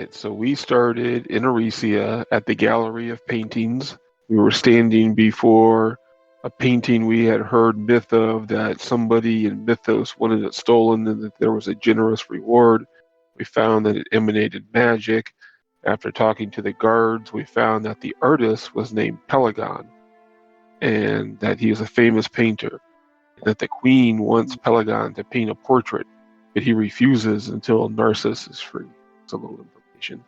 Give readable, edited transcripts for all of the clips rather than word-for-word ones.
right, so we started in Aresia at the Gallery of Paintings. We were standing before a painting we had heard myth of that somebody in Mythos wanted it stolen and that there was a generous reward. We found that it emanated magic. After talking to the guards, we found that the artist was named Pelagon and that he is a famous painter. That the queen wants Pelagon to paint a portrait, but he refuses until Narcissus is free. It's a little information.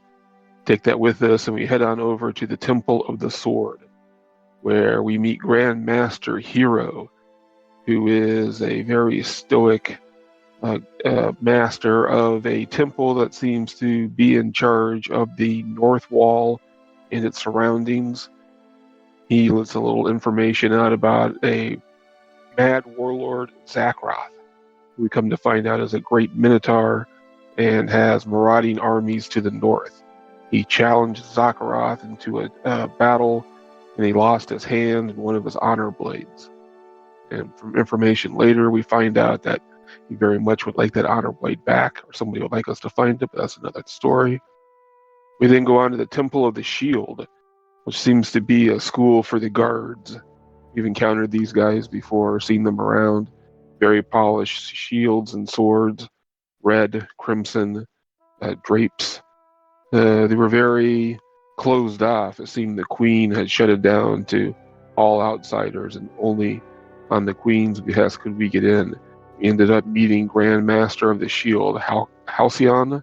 Take that with us, and we head on over to the Temple of the Sword, where we meet Grand Master Hero, who is a very stoic master of a temple that seems to be in charge of the north wall and its surroundings. He lets a little information out about a mad warlord, Zakroth, who we come to find out is a great minotaur and has marauding armies to the north. He challenged Zakroth into a battle, and he lost his hand and one of his honor blades. And from information later, we find out that he very much would like that honor blade back, or somebody would like us to find it, but that's another story. We then go on to the Temple of the Shield, which seems to be a school for the guards. We've encountered these guys before, seen them around. Very polished shields and swords, red, crimson, drapes. They were very closed off. It seemed the queen had shut it down to all outsiders, and only on the queen's behest could we get in. We ended up meeting Grand Master of the Shield, Halcyon,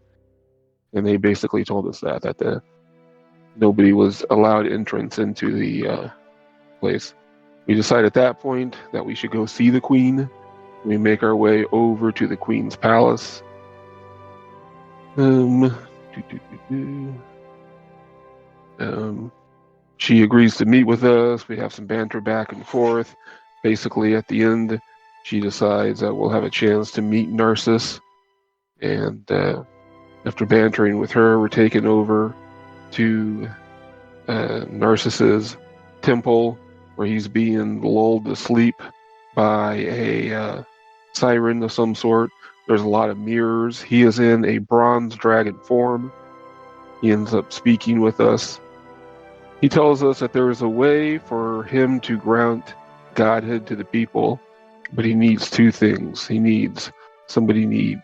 and they basically told us that nobody was allowed entrance into the place. We decided at that point that we should go see the queen. We make our way over to the queen's palace. She agrees to meet with us. We have some banter back and forth. Basically, at the end, she decides that we'll have a chance to meet Narcissus. And after bantering with her, we're taken over to Narcissus's temple, where he's being lulled to sleep by a siren of some sort. There's a lot of mirrors. He is in a bronze dragon form. He ends up speaking with us. He tells us that there is a way for him to grant godhood to the people, but he needs two things. He needs somebody named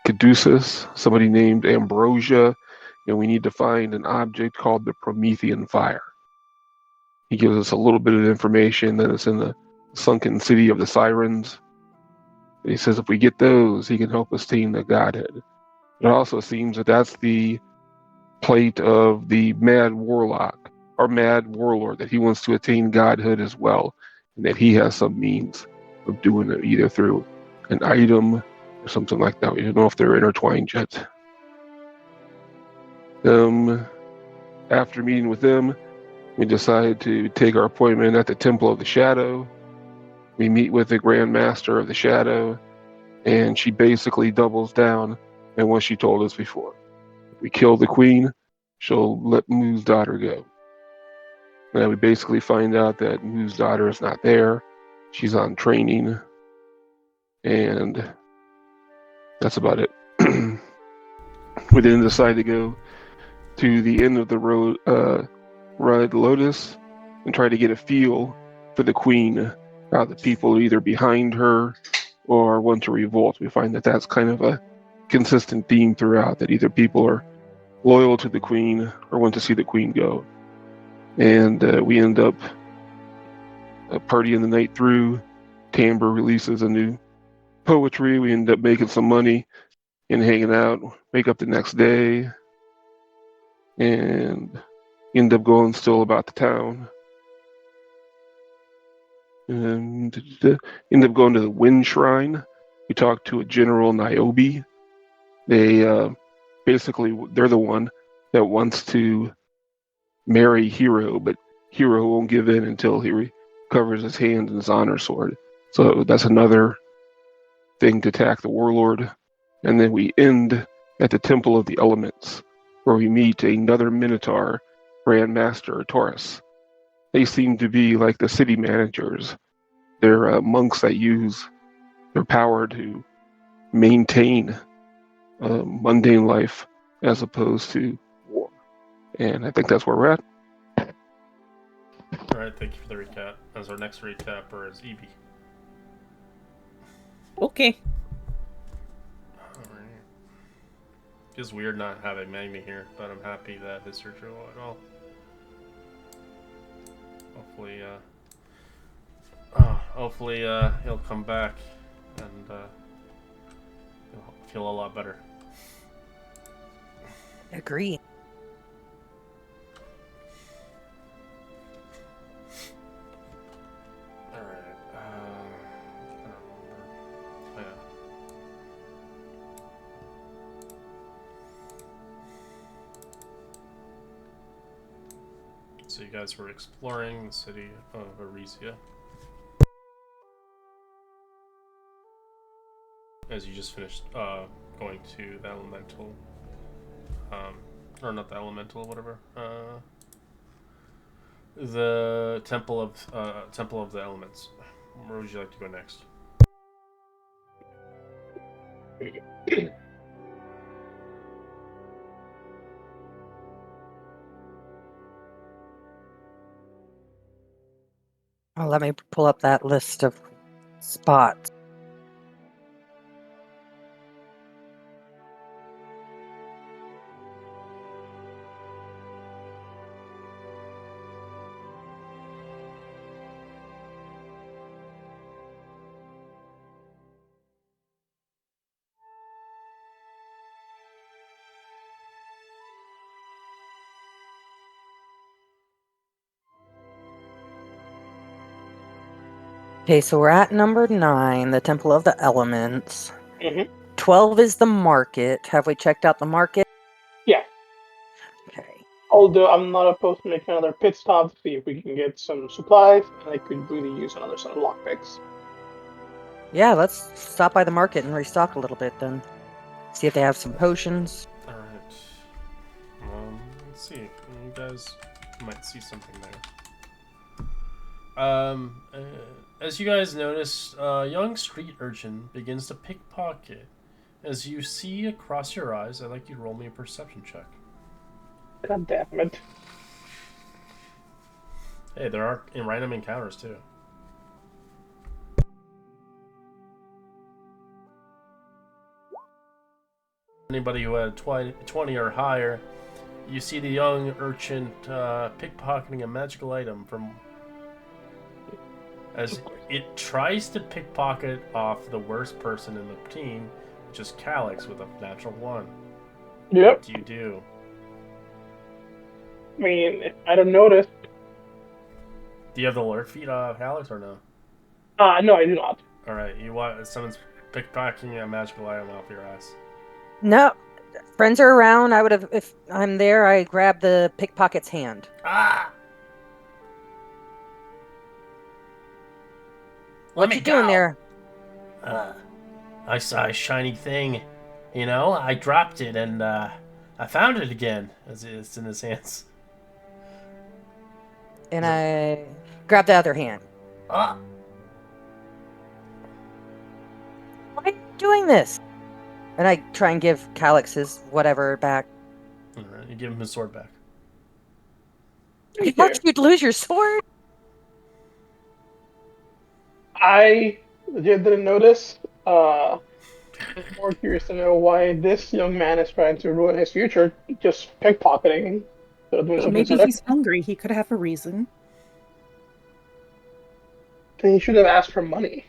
Caduceus, somebody named Ambrosia, and we need to find an object called the Promethean Fire. He gives us a little bit of information that it's in the sunken city of the Sirens. And he says if we get those, he can help us attain the godhead. It also seems that that's the plate of the mad warlock, or mad warlord, that he wants to attain godhood as well, and that he has some means of doing it, either through an item or something like that. We don't know if they're intertwined yet. After meeting with them, we decide to take our appointment at the Temple of the Shadow. We meet with the Grand Master of the Shadow, and she basically doubles down on what she told us before. If we kill the queen, she'll let Mu's daughter go. And we basically find out that Mu's daughter is not there. She's on training, and that's about it. We then decide to go to the end of the road, Red Lotus, and try to get a feel for the queen. How the people are either behind her or want to revolt. We find that that's kind of a consistent theme throughout, that either people are loyal to the queen or want to see the queen go. And we end up partying the night through. Timbre releases a new poetry. We end up making some money and hanging out. Wake up the next day and end up going still about the town. And end up going to the Wind Shrine. We talked to a General Niobe. They basically, they're the one that wants to marry Hero, but Hero won't give in until he recovers his hand and his honor sword. So that's another thing to attack the warlord. And then we end at the Temple of the Elements, where we meet another Minotaur, Grand Master Taurus. They seem to be like the city managers. They're monks that use their power to maintain mundane life as opposed to war. And I think that's where we're at. All right, thank you for the recap. As our next recapper is Evie. Okay. All right. Feels weird not having Magni here, but I'm happy that his surgery went well. Hopefully, he'll come back and he'll feel a lot better. Agree. All right. I don't remember. Oh, yeah. So you guys were exploring the city of Aresia. As you just finished going to the elemental, or not the elemental, whatever, the temple of the elements. Where would you like to go next? Oh, let me pull up that list of spots. Okay, so we're at number 9, the Temple of the Elements. 12 is the market. Have we checked out the market? Yeah. Okay. Although I'm not opposed to making another pit stop to see if we can get some supplies, and I could really use another set of lockpicks. Yeah, let's stop by the market and restock a little bit then. See if they have some potions. All right. Let's see. You guys might see something there. As you guys notice, a young street urchin begins to pickpocket. As you see across your eyes, I'd like you to roll me a perception check. God damn it. Hey, there are random encounters too. Anybody who had 20 or higher, you see the young urchin pickpocketing a magical item from... As it tries to pickpocket off the worst person in the team, which is Calyx with a natural 1. Yep. What do you do? I mean, if I don't notice. Do you have the alert feed of Calyx or no? No, I do not. Alright, you want someone's pickpocketing a magical item off your ass. No, friends are around. I would have, if I'm there, I grab the pickpocket's hand. Ah! What you doing there? I saw a shiny thing. You know, I dropped it and I found it again as it's in his hands. And I grab the other hand. Ah! Why are you doing this? And I try and give Calyx his whatever back. Alright, you give him his sword back. You thought you'd lose your sword? I legit didn't notice. I'm more curious to know why this young man is trying to ruin his future, just pickpocketing. Maybe he's hungry. He could have a reason. Then he should have asked for money.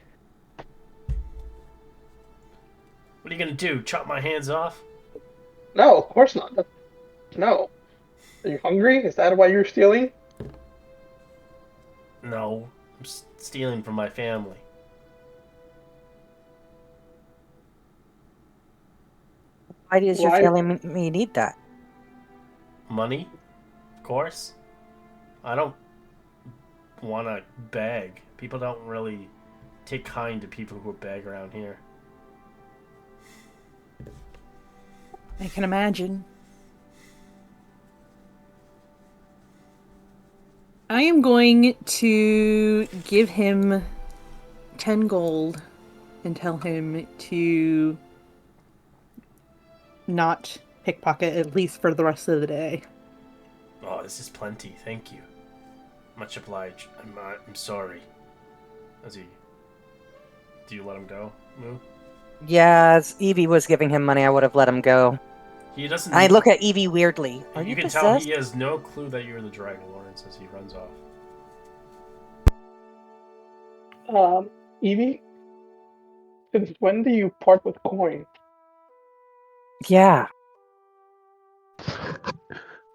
What are you gonna do? Chop my hands off? No, of course not. No. Are you hungry? Is that why you're stealing? No, I'm stealing from my family. Why does your family need that? Money? Of course. I don't want to beg. People don't really take kind to people who beg around here. I can imagine. I am going to give him 10 gold and tell him to not pickpocket at least for the rest of the day. Oh, this is plenty. Thank you. Much obliged. I'm sorry. Do you let him go, Moo? Yeah, as Evie was giving him money, I would have let him go. He doesn't. I look at Evie weirdly. Are you can possessed? tell he has no clue that you're the Dragon Lawrence as he runs off. Evie, since when do you part with coin? Yeah.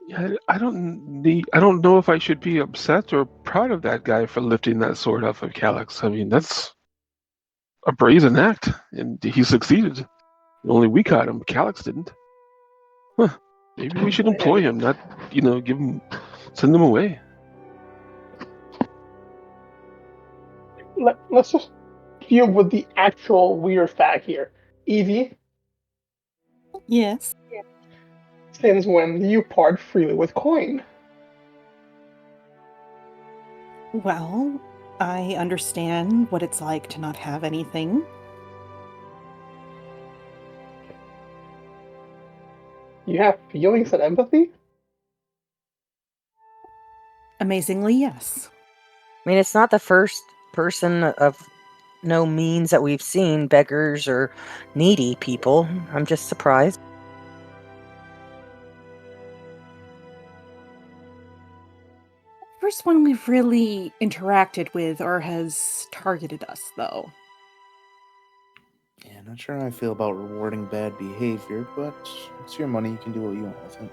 Yeah, I don't know if I should be upset or proud of that guy for lifting that sword off of Calyx. I mean, that's a brazen act, and he succeeded. Only we caught him. Calyx didn't. Huh. Maybe we should employ him, not, send him away. Let's just deal with the actual weird fact here. Evie, Yes. since when do you part freely with coin? Well, I understand what it's like to not have anything. You have feelings and empathy? Amazingly, yes. I mean, it's not the first person of no means that we've seen, beggars or needy people. I'm just surprised. First one we've really interacted with or has targeted us, though. Yeah, not sure how I feel about rewarding bad behavior, but it's your money. You can do what you want with it.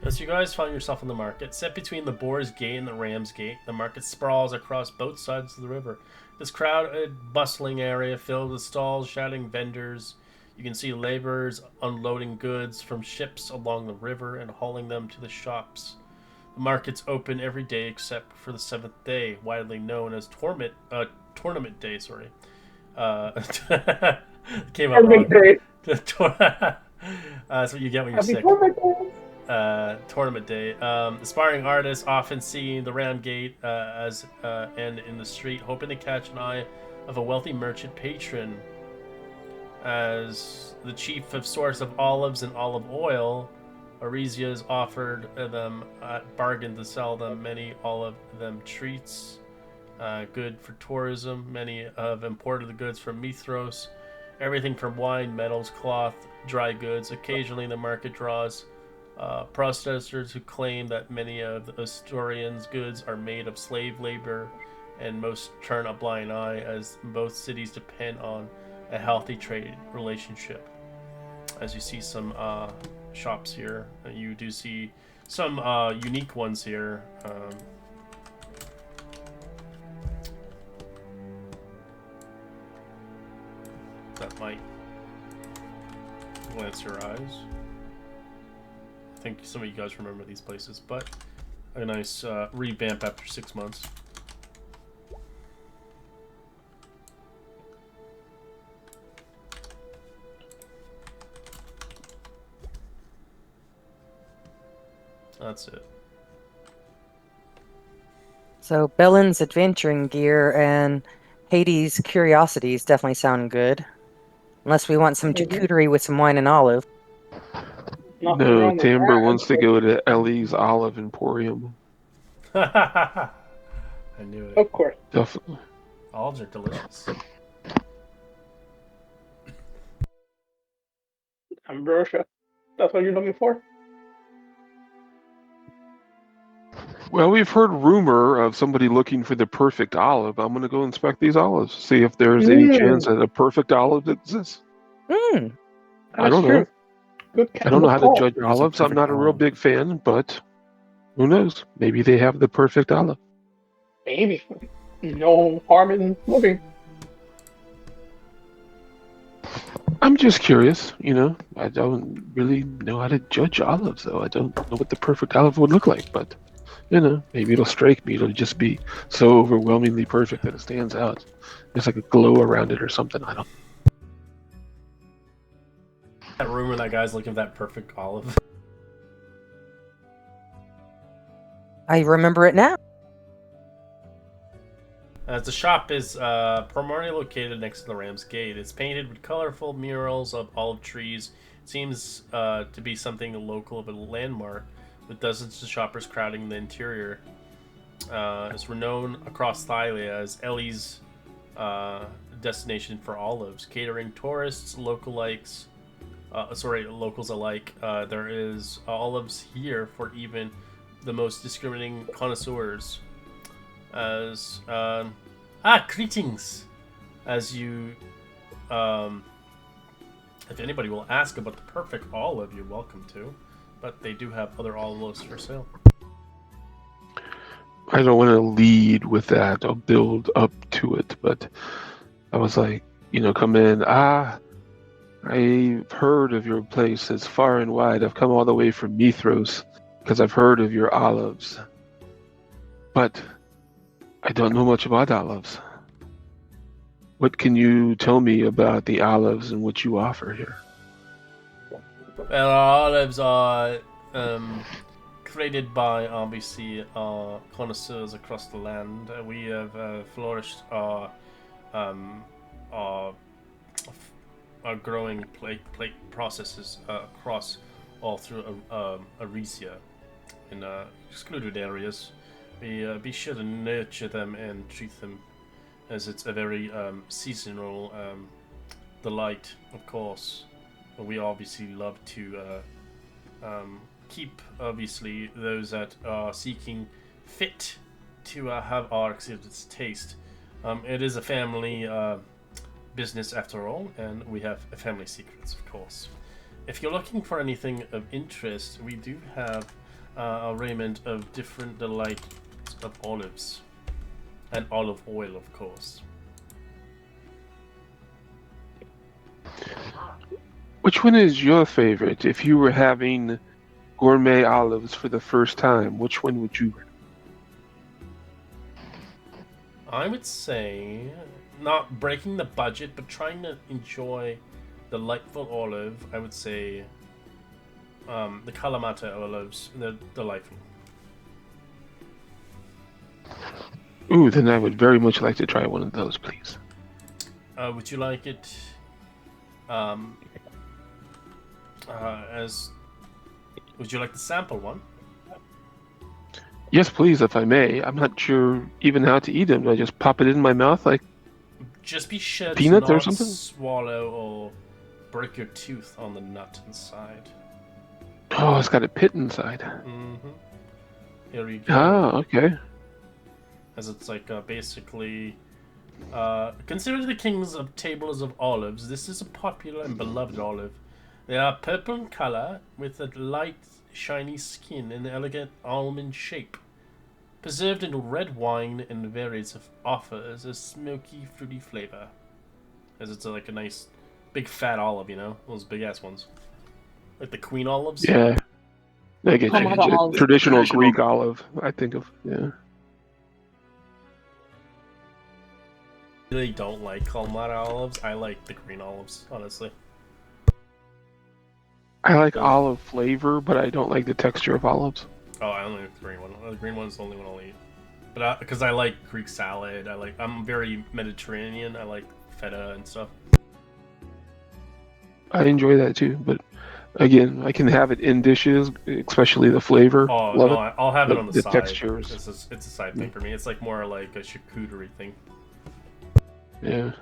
As you guys find yourself in the market, set between the Boar's Gate and the Ram's Gate, the market sprawls across both sides of the river. This crowded, bustling area filled with stalls, shouting vendors. You can see laborers unloading goods from ships along the river and hauling them to the shops. The market's open every day except for the 7th day, widely known as Tournament Day. Sorry, came out wrong. That's what you get when you're sick. Tournament Day. Aspiring artists often seeing the Ram Gate and in the street, hoping to catch an eye of a wealthy merchant patron. As the chief of source of olives and olive oil, Aresia has offered them a bargain to sell them many olive them treats, good for tourism. Many have imported the goods from Mithros, everything from wine, metals, cloth, dry goods. Occasionally the market draws protesters who claim that many of the Astorians' goods are made of slave labor, and most turn a blind eye as both cities depend on a healthy trade relationship. As you see some shops here, you do see some unique ones here. That might glance your eyes. I think some of you guys remember these places, but a nice revamp after 6 months. That's it. So Bellin's adventuring gear and Hades' curiosities definitely sound good. Unless we want some charcuterie with some wine and olive. No, Timber wants to go to Ellie's Olive Emporium. I knew it. Of course. Definitely. Olives are delicious. Ambrosia. That's what you're looking for? Well, we've heard rumor of somebody looking for the perfect olive. I'm going to go inspect these olives, see if there's any chance that a perfect olive exists. I don't know. I don't know how to judge olives. I'm not a real big fan, but who knows? Maybe they have the perfect olive. Maybe. No harm in looking. I'm just curious, I don't really know how to judge olives, though. I don't know what the perfect olive would look like, but, maybe it'll strike me. It'll just be so overwhelmingly perfect that it stands out. There's like a glow around it or something. I don't. That rumor that guy's looking for that perfect olive. I remember it now. As the shop is primarily located next to the Ram's Gate. It's painted with colorful murals of olive trees. It seems to be something local of a landmark, with dozens of shoppers crowding the interior. It's renowned across Thylia as Ellie's destination for olives, catering tourists, locals alike. There is olives here for even the most discriminating connoisseurs. As greetings. As you, if anybody will ask about the perfect olive, you're welcome to. But they do have other olives for sale. I don't want to lead with that. I'll build up to it, but I was like, come in. I've heard of your place. It's far and wide. I've come all the way from Mithros because I've heard of your olives. But I don't know much about olives. What can you tell me about the olives and what you offer here? Well, our olives are created by obviously connoisseurs across the land. We have flourished our growing plate processes across all through Aresia in excluded areas. We be sure to nurture them and treat them as it's a very seasonal delight, of course. We obviously love to keep, obviously, those that are seeking fit to have our exquisite taste. It is a family business after all, and we have family secrets, of course. If you're looking for anything of interest, we do have a raiment of different delights of olives. And olive oil, of course. Which one is your favorite? If you were having gourmet olives for the first time, which one would you? I would say, not breaking the budget, but trying to enjoy delightful olive. I would say the Kalamata olives. They're delightful. Ooh, then I would very much like to try one of those, please. Would you like it as... Would you like the sample one? Yes, please, if I may. I'm not sure even how to eat them. Do I just pop it in my mouth like Just be sure peanuts to or not something? swallow or break your tooth on the nut inside. Oh, it's got a pit inside. Mm-hmm. Here you go. Ah, okay. As it's like basically considered the kings of tables of olives. This is a popular and beloved olive. They are purple in color with a light shiny skin and elegant almond shape. Preserved in red wine and varies offers a smoky fruity flavor. As it's like a nice big fat olive, those big ass ones. Like the queen olives. Yeah, I get you. Kalamata olives. Traditional Greek olive, I think of. Yeah. I really don't like Kalamata olives. I like the green olives, honestly. I like olive flavor, but I don't like the texture of olives. Oh, I only like the green one. The green one's the only one I'll eat. But because I like Greek salad, I'm very Mediterranean. I like feta and stuff. I enjoy that too, but again, I can have it in dishes, especially the flavor. Oh Love no, it. I'll have it on the side. Textures. It's a side thing for me. It's like more like a charcuterie thing. Yeah.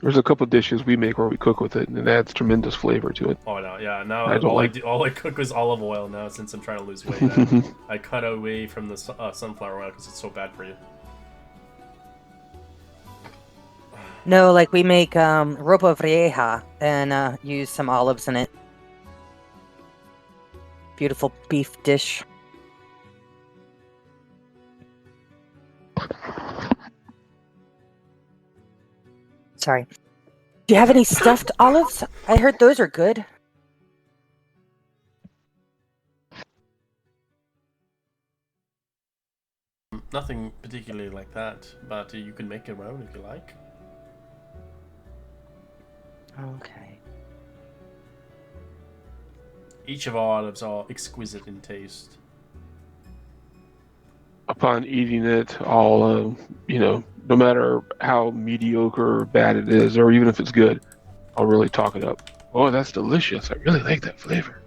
There's a couple dishes we make where we cook with it, and it adds tremendous flavor to it. Oh no, yeah. Now I don't all I cook is olive oil now since I'm trying to lose weight. I cut away from the sunflower oil because it's so bad for you. No, like we make ropa vieja and use some olives in it. Beautiful beef dish. Sorry. Do you have any stuffed olives? I heard those are good. Nothing particularly like that, but you can make your own if you like. Okay. Each of our olives are exquisite in taste. upon eating it, no matter how mediocre or bad it is, or even if it's good, I'll really talk it up. Oh, that's delicious. I really like that flavor.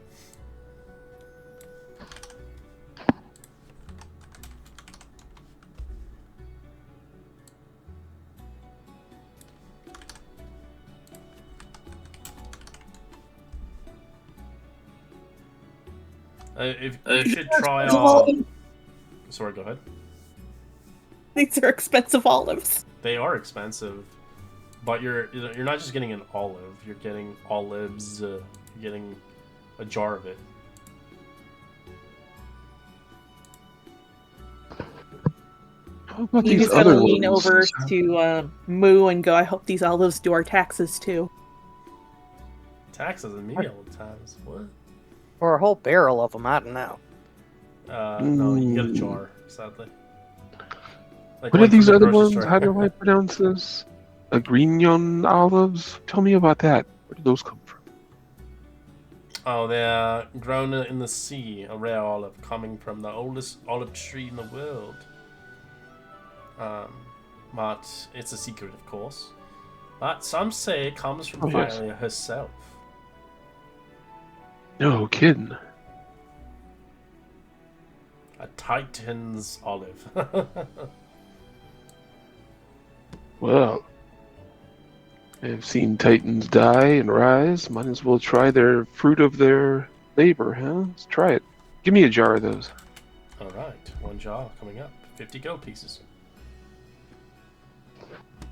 If you should try Sorry, go ahead. These are expensive olives. They are expensive, but you're not just getting an olive. You're getting olives. You're getting a jar of it. How about You these just gotta other lean ones? over to Moo and go, I hope these olives do our taxes too. Taxes and me all the times. What? Or a whole barrel of them, I don't know. No, you get a jar, sadly. Like What are one from these the other grocery ones? store. How do I pronounce this? Grignon olives? Tell me about that. Where do those come from? Oh, they're grown in the sea, a rare olive coming from the oldest olive tree in the world. But it's a secret, of course. But some say it comes from Yes. Viola herself. No kidding. A Titan's olive. Well, I've seen titans die and rise. Might as well try their fruit of their labor, huh? Let's try it. Give me a jar of those. Alright, one jar coming up. 50 gold pieces.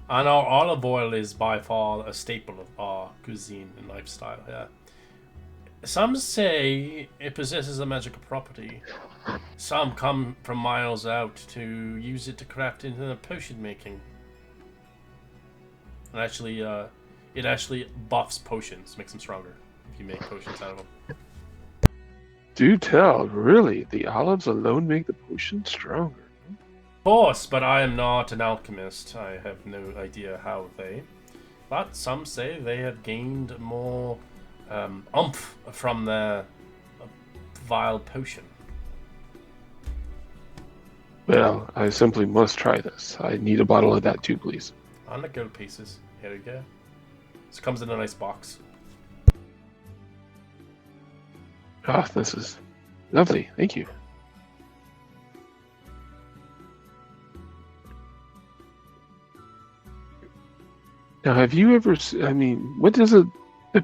I know olive oil is by far a staple of our cuisine and lifestyle here. Some say it possesses a magical property. Some come from miles out to use it to craft into potion making. And actually, it actually buffs potions, makes them stronger if you make potions out of them. Do tell, really? The olives alone make the potion stronger. Of course, but I am not an alchemist. I have no idea how they. But some say they have gained more oomph from their vile potion. Well, I simply must try this. I need a bottle of that too, please. 100 gold pieces. Here we go. This comes in a nice box. Ah, this is lovely. Thank you. Now, have you ever? What does the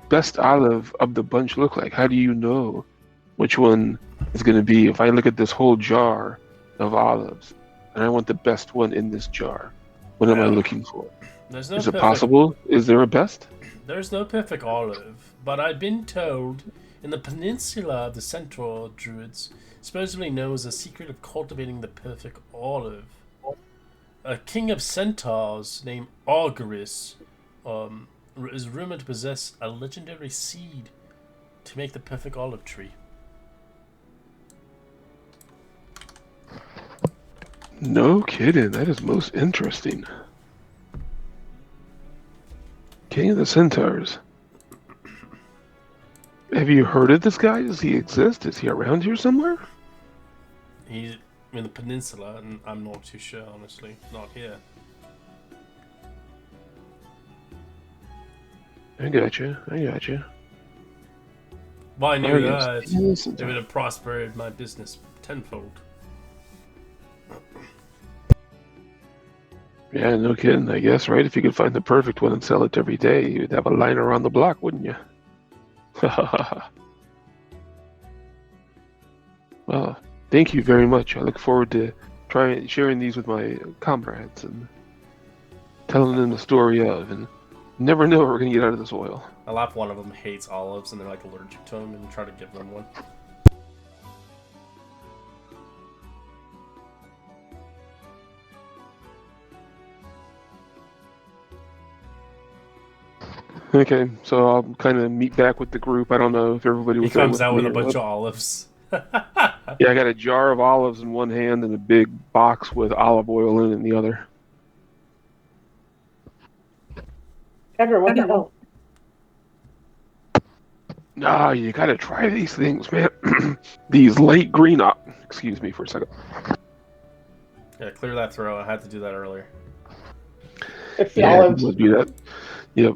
best olive of the bunch look like? How do you know which one is going to be? If I look at this whole jar of olives, and I want the best one in this jar, what am I looking for? There's no Is it possible? Is there a best? There's no perfect olive, but I've been told in the peninsula of the Centaur Druids supposedly knows the secret of cultivating the perfect olive. A king of centaurs named Aresia is rumored to possess a legendary seed to make the perfect olive tree. No kidding. That is most interesting. King of the Centaurs. Have you heard of this guy? Does he exist? Is he around here somewhere? He's in the peninsula, and I'm not too sure, honestly. Not here. I gotcha. If I knew Oh, yes. that, Yes, it would have prospered my business tenfold. Yeah, no kidding, I guess, right? If you could find the perfect one and sell it every day, you'd have a line around the block, wouldn't you? Well, thank you very much. I look forward to sharing these with my comrades and telling them the story of, and never know what we're going to get out of this oil. I laugh one of them hates olives and they're like allergic to them and try to give them one. Okay, so I'll kind of meet back with the group. I don't know if everybody He was there comes out me with a or bunch what. of olives. Yeah, I got a jar of olives in one hand and a big box with olive oil in the other. Ever, what the hell? Nah, you gotta try these things, man. These light green. Excuse me for a second. Yeah, clear that throat. I had to do that earlier. It's the Yeah, olives. we'll do that. Yep.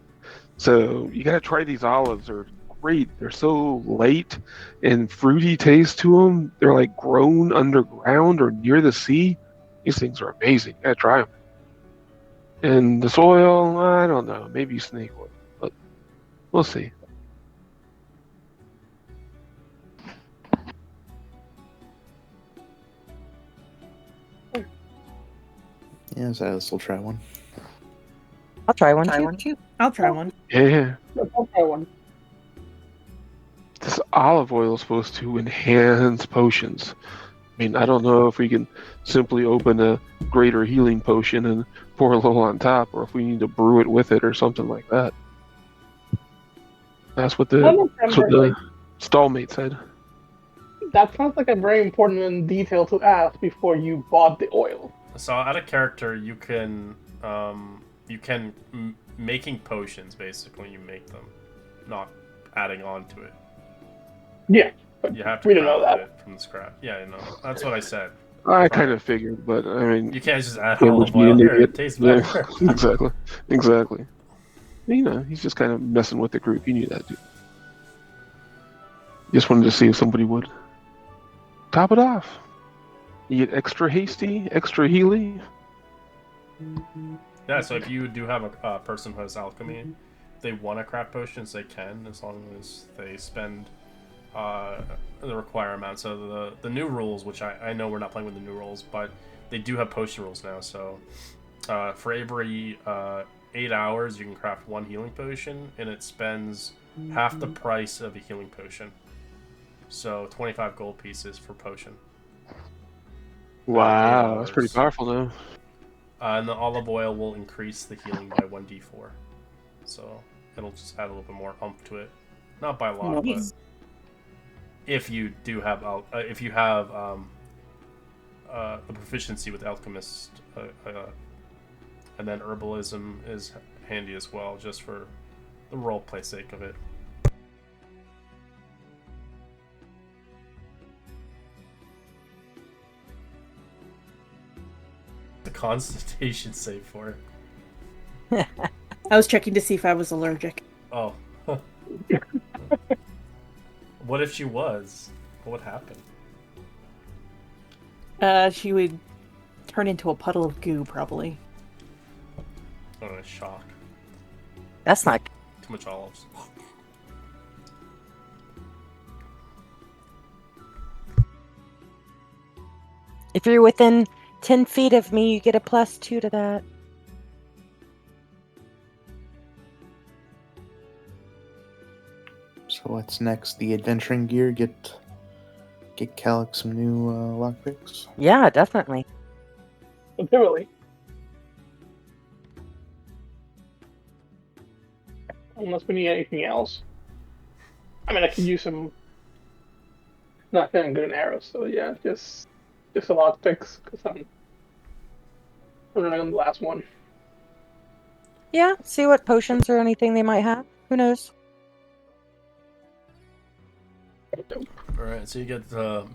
So you gotta try these olives. They're great. They're so light and fruity taste to them. They're like grown underground or near the sea. These things are amazing. You gotta try them. And the soil, I don't know. Maybe snake oil, but we'll see. Yeah, so I'll still try one. I'll try one too. I'll try one. Yeah. I'll try one. This olive oil is supposed to enhance potions. I mean, I don't know if we can simply open a greater healing potion and pour a little on top, or if we need to brew it with it or something like that. That's what I the don't remember, stallmate said. that sounds like a very important detail to ask before you bought the oil. So out of character, you can making potions. Basically, you make them, not adding on to it. Yeah, You have to we don't know craft that. it from the scrap. Yeah, I know. That's what I said. I kind of figured, but I mean, You can't just add can't olive be oil an here. idiot. It tastes Yeah, better. exactly. You know, he's just kind of messing with the group. You knew that, dude. Just wanted to see if somebody would top it off. You get extra hasty, extra healy. Yeah, so if you do have a person who has alchemy, if they want to craft potions, they can, as long as they spend the required amount. So the new rules, which I know we're not playing with the new rules, but they do have potion rules now. So for every 8 hours, you can craft one healing potion, and it spends half the price of a healing potion. So 25 gold pieces for potion. Wow, that's pretty hours. powerful now. And the olive oil will increase the healing by 1d4. So it'll just add a little bit more oomph to it. Not by a lot, Nice. but if you do have a proficiency with alchemist, and then herbalism is handy as well, just for the roleplay sake of it. The constitution save for it. I was checking to see if I was allergic. Oh. What if she was? What would happen? She would turn into a puddle of goo, probably. Oh, a shock. That's not. Too much olives. If you're within 10 feet of me, you get a +2 to that. So what's next? The adventuring gear. Get Calic some new lockpicks. Yeah, definitely. Definitely. Unless we need anything else. I mean, I could use some. Not feeling good in arrows, so yeah, just a lot of picks because I'm running on the last one. Yeah, see what potions or anything they might have. Who knows? Alright, so you get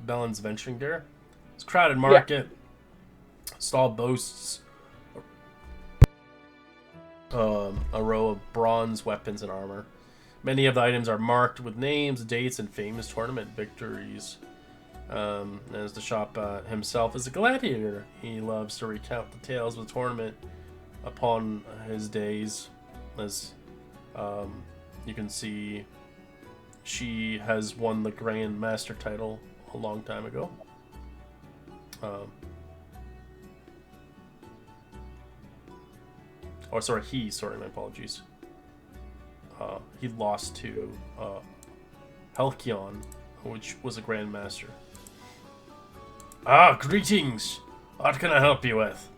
Bellen's venturing gear. It's a crowded market. Stall boasts a row of bronze weapons and armor. Many of the items are marked with names, dates, and famous tournament victories. As the shop himself is a gladiator, he loves to recount the tales of the tournament upon his days. As you can see, she has won the Grand Master title a long time ago. My apologies. He lost to Halcyon, which was a Grand Master. Greetings! What can I help you with?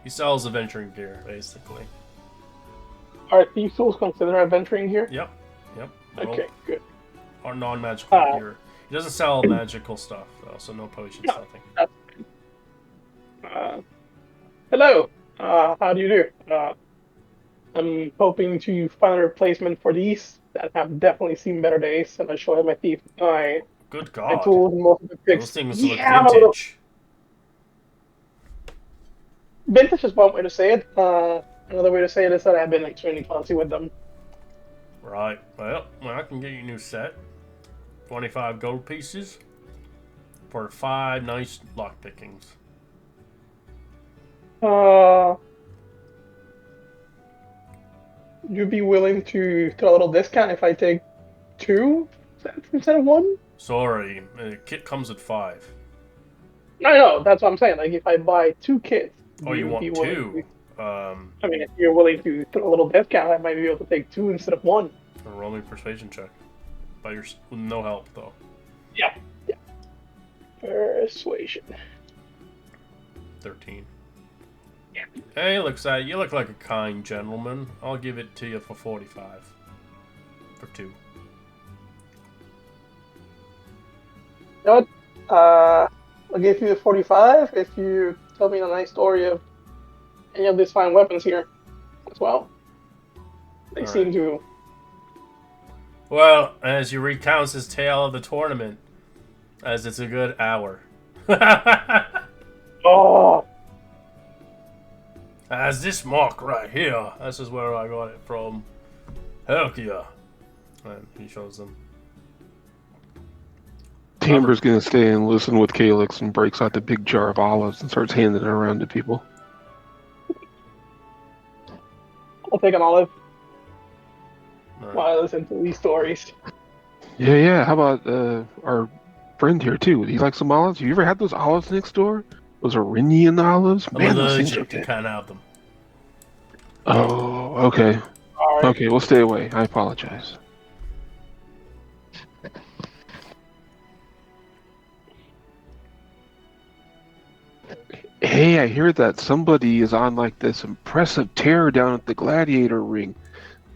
He sells adventuring gear, basically. Are thieves tools considered adventuring gear? Yep. Okay, good. Or non-magical gear. He doesn't sell magical stuff, though, so no potions, nothing. Hello. How do you do? I'm hoping to find a replacement for these that have definitely seen better days, and I show him my thief. Good My God. tools and most of the picks. Those things look Yeah, vintage. Vintage is one way to say it. Another way to say it is that I've been extremely classy with them. Right. Well, I can get you a new set. 25 gold pieces for 5 nice lock pickings. You'd be willing to throw a little discount if I take 2 sets instead of 1? Sorry, the kit comes with 5. No, that's what I'm saying. Like, if I buy 2 kits, Oh, you you'd be want willing 2? to... I mean, if you're willing to throw a little discount, I might be able to take 2 instead of 1. Roll me a persuasion check. With no help, though. Yeah. Persuasion. 13. Yeah. Hey, you look like a kind gentleman. I'll give it to you for 45. For 2. You know what? I'll give you the 45 if you tell me a nice story of any of these fine weapons here as well. They All seem right. to... Well, as he recounts his tale of the tournament, as it's a good hour. Oh! As this mark right here, this is where I got it from. Aresia. And he shows them. Tamber's gonna stay and listen with Calyx and breaks out the big jar of olives and starts handing it around to people. I'll take an olive All right. while I listen to these stories. Yeah. How about our friend here too? Would he like some olives? Have you ever had those olives next door? Those Iranian olives? I'm Man, those things are allergic. You good. can't have them. Oh, okay. Alright. Okay, we'll stay away. I apologize. Hey, I hear that somebody is on like this impressive tear down at the Gladiator Ring.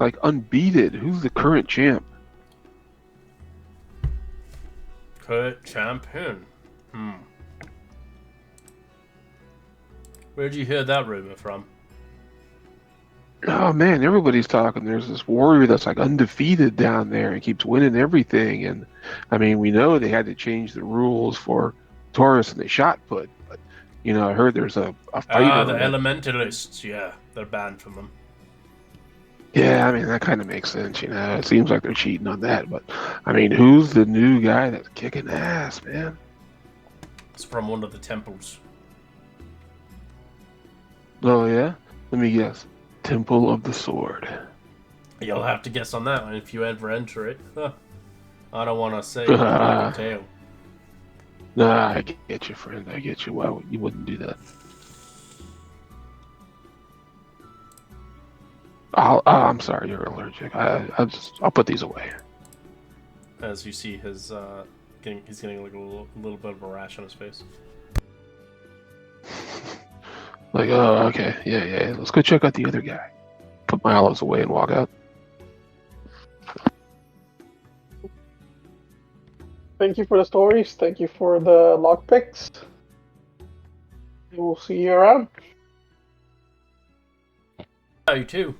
Like unbeaten. Who's the current champ? Kurt champion. Where'd you hear that rumor from? Oh man, everybody's talking. There's this warrior that's like undefeated down there and keeps winning everything. And I mean, we know they had to change the rules for Taurus and the shot put, but I heard there's a fighter. The that- elementalists. Yeah, they're banned from them. Yeah, I mean that kind of makes sense. It seems like they're cheating on that. But I mean, who's the new guy that's kicking ass, man? It's from one of the temples. Oh yeah, let me guess. Temple of the Sword. You'll have to guess on that one if you ever enter it. I don't want to say a tale. Nah, I get you, friend. I get you. Why you wouldn't do that? I'm sorry, you're allergic. I'll put these away. As you see, he's getting like a little bit of a rash on his face. Like, oh, okay, yeah. Let's go check out the other guy. Put my olives away and walk out. Thank you for the stories. Thank you for the lockpicks. We'll see you around. Oh, you too.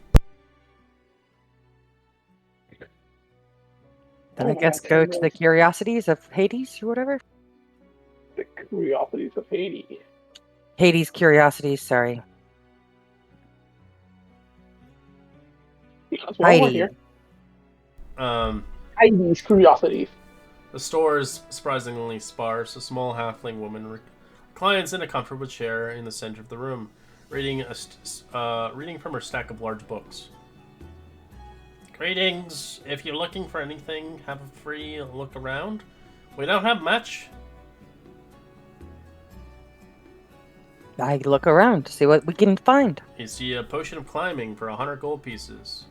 Then I guess go to the Curiosities of Hades or whatever. The Curiosities of Hades. Hades Curiosities, sorry. That's one over here. Hades Curiosities. The store is surprisingly sparse. A small halfling woman reclines in a comfortable chair in the center of the room, reading from her stack of large books. Greetings. If you're looking for anything, have a free look around. We don't have much. I look around to see what we can find. You see a potion of climbing for 100 gold pieces,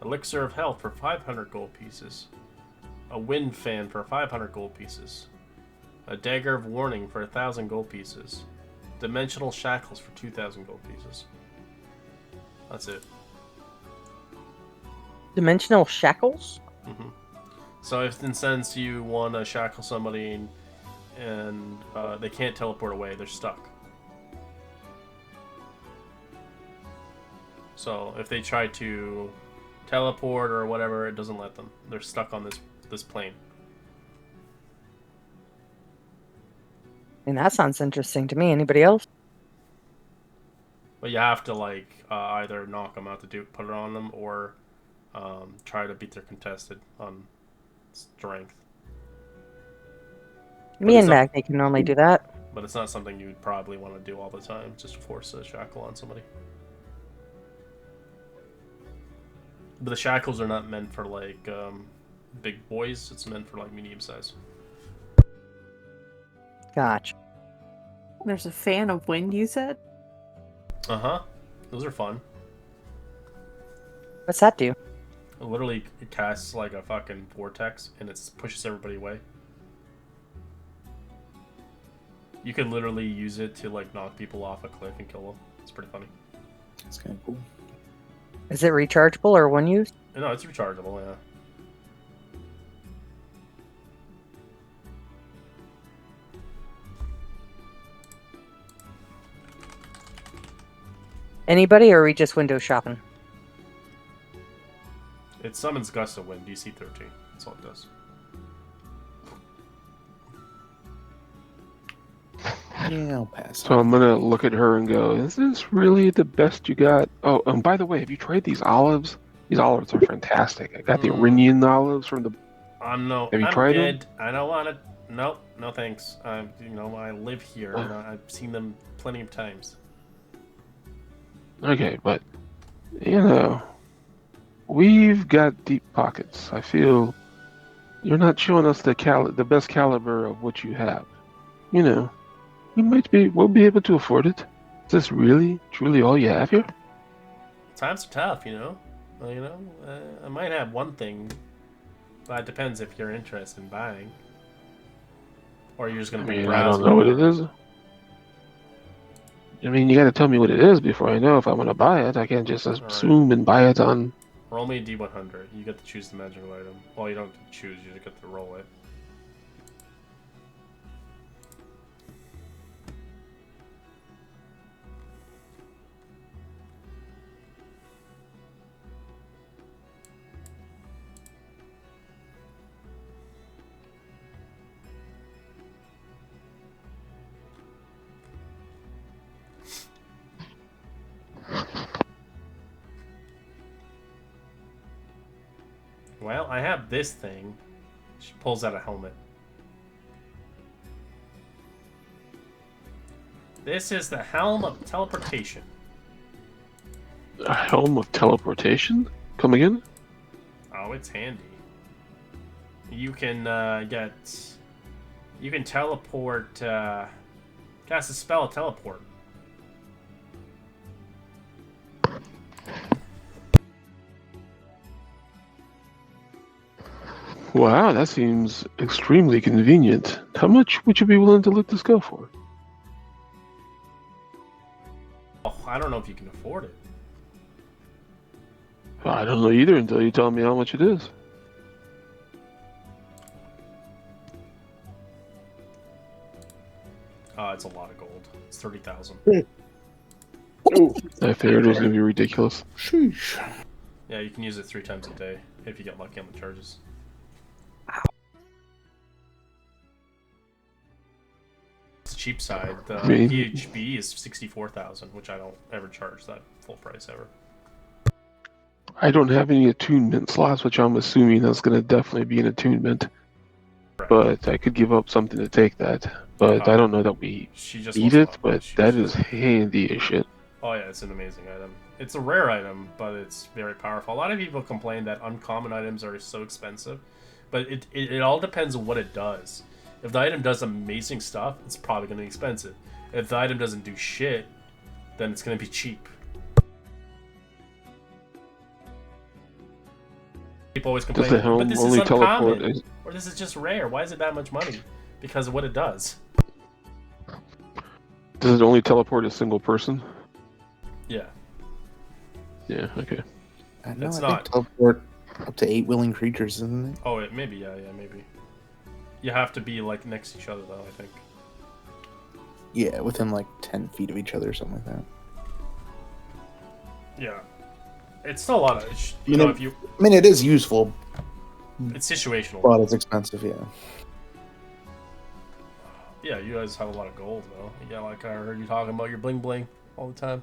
elixir of health for 500 gold pieces, a wind fan for 500 gold pieces, a dagger of warning for 1,000 gold pieces, dimensional shackles for 2,000 gold pieces. That's it. Dimensional shackles? Mm-hmm. So if instance you want to shackle somebody and they can't teleport away, they're stuck. So if they try to teleport or whatever, it doesn't let them. They're stuck on this plane. And that sounds interesting to me. Anybody else? But you have to like either knock them out to put it on them, or try to beat their contested on strength. Me and it's not- Magni can normally do that. But it's not something you would probably want to do all the time. Just force a shackle on somebody. But the shackles are not meant for like big boys. It's meant for like medium size. Gotcha. There's a fan of wind, you said? Those are fun. What's that do? It literally casts like a fucking vortex and it pushes everybody away. You could literally use it to like knock people off a cliff and kill them. It's pretty funny. It's kind of cool. Is it rechargeable or one use? No, it's rechargeable, yeah. Anybody, or are we just window shopping? It summons Gust of Wind, DC 13. That's all it does. Yeah, I'll pass. So I'm gonna look at her and go, "Is this really the best you got?" Oh, and by the way, have you tried these olives? These olives are fantastic. I got the Iranian olives from the. No, Have you I'm tried good. them? I don't want to. No, no thanks. I live here. And I've seen them plenty of times. Okay, but we've got deep pockets. I feel you're not showing us the best caliber of what you have. We'll be able to afford it. Is this really, truly all you have here? Times are tough, I might have one thing, but it depends if you're interested in buying, or you're just gonna be I browsing. don't know what it is. You got to tell me what it is before I know if I'm going to buy it. I can't just assume and buy it on. Roll me a D100. You get to choose the magical item. Well, you don't get to choose. You just get to roll it. Well, I have this thing. She pulls out a helmet. This is the Helm of Teleportation. A helm of teleportation? Come again? Oh, it's handy. You can You can teleport. Cast a spell of teleport. Wow, that seems extremely convenient. How much would you be willing to let this go for? Oh, I don't know if you can afford it. Well, I don't know either until you tell me how much it is. It's a lot of gold. It's 30,000. I figured it was going to be ridiculous. Sheesh. Yeah, you can use it 3 times a day if you get lucky on the charges. It's the cheap side. The PHB is 64,000, which I don't ever charge that full price ever. I don't have any attunement slots, which I'm assuming that's going to definitely be an attunement. Right. But I could give up something to take that. But I don't know that we She just need wants it, but that is handy as shit. Oh yeah, it's an amazing item. It's a rare item, but it's very powerful. A lot of people complain that uncommon items are so expensive, but it all depends on what it does. If the item does amazing stuff, it's probably going to be expensive. If the item doesn't do shit, then it's going to be cheap. People always complain, but this is uncommon, or this is just rare. Why is it that much money? Because of what it does. Does it only teleport a single person? Yeah. Yeah, okay. I know, It's I not. think teleport up to 8 willing creatures, isn't it? Oh, it maybe, yeah, maybe. You have to be, like, next to each other, though, I think. Yeah, within like 10 feet of each other or something like that. Yeah. It's still a lot of... I mean, it is useful, it's situational. but it's expensive, yeah. Yeah, you guys have a lot of gold, though. Yeah, like I heard you talking about your bling bling all the time.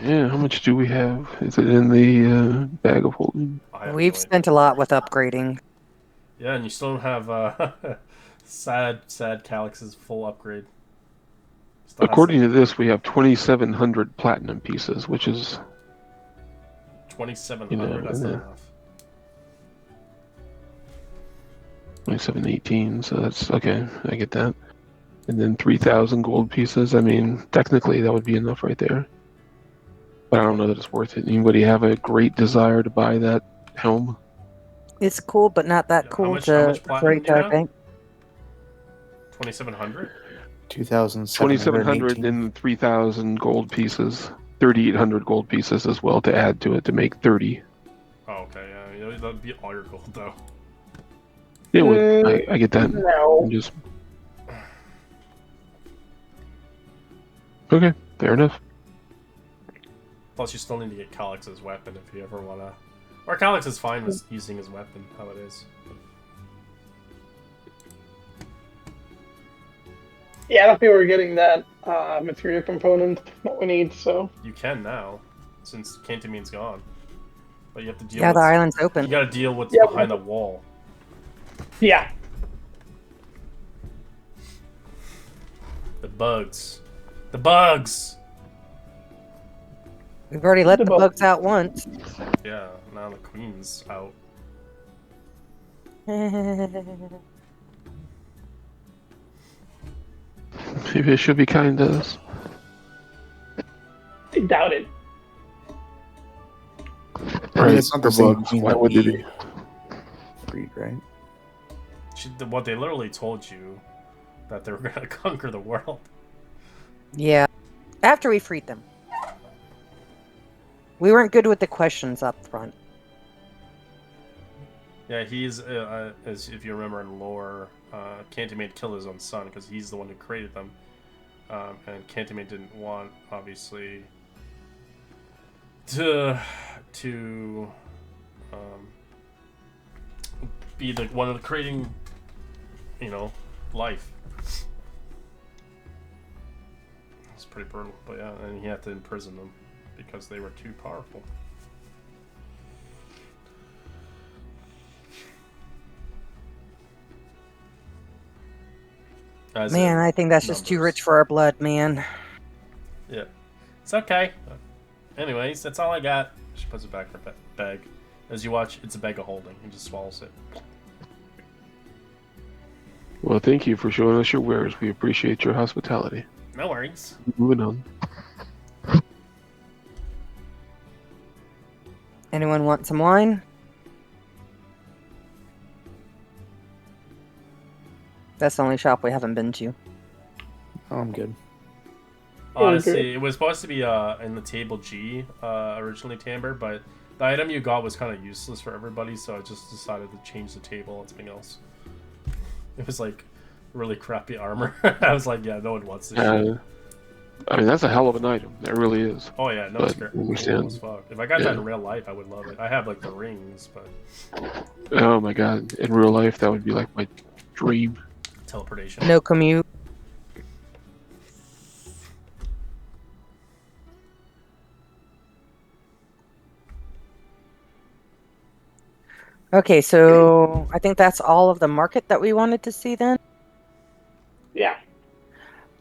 Yeah, how much do we have? Is it in the bag of holding? I have We've no spent a lot with upgrading. Yeah, and you still don't have sad Calyx's full upgrade. Still has According to this, we have 2,700 platinum pieces, which is 2,700. That's not yeah. enough. 2718. So that's okay. I get that. And then 3,000 gold pieces. I mean, technically that would be enough right there. But I don't know that it's worth it. Anybody have a great desire to buy that helm? It's cool, but not that How cool much platinum break do you our have? bank. 2,700. 2,700 2,718. and 3,000 gold pieces. 3,800 gold pieces as well to add to it to make 30. Oh, okay. Yeah, that'd be all your gold though. It would. I get that. No. I'm just okay. Fair enough. Plus, you still need to get Calyx's weapon if you ever wanna. Or Calyx is fine with using his weapon how it is. Yeah, I don't think we're getting that material component that we need, so. You can now, since Cantamine's gone. But you have to deal Yeah, with. the island's You open. gotta deal with Yeah, behind the wall. Yeah. The bugs. The bugs! We've already let The the bu- bugs out once. Yeah, now the queen's out. Maybe it should be kind to us. I doubt it. I mean, it's not the same bugs. queen Why that would they we be? breed, right? What they literally told you, that they were gonna conquer the world. Yeah. After we freed them. We weren't good with the questions up front. Yeah, he's, as if you remember in lore, Cantamade killed his own son because he's the one who created them. And Cantamade didn't want, obviously, to be the one of the creating, life. It's pretty brutal, but yeah, and he had to imprison them because they were too powerful. As Man, in I think that's just too numbers. rich for our blood, man. Yeah. It's okay. Anyways, that's all I got. She puts it back in her bag. As you watch, it's a bag of holding. He just swallows it. Well, thank you for showing us your wares. We appreciate your hospitality. No worries. Moving on. Anyone want some wine? That's the only shop we haven't been to. Oh, I'm good. Honestly, it was supposed to be in the table G originally, Timber, but the item you got was kind of useless for everybody, so I just decided to change the table and something else. It was like really crappy armor. I was like, yeah, no one wants this shit. I mean, that's a hell of an item. It really is. Oh yeah, no, it's But great. understand. Cool as fuck. If I got Yeah. that in real life, I would love it. I have like the rings, but Oh my god. In real life, that would be like my dream. teleportation. No commute. Okay, so I think that's all of the market that we wanted to see then. Yeah.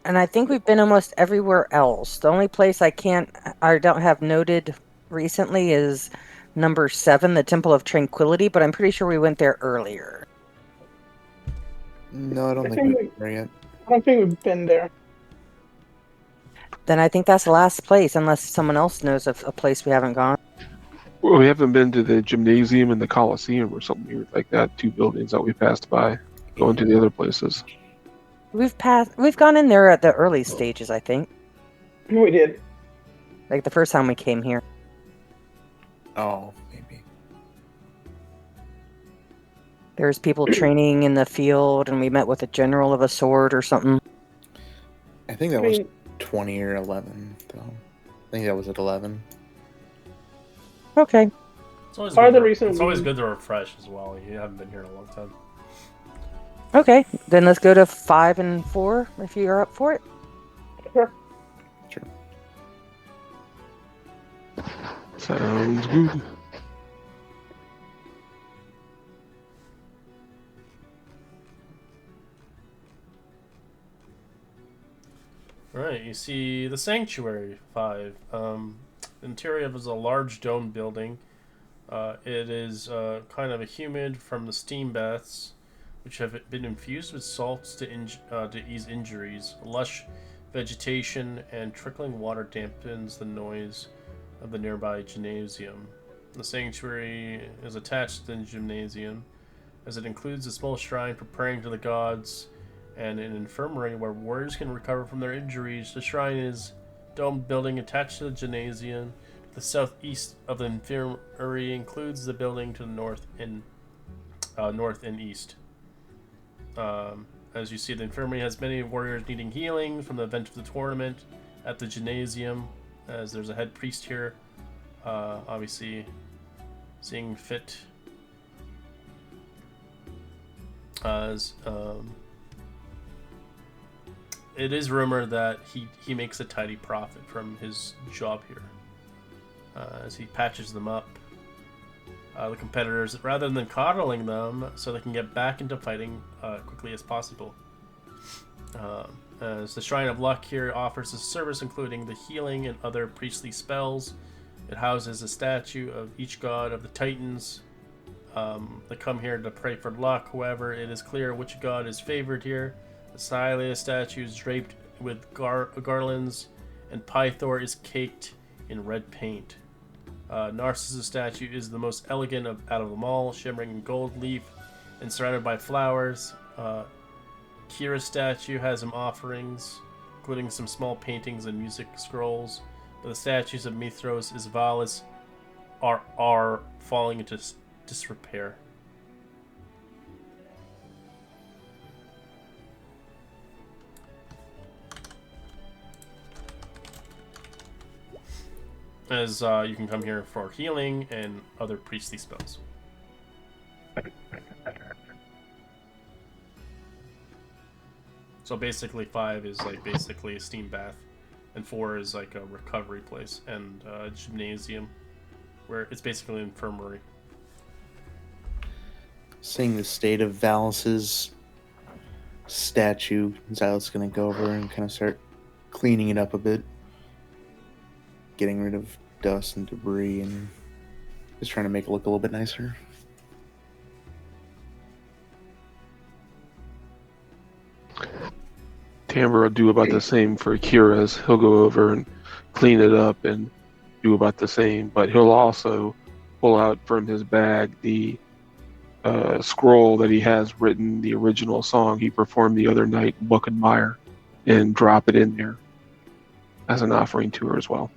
And I think we've been almost everywhere else. The only place I don't have noted recently is number 7, the Temple of Tranquility, but I'm pretty sure we went there earlier. No, I don't I think think we're there yet. I don't think we've been there. Then I think that's the last place, unless someone else knows of a place we haven't gone. Well, we haven't been to the gymnasium and the Coliseum or something weird like that. 2 buildings that we passed by. Going to the other places. We've gone in there at the early stages, I think. We did. Like the first time we came here. Oh, maybe. There's people training in the field, and we met with a general of a sword or something. I think that I was mean, 20 or 11, though. I think that was at 11. Okay. It's always, Part of good the to, reason it's always we- good to refresh as well. You haven't been here in a long time. Okay, then let's go to 5 and 4 if you're up for it. Sure. Sure. Sounds good. Alright, you see the Sanctuary 5. The interior is a large domed building. It is kind of humid from the steam baths, which have been infused with salts to ease injuries. Lush vegetation and trickling water dampens the noise of the nearby gymnasium. The sanctuary is attached to the gymnasium, as it includes a small shrine for praying to the gods and an infirmary where warriors can recover from their injuries. The shrine is a domed building attached to the gymnasium. The southeast of the infirmary includes the building to the north and east. As you see, the infirmary has many warriors needing healing from the event of the tournament at the gymnasium, as there's a head priest here, obviously seeing fit as it is rumored that he makes a tidy profit from his job here, as he patches them up, the competitors, rather than coddling them so they can get back into fighting quickly as possible. As the Shrine of Luck here offers a service including the healing and other priestly spells. It houses a statue of each god of the Titans. They come here to pray for luck. However, it is clear which god is favored here. The Silia statue is draped with garlands, and Pythor is caked in red paint. Narcissus' statue is the most elegant out of them all, shimmering in gold leaf and surrounded by flowers. Kira's statue has some offerings, including some small paintings and music scrolls. But the statues of Mithros, Isvalis are falling into disrepair. As you can come here for healing and other priestly spells. So basically 5 is like basically a steam bath, and 4 is like a recovery place, and a gymnasium, where it's basically an infirmary. Seeing the state of Valus's statue, Xylet's gonna go over and kind of start cleaning it up a bit, getting rid of dust and debris, and just trying to make it look a little bit nicer. Tamber will do about the same for Kira's. He'll go over and clean it up and do about the same, but he'll also pull out from his bag the scroll that he has written the original song he performed the other night, Book and Mire, and drop it in there as an offering to her as well.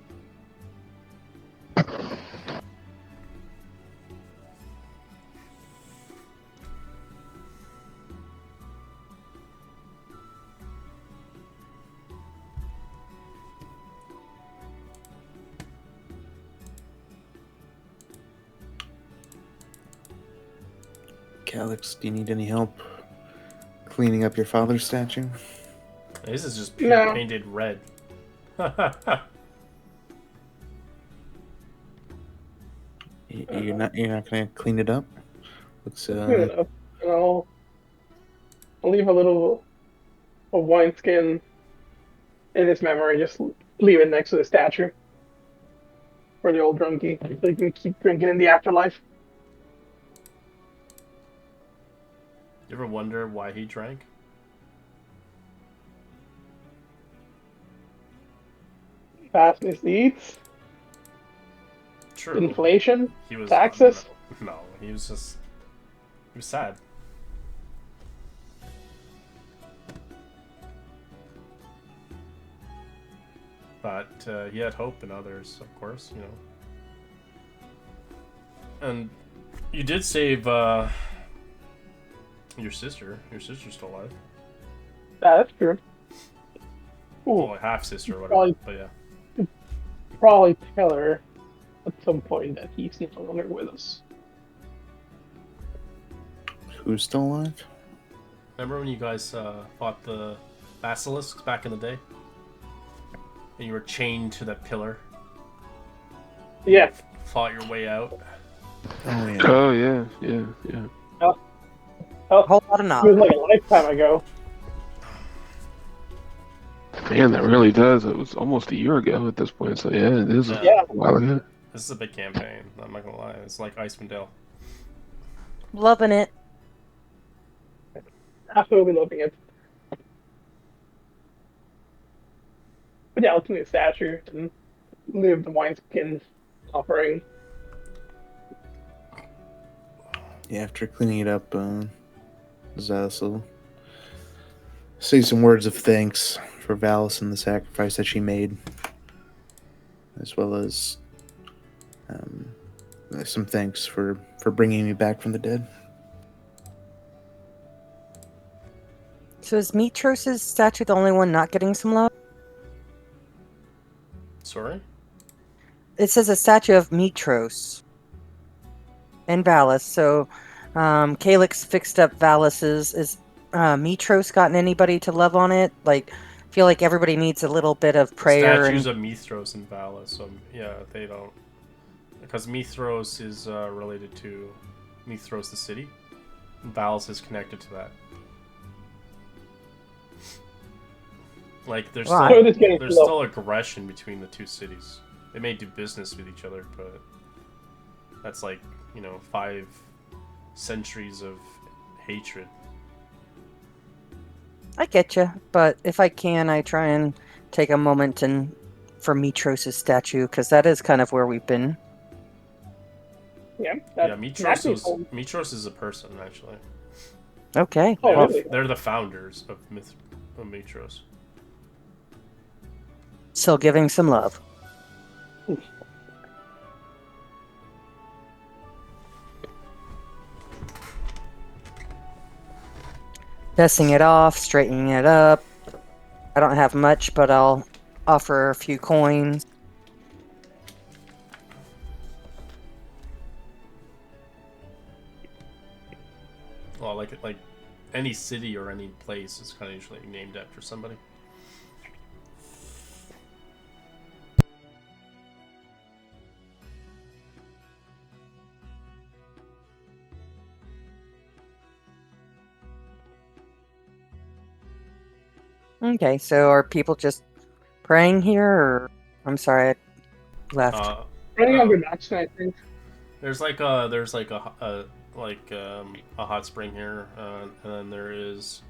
Alex, do you need any help cleaning up your father's statue? This is just pure painted red. You're not gonna clean it up? Looks I'll leave a little wineskin in his memory. Just leave it next to the statue for the old drunkie, so he can keep drinking in the afterlife. You ever wonder why he drank? Fast misdeeds, True. inflation, He was taxes. No, he was sad. But he had hope in others, of course, you know. And you did save your sister. Your sister's still alive. Yeah, that's true. Well, half sister or whatever. Probably- But yeah. Probably tell her at some point that he's no longer with us. who's still alive? Remember when you guys fought the basilisks back in the day? And you were chained to that pillar? Yeah. fought your way out. Oh yeah. Oh yeah, yeah, yeah. Oh, A whole lot of it was knowledge. like a lifetime ago. Man, that really does. It was almost a year ago at this point. So yeah, it is a Yeah. while ago. This is a big campaign. I'm not gonna lie. It's like Icewind Dale. Loving it. Absolutely loving it. But yeah, let's do the statue and leave the wineskin offering. Yeah, after cleaning it up, Zeus will say some words of thanks for Valis and the sacrifice that she made, as well as some thanks for bringing me back from the dead. So is Mitros' statue the only one not getting some love? Sorry? It says a statue of Mitros and Valis. So Calyx fixed up Valis's. Is Mitros gotten anybody to love on it? Like, I feel like everybody needs a little bit of prayer. Statues And of Mithros and Valis. So yeah, they don't, because Mithros is related to Mithros the city. And Valis is connected to that. Like there's Wow. still, So it is getting there's slow. still aggression between the two cities. They may do business with each other, but that's like, 5 centuries of hatred. I get you, but if I can, I try and take a moment and for Mitros' statue, because that is kind of where we've been. Yeah. Yeah, Mitros is a person actually. Okay. Oh, well, really? They're the founders of Mitros. still giving some love. Dusting it off, straightening it up. I don't have much, but I'll offer a few coins. Well, like any city or any place is kind of usually named after somebody. Okay, so are people just praying here, or I'm sorry, I left. Running on good action, I think. There's a hot spring here, and then there is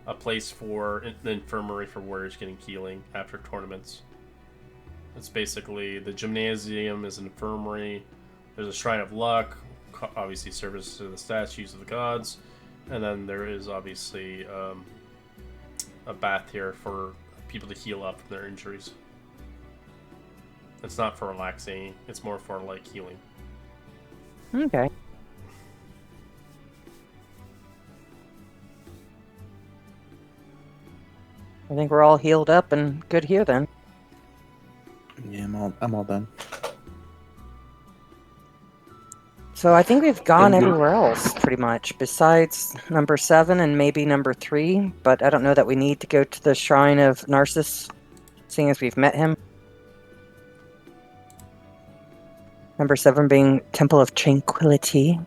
a place for the infirmary for warriors getting healing after tournaments. It's basically the gymnasium is an infirmary. There's a shrine of luck, obviously service to the statues of the gods, and then there is obviously a bath here for people to heal up from their injuries. It's not for relaxing; it's more for like healing. Okay. I think we're all healed up and good here then. Yeah, I'm all done. So I think we've gone I'm good. everywhere else, pretty much, besides number 7 and maybe number 3, but I don't know that we need to go to the Shrine of Narcissus, seeing as we've met him. Number 7 being Temple of Tranquility.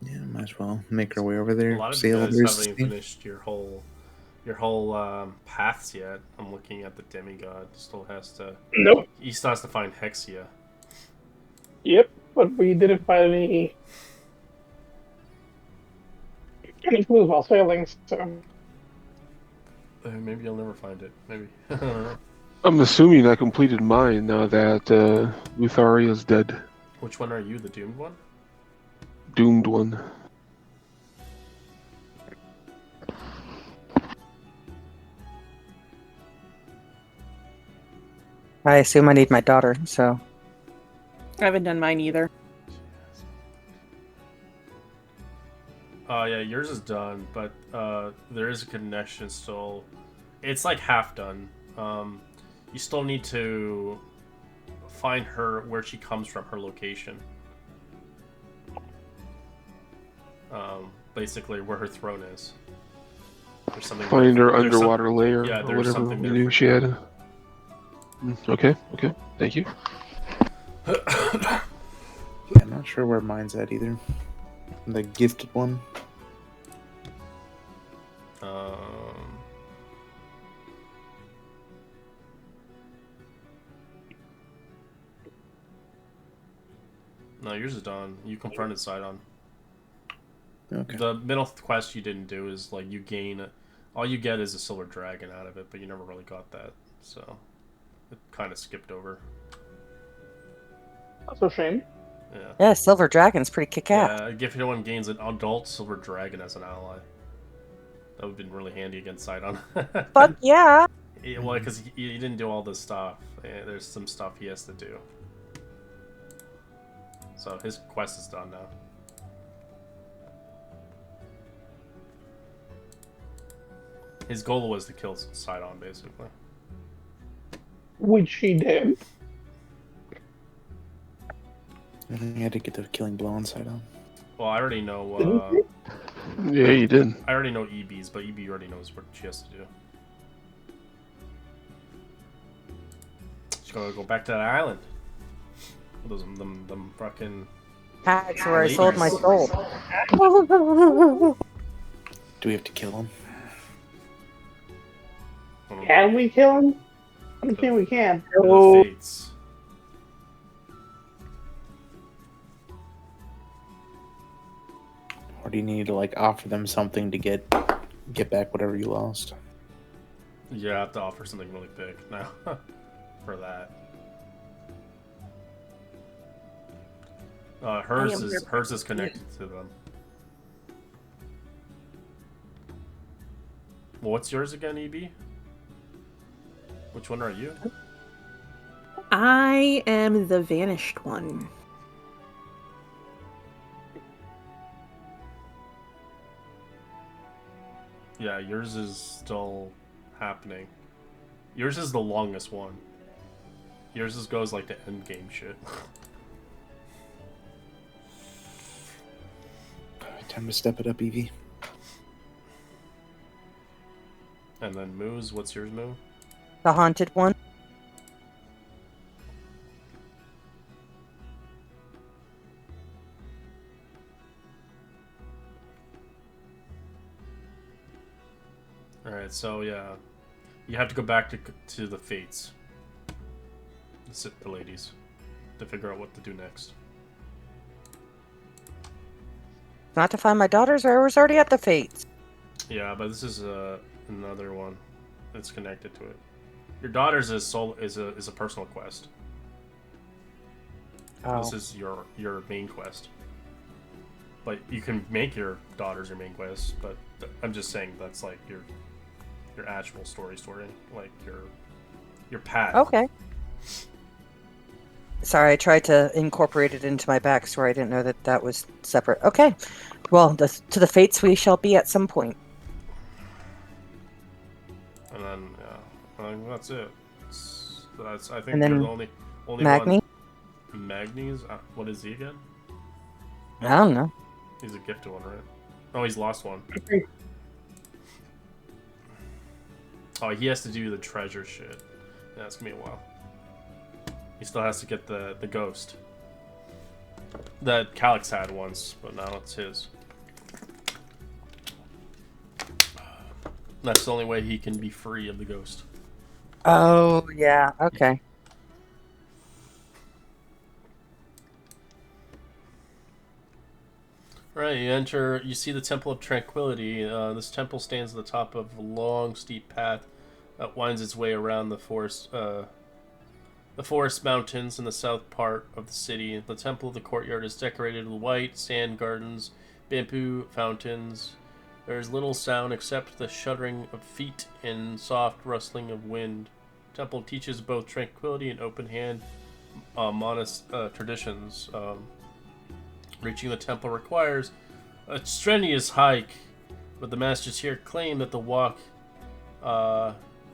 Yeah, might as well make our way over A there. lot of See you how guys there's haven't even finished your whole paths yet. I'm looking at the demigod. Nope. He still has to find Hexia. Yep. But we didn't find any clues while sailing, so. Maybe you'll never find it. Maybe. I'm assuming I completed mine now that Lutharia's dead. Which one are you, the doomed one? Doomed one. I assume I need my daughter, so. I haven't done mine either. Yeah, yours is done, but there is a connection still. It's like half done. You still need to find her where she comes from, her location. Basically where her throne is. There's something. Find her there's some- underwater layer yeah, or there's whatever something we there knew for she you. had. Okay, thank you. Yeah, I'm not sure where mine's at either. The gifted one. No, yours is done. You confronted Sidon. Okay. The middle quest you didn't do is like you gain, all you get is a silver dragon out of it, but you never really got that, so it kind of skipped over. That's a shame. Yeah. Yeah, Silver Dragon's pretty kick-ass. Yeah, if anyone gains an adult silver dragon as an ally, that would have been really handy against Sidon. Fuck yeah! Yeah, well, because he didn't do all this stuff. Yeah, there's some stuff he has to do. So his quest is done now. His goal was to kill Sidon, basically. Which he did. I think I had to get the killing blow on Sidon. Well, I already know. Yeah, you did. I already know EB's, but EB already knows what she has to do. She's gotta go back to that island. Those them fucking. That's where I sold my soul. Do we have to kill him? Can we kill him? I don't think we can. The fates. Or do you need to like offer them something to get back whatever you lost? Yeah, I have to offer something really big now for that. Hers is connected to them. Well, what's yours again, EB? Which one are you? I am the vanished one. Yeah, yours is still happening. Yours is the longest one. Yours goes like the end game shit. Time to step it up, Evie. And then Moo's, what's yours, Moo? The haunted one. Alright, so yeah. You have to go back to the Fates. The ladies. To figure out what to do next. Not to find my daughters, or I was already at the Fates. Yeah, but this is another one that's connected to it. Your daughter's is a personal quest. Oh. This is your main quest. But you can make your daughters your main quest, but I'm just saying that's like your actual story, like your path. Okay. Sorry, I tried to incorporate it into my backstory. I didn't know that was separate. Okay. Well, to the Fates we shall be at some point. And then I think that's it. I think And then you're the only Magni? one. Magni's what is he again? I don't know. He's a gifted one, right? Oh, he's lost one. Oh, he has to do the treasure shit. Yeah, it's gonna be a while. He still has to get the ghost that Calyx had once, but now it's his. That's the only way he can be free of the ghost. Oh, yeah. Okay. Right, you see the Temple of Tranquility. This temple stands at the top of a long, steep path that winds its way around the forest mountains in the south part of the city. The temple of the courtyard is decorated with white sand gardens, bamboo fountains. There is little sound except the shuddering of feet and soft rustling of wind. The temple teaches both tranquility and open hand monist traditions. Reaching the temple requires a strenuous hike, but the masters here claim that the walk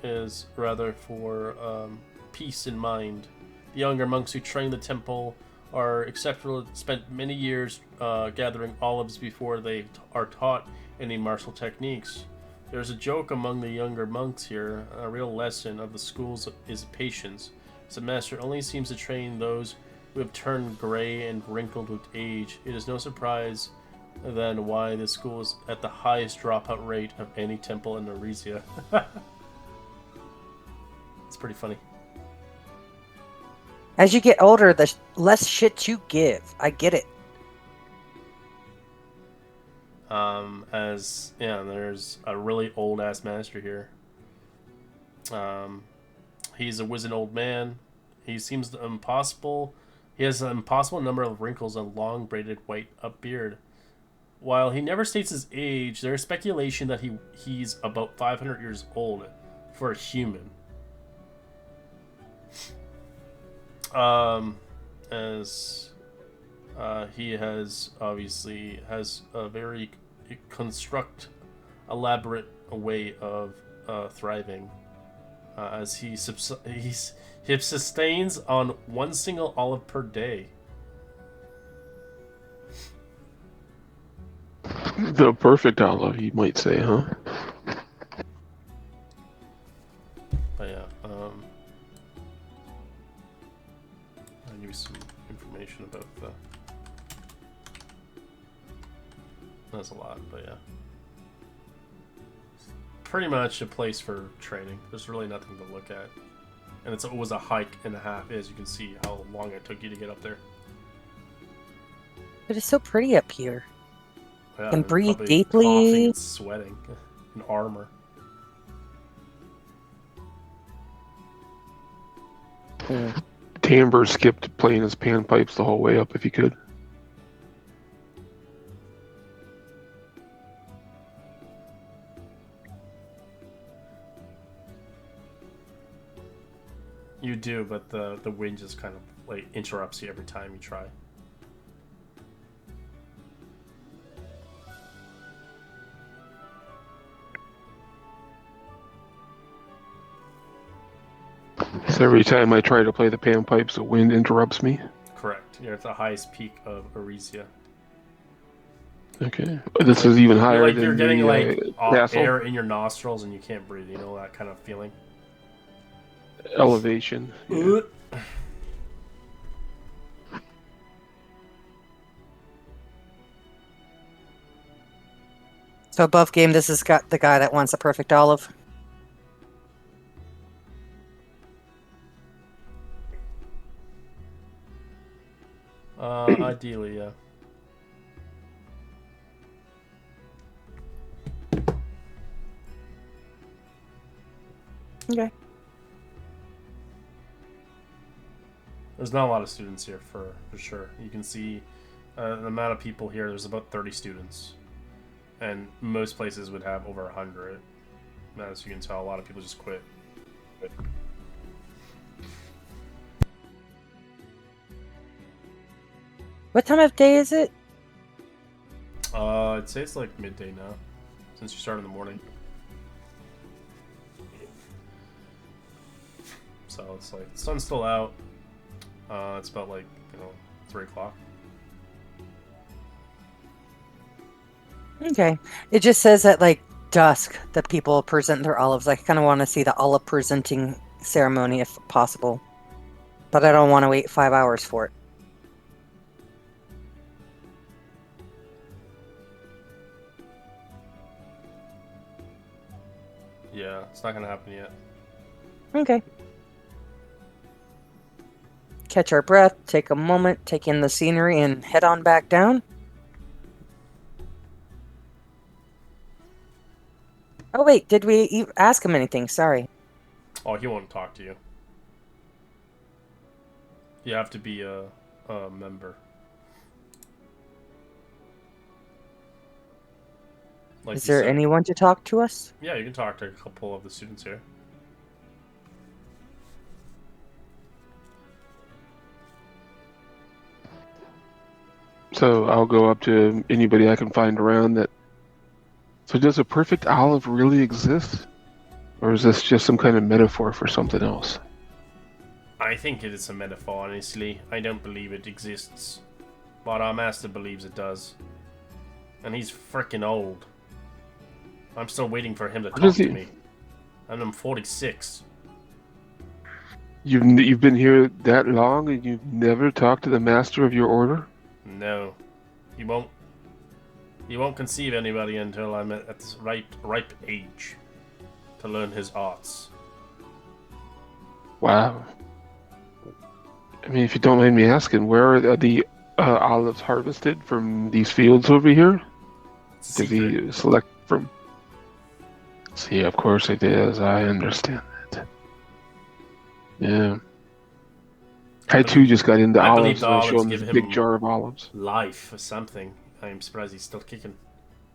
is rather for peace in mind. The younger monks who train the temple are exceptional. Spent many years gathering olives before they are taught any martial techniques. There's a joke among the younger monks here. A real lesson of the schools is patience. The master only seems to train those who have turned gray and wrinkled with age. It is no surprise then why this school is at the highest dropout rate of any temple in Aresia. It's pretty funny. As you get older, the less shit you give. I get it. There's a really old ass master here. He's a wizened old man. He seems impossible. He has an impossible number of wrinkles and long braided white beard. While he never states his age, there is speculation that he's about 500 years old for a human. He has a very elaborate way of thriving, as he sustains on one single olive per day. The perfect olive, you might say, huh? But yeah, I'll give you some information about the. That's a lot, but yeah. Pretty much a place for training. There's really nothing to look at. And it was a hike and a half, as you can see how long it took you to get up there. But it's so pretty up here. Yeah, And breathe probably deeply. coughing and sweating in armor. Timbre skipped playing his panpipes the whole way up if he could. You do, but the wind just kind of like interrupts you every time you try. So every time I try to play the panpipes, the wind interrupts me. Correct. You're at the highest peak of Aresia. Okay, this is even higher than You're getting the castle air in your nostrils and you can't breathe. You know that kind of feeling. elevation. Yeah. So above game, this has got the guy that wants a perfect olive. Ideally, yeah. Okay. There's not a lot of students here for sure. You can see the amount of people here. There's about 30 students, and most places would have over 100. As you can tell, a lot of people just quit. What time of day is it? I'd say it's like midday now, since you start in the morning. So it's like the sun's still out. It's about 3 o'clock. Okay. It just says at like dusk that people present their olives. I kind of want to see the olive presenting ceremony if possible. But I don't want to wait 5 hours for it. Yeah, it's not gonna happen yet. Okay. Catch our breath, take a moment, take in the scenery, and head on back down. Oh wait, did we ask him anything? Sorry. Oh, he won't talk to you. You have to be a member. Like Is you there said. anyone to talk to us? Yeah, you can talk to a couple of the students here. So I'll go up to anybody I can find around that. So does a perfect olive really exist? Or is this just some kind of metaphor for something else? I think it is a metaphor, honestly. I don't believe it exists. But our master believes it does. And he's freaking old. I'm still waiting for him to What talk is to he? me. And I'm 46. You've been here that long and you've never talked to the master of your order? No. He won't. He won't conceive anybody until I'm at this ripe age to learn his arts. Wow. I mean, if you don't mind me asking, where are the olives harvested from these fields over here? Does Secret. he select from? See, of course it is. I understand that. Yeah. I too just got into I believe olives, the and I show olives him give this big him jar of olives. life or something. I'm surprised he's still kicking.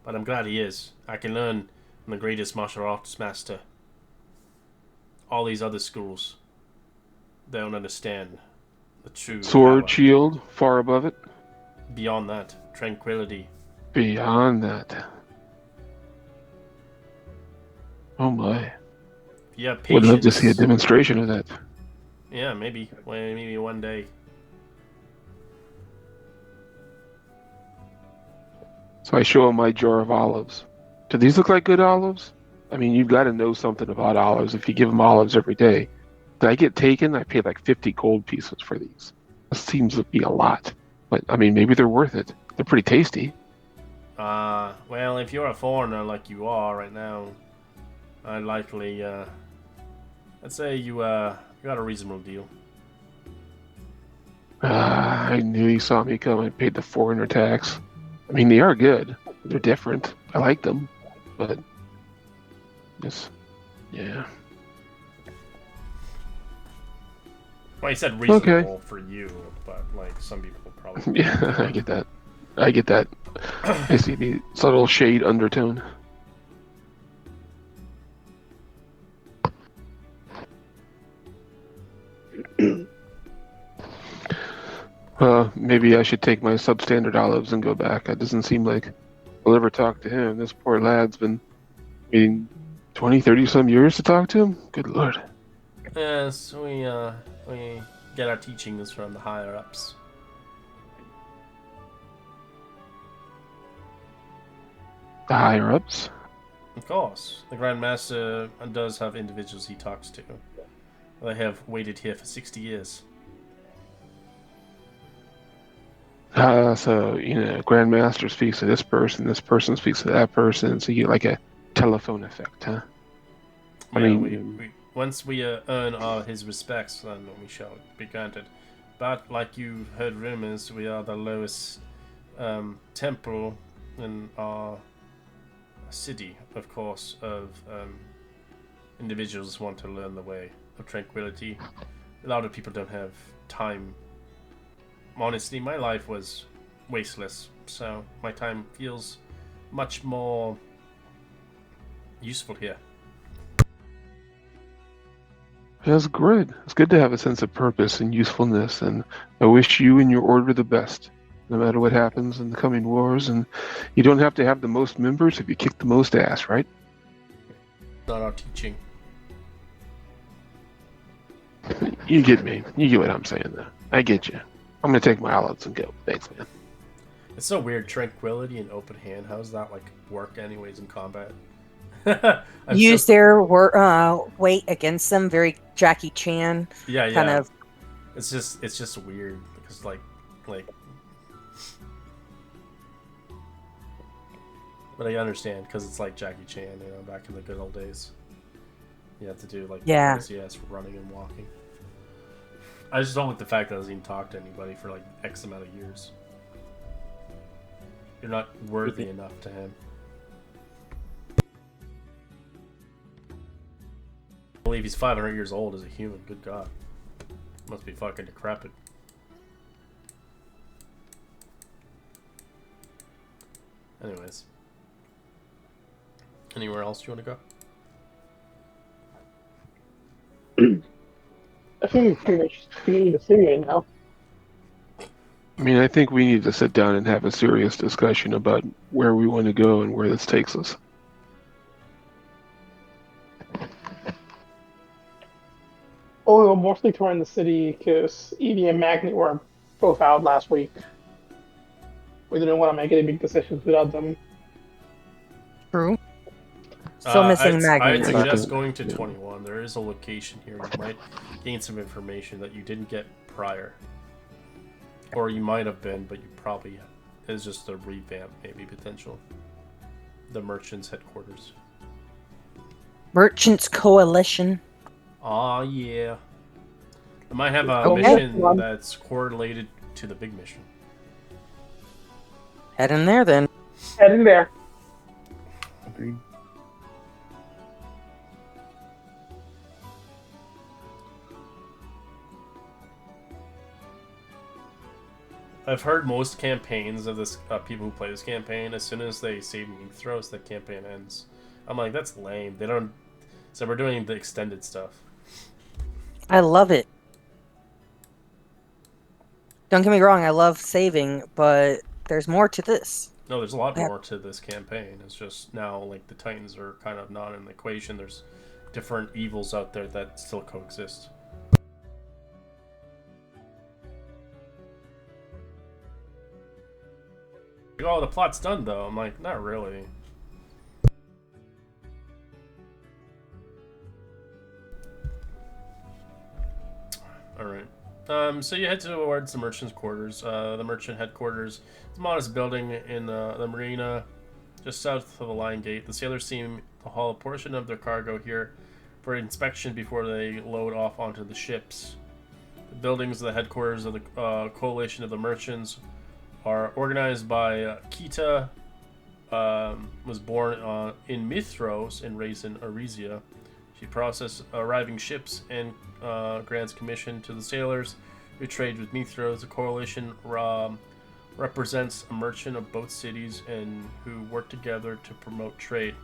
But I'm glad he is. I can learn from the greatest martial arts master. All these other schools, they don't understand the true Sword, power. shield, far above it. Beyond that, tranquility. Beyond that. Oh my. Yeah, Would love to see a patience. demonstration of that. Yeah, maybe one day. So I show him my jar of olives. Do these look like good olives? I mean, you've got to know something about olives if you give them olives every day. Did I get taken? I paid like 50 gold pieces for these. This seems to be a lot. But, I mean, maybe they're worth it. They're pretty tasty. Well, if you're a foreigner like you are right now, I'd likely, I'd say you got a reasonable deal. I knew he saw me come. I paid the foreigner tax. I mean, they are good. They're different. I like them. But, yes, yeah. Well, he said reasonable Okay. for you, but like some people probably. Yeah, I get that. I get that. I see the subtle shade undertone. Maybe I should take my substandard olives and go back. That doesn't seem like I'll ever talk to him. This poor lad's been waiting 20, 30 some years to talk to him. Good lord. Yes, we get our teachings from the higher ups. The higher ups. Of course, the Grand Master does have individuals he talks to. They have waited here for 60 years. So, Grandmaster speaks to this person speaks to that person, so you get like a telephone effect, huh? I Yeah, mean, once we earn his respects, then we shall be granted. But like you heard rumors, we are the lowest temple in our city, of course, of individuals want to learn the way of tranquility. A lot of people don't have time. Honestly, my life was wasteless, so my time feels much more useful here. that's good. It's good to have a sense of purpose and usefulness, and I wish you and your order the best, no matter what happens in the coming wars. And you don't have to have the most members if you kick the most ass, right? Not our teaching. You get me. You get what I'm saying, though. I get you. I'm gonna take my olives and go. Thanks, man. It's so weird, tranquility and open hand. How does that like work, anyways, in combat? Use their weight against them. Very Jackie Chan. Yeah. Kind of. It's just weird because like. But I understand because it's like Jackie Chan, back in the good old days. You have to do like crazy ass running and walking. I just don't like the fact that I doesn't even talk to anybody for like X amount of years. You're not worthy enough to him. I believe he's 500 years old as a human. Good God. Must be fucking decrepit. Anyways. Anywhere else you want to go? I think we're pretty much speaking the thing right now. I mean, I think we need to sit down and have a serious discussion about where we want to go and where this takes us. Oh, mostly touring the city because Edie and Magni were both out last week. We didn't want to make any big decisions without them. True. Still missing I'd Magni. but- suggest going to 21. There is a location here. You might gain some information that you didn't get prior. Or you might have been, but you probably have. It's just a revamp, maybe, potential. The Merchants' headquarters. Merchants Coalition. Aw, yeah. I might have a Okay. mission that's correlated to the big mission. Head in there then. Head in there. Agreed. I've heard most campaigns of this people who play this campaign, as soon as they save Mithros, the campaign ends. I'm like, that's lame. They don't. So we're doing the extended stuff. I love it. Don't get me wrong, I love saving, but there's more to this. No, there's a lot Yeah. more to this campaign. It's just now, like, the Titans are kind of not in the equation. There's different evils out there that still coexist. Oh, the plot's done, though. I'm like, not really. Alright. So you head towards the merchant's quarters. The merchant headquarters. It's a modest building in the marina, just south of the Lion Gate. The sailors seem to haul a portion of their cargo here for inspection before they load off onto the ships. The buildings of the headquarters of the coalition of the merchants are organized by Kita, was born in Mithros and raised in Aresia. She processes arriving ships and grants commission to the sailors who trade with Mithros. The coalition represents a merchant of both cities and who work together to promote trade.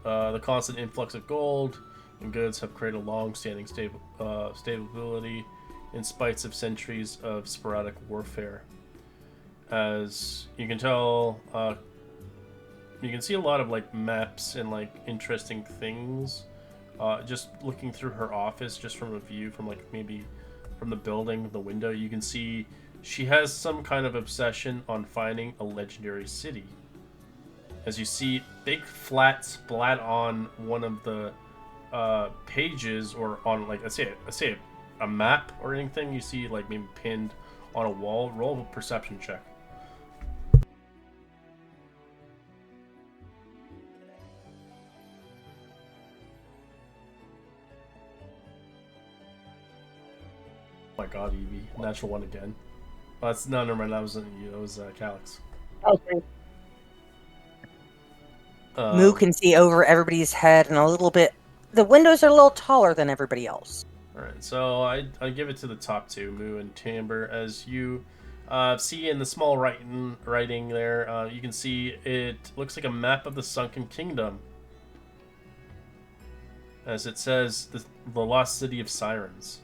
The constant influx of gold and goods have created a long-standing stability in spite of centuries of sporadic warfare. As you can tell, you can see a lot of like maps and like interesting things. Just looking through her office, just from a view from like maybe from the building, the window, you can see she has some kind of obsession on finding a legendary city. As you see, big flat splat on one of the pages, or on like let's say a map or anything. You see like maybe pinned on a wall. Roll a perception check. Oh my god, Evie. Natural one again. Oh, that's, no, never mind. That wasn't you. That was Calyx. Okay. Moo can see over everybody's head and a little bit. The windows are a little taller than everybody else. Alright, so I give it to the top two, Moo and Timber. As you see in the small writing there, you can see it looks like a map of the Sunken Kingdom. As it says, the lost city of Sirens.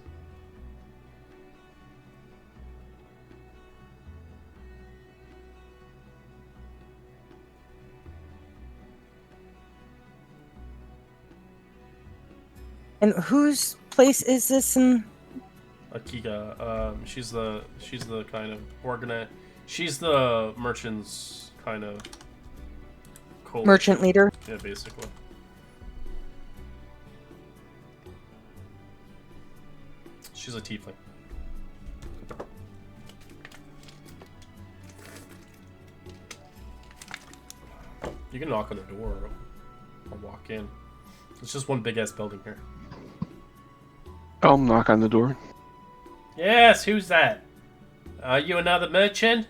And whose place is this in? Akika, she's the kind of she's the merchant's kind of coalition. Merchant leader? Yeah, basically. She's a tiefling. You can knock on the door or walk in. It's just one big ass building here. I'll knock on the door. Yes, who's that? Are you another merchant?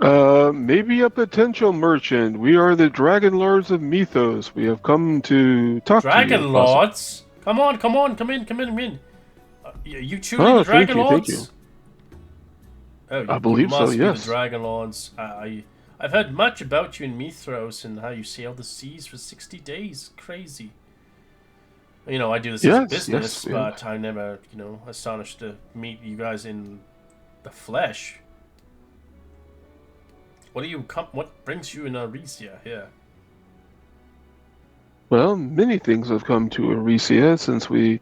Maybe a potential merchant. We are the Dragon Lords of Mythos. We have come to talk to you. Dragon Lords? Come on, come in. You truly Oh, the Dragon thank Lords? you. Oh, I believe so, must be yes. the Dragon Lords. I've heard much about you in Mithros and how you sailed the seas for 60 days. Crazy. You know, I do this as a business, but I'm never, astonished to meet you guys in the flesh. What brings you in Aresia here? Well, many things have come to Aresia since we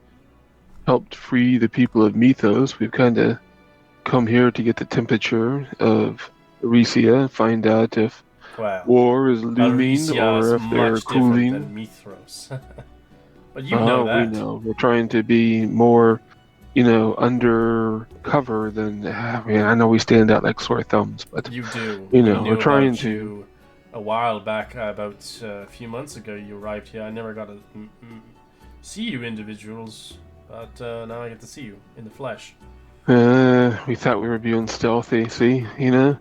helped free the people of Mythos. We've kind of come here to get the temperature of Aresia, find out if Well, war is looming Aresia is or if they're much different cooling. than Mithros. But you know We that. know. We're trying to be more, undercover than. I mean, I know we stand out like sore thumbs, but You do. you We know, we're knew trying about to. you a while back, about a few months ago. You arrived here. I never got to see you individuals, but now I get to see you in the flesh. We thought we were being stealthy. See, it's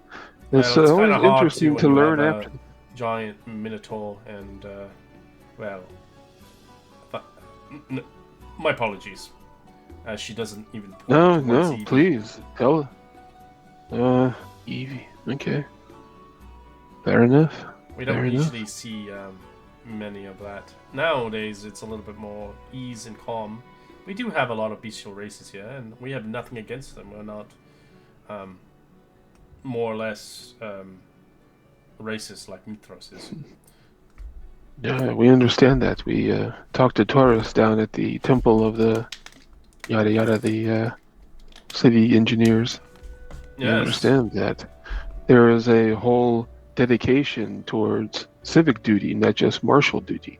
Well, it's kind always of hard to interesting when to you have learn a after. giant minotaur and, well, th- my apologies. She doesn't even point No, towards no, Evie. please tell. Evie. Okay, fair enough. We Fair don't enough. usually see many of that. Nowadays, it's a little bit more ease and calm. We do have a lot of bestial races here, and we have nothing against them. We're not more or less racist like Mithros is. Yeah, we understand that. We talked to Taurus down at the temple of the yada yada, the city engineers. We Yes. understand that there is a whole dedication towards civic duty, not just martial duty.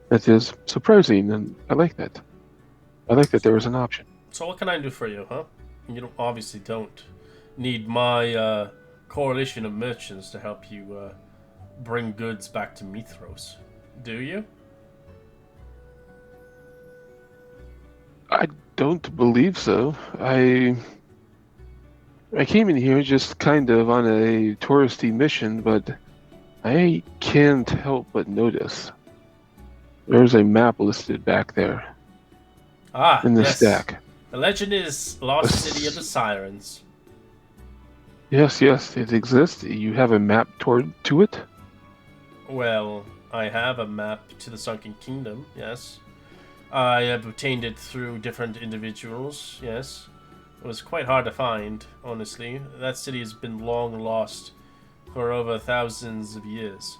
That is surprising, and I like that. I like that there was an option. So what can I do for you, huh? You obviously don't need my coalition of merchants to help you bring goods back to Mithros, do you? I don't believe so. I came in here just kind of on a touristy mission, but I can't help but notice there's a map listed back there Ah, in the yes. stack. The legend is Lost City of the Sirens. Yes, it exists. You have a map to it? Well, I have a map to the Sunken Kingdom, yes. I have obtained it through different individuals, yes. It was quite hard to find, honestly. That city has been long lost for over thousands of years.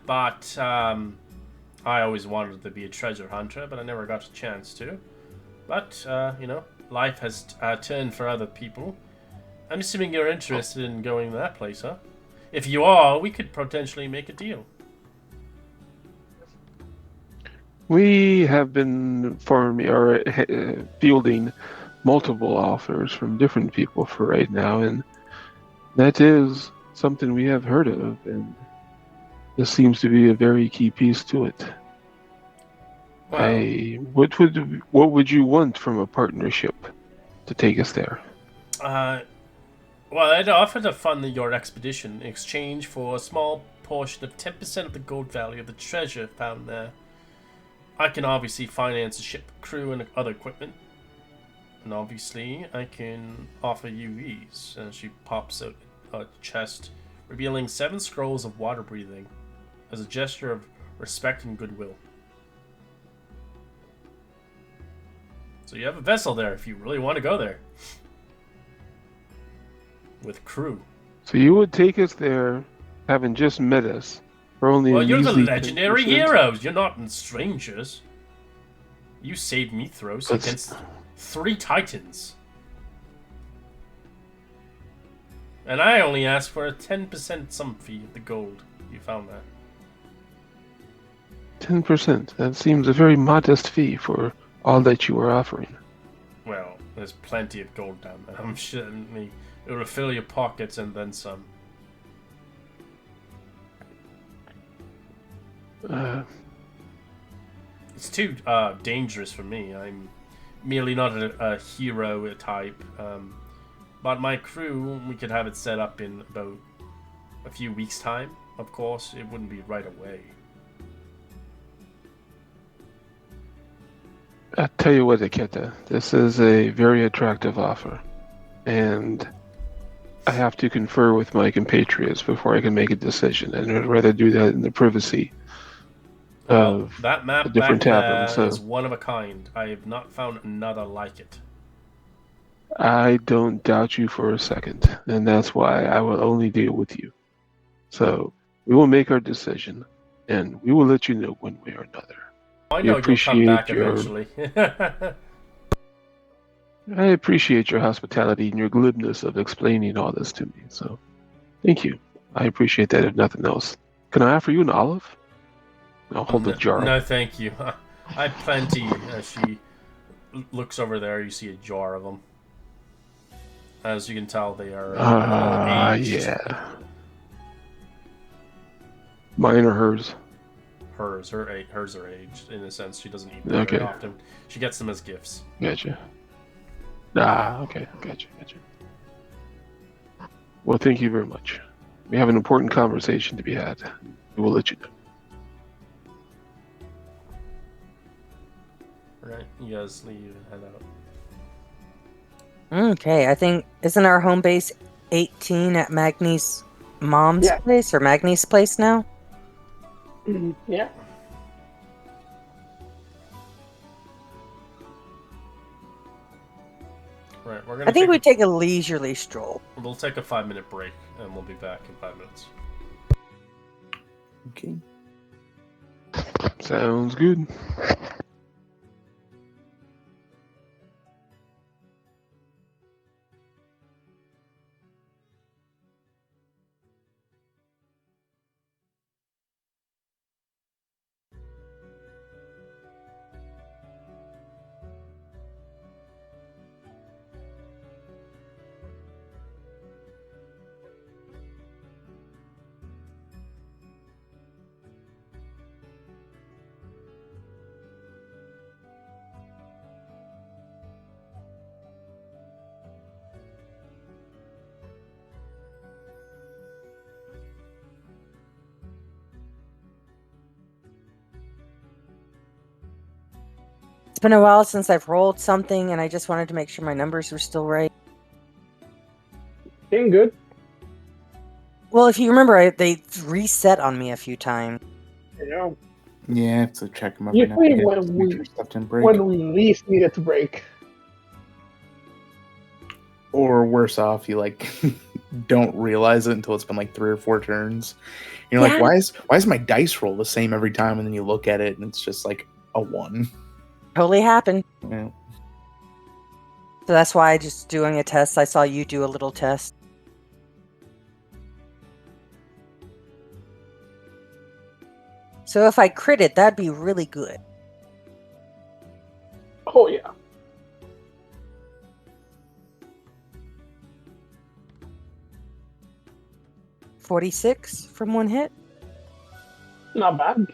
But I always wanted to be a treasure hunter, but I never got a chance to. But, life has turned for other people. I'm assuming you're interested in going to that place, huh? If you are, we could potentially make a deal. We have been fielding multiple offers from different people for right now, and that is something we have heard of, and this seems to be a very key piece to it. Well, What would you want from a partnership to take us there? Well, I'd offer to fund your expedition in exchange for a small portion of 10% of the gold value of the treasure found there. I can obviously finance a ship, crew, and other equipment. And obviously, I can offer you these. And she pops out a chest, revealing 7 scrolls of water breathing as a gesture of respect and goodwill. So you have a vessel there if you really want to go there. With crew. So you would take us there, having just met us, for only Well, a you're the measly legendary 10%? heroes. You're not strangers. You saved Mithros That's- against 3 titans. And I only asked for a 10% sum fee of the gold. You found that. 10%. That seems a very modest fee for all that you are offering. Well, there's plenty of gold down there. I'm sure it'll fill your pockets and then some. It's too dangerous for me. I'm merely not a hero type. But my crew, we could have it set up in about a few weeks' time. Of course, it wouldn't be right away. I tell you what, Aketa, this is a very attractive offer, and I have to confer with my compatriots before I can make a decision, and I'd rather do that in the privacy of That map a different back tavern. there So is one of a kind. I have not found another like it. I don't doubt you for a second, and that's why I will only deal with you. So we will make our decision. and we will let you know one way or another. I We know you'll come back appreciate your eventually. I appreciate your hospitality and your glibness of explaining all this to me. So, thank you. I appreciate that. If nothing else, can I offer you an olive? I'll hold the jar. No, thank you. I have plenty. She looks over there. You see a jar of them. As you can tell, they are all aged. Yeah. Mine or hers? Hers are aged in a sense. She doesn't eat them Okay. very often. She gets them as gifts. Gotcha. Okay. Gotcha. Well, thank you very much. We have an important conversation to be had. We will let you know. Right, you guys leave and head out. Okay, I think, isn't our home base 18 at Magni's mom's Yeah. place or Magni's place now? Yeah. Right, we're gonna. I think we take a leisurely stroll. We'll take a 5-minute break, and we'll be back in 5 minutes. Okay. Sounds good. It's been a while since I've rolled something, and I just wanted to make sure my numbers were still right. Doing good. Well, if you remember, they reset on me a few times. You know, Yeah, I have to check them up. usually Make when sure stuff didn't break. we least need it to break. Or worse off, you like don't realize it until it's been like 3 or 4 turns. You're like, why is my dice roll the same every time? And then you look at it and it's just like a 1. Totally happened. Yeah. So that's why I just doing a test. I saw you do a little test. So if I crit it, that'd be really good. Oh yeah. $46 from one hit, Not bad.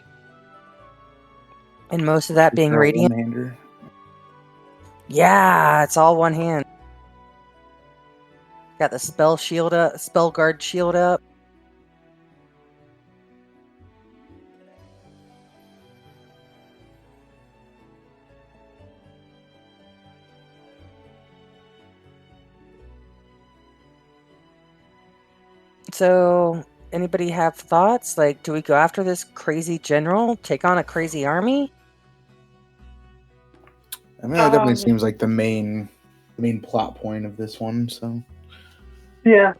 and most of that being radiant. One-hander. Yeah, it's all one hand. Got the spell shield up, spell guard shield up. So, anybody have thoughts? Like, do we go after this crazy general, take on a crazy army? I mean, that definitely seems like the main plot point of this one. So Yeah.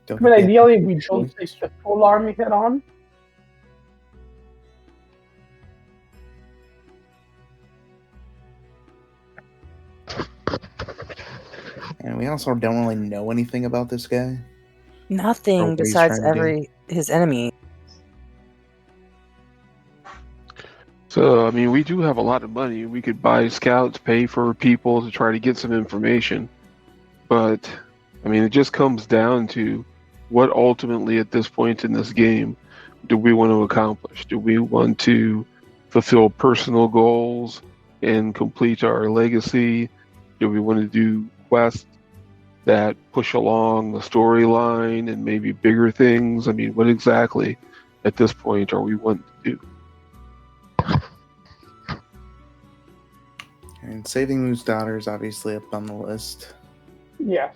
don't I mean, think we have ideally, any we don't choice. take the full army head on. And we also don't really know anything about this guy. Nothing what he's besides trying to do. his enemy. So, I mean, we do have a lot of money. We could buy scouts, pay for people to try to get some information. But, I mean, it just comes down to what ultimately at this point in this game do we want to accomplish? Do we want to fulfill personal goals and complete our legacy? Do we want to do quests that push along the storyline and maybe bigger things? I mean, what exactly at this point are we wanting to do? And saving Moo's daughter is obviously up on the list. Yes.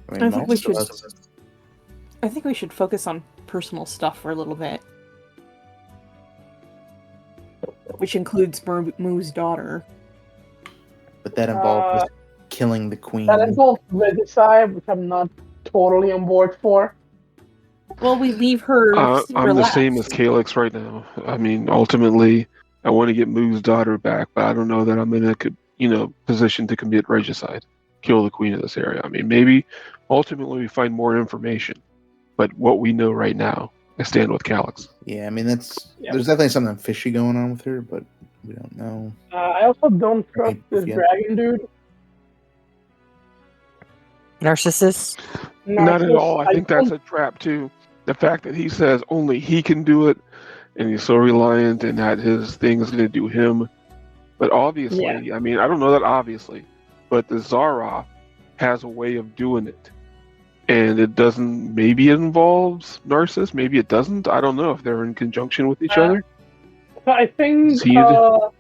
I mean, I think we most of should- us- I think we should focus on personal stuff for a little bit. Which includes Moo's daughter. but that involves killing the queen. That involves regicide, which I'm not totally on board for. Well, we leave her super I'm the same as relaxed. Calyx right now. I mean, ultimately, I want to get Moo's daughter back, but I don't know that I'm in a position to commit regicide, kill the queen of this area. I mean, maybe ultimately we find more information, but what we know right now, I stand with Calyx. Yeah, I mean Yeah. there's definitely something fishy going on with her, but we don't know. I also don't trust Right, this yeah. dragon dude. Narcissus. Not at all. I think that's don't- a trap too. The fact that he says only he can do it, and he's so reliant, and that his thing is going to do him. But obviously, Yeah. I mean, I don't know that obviously, but the Zara has a way of doing it, and it doesn't. Maybe it involves Narcissus. Maybe it doesn't. I don't know if they're in conjunction with each other. So I think See it?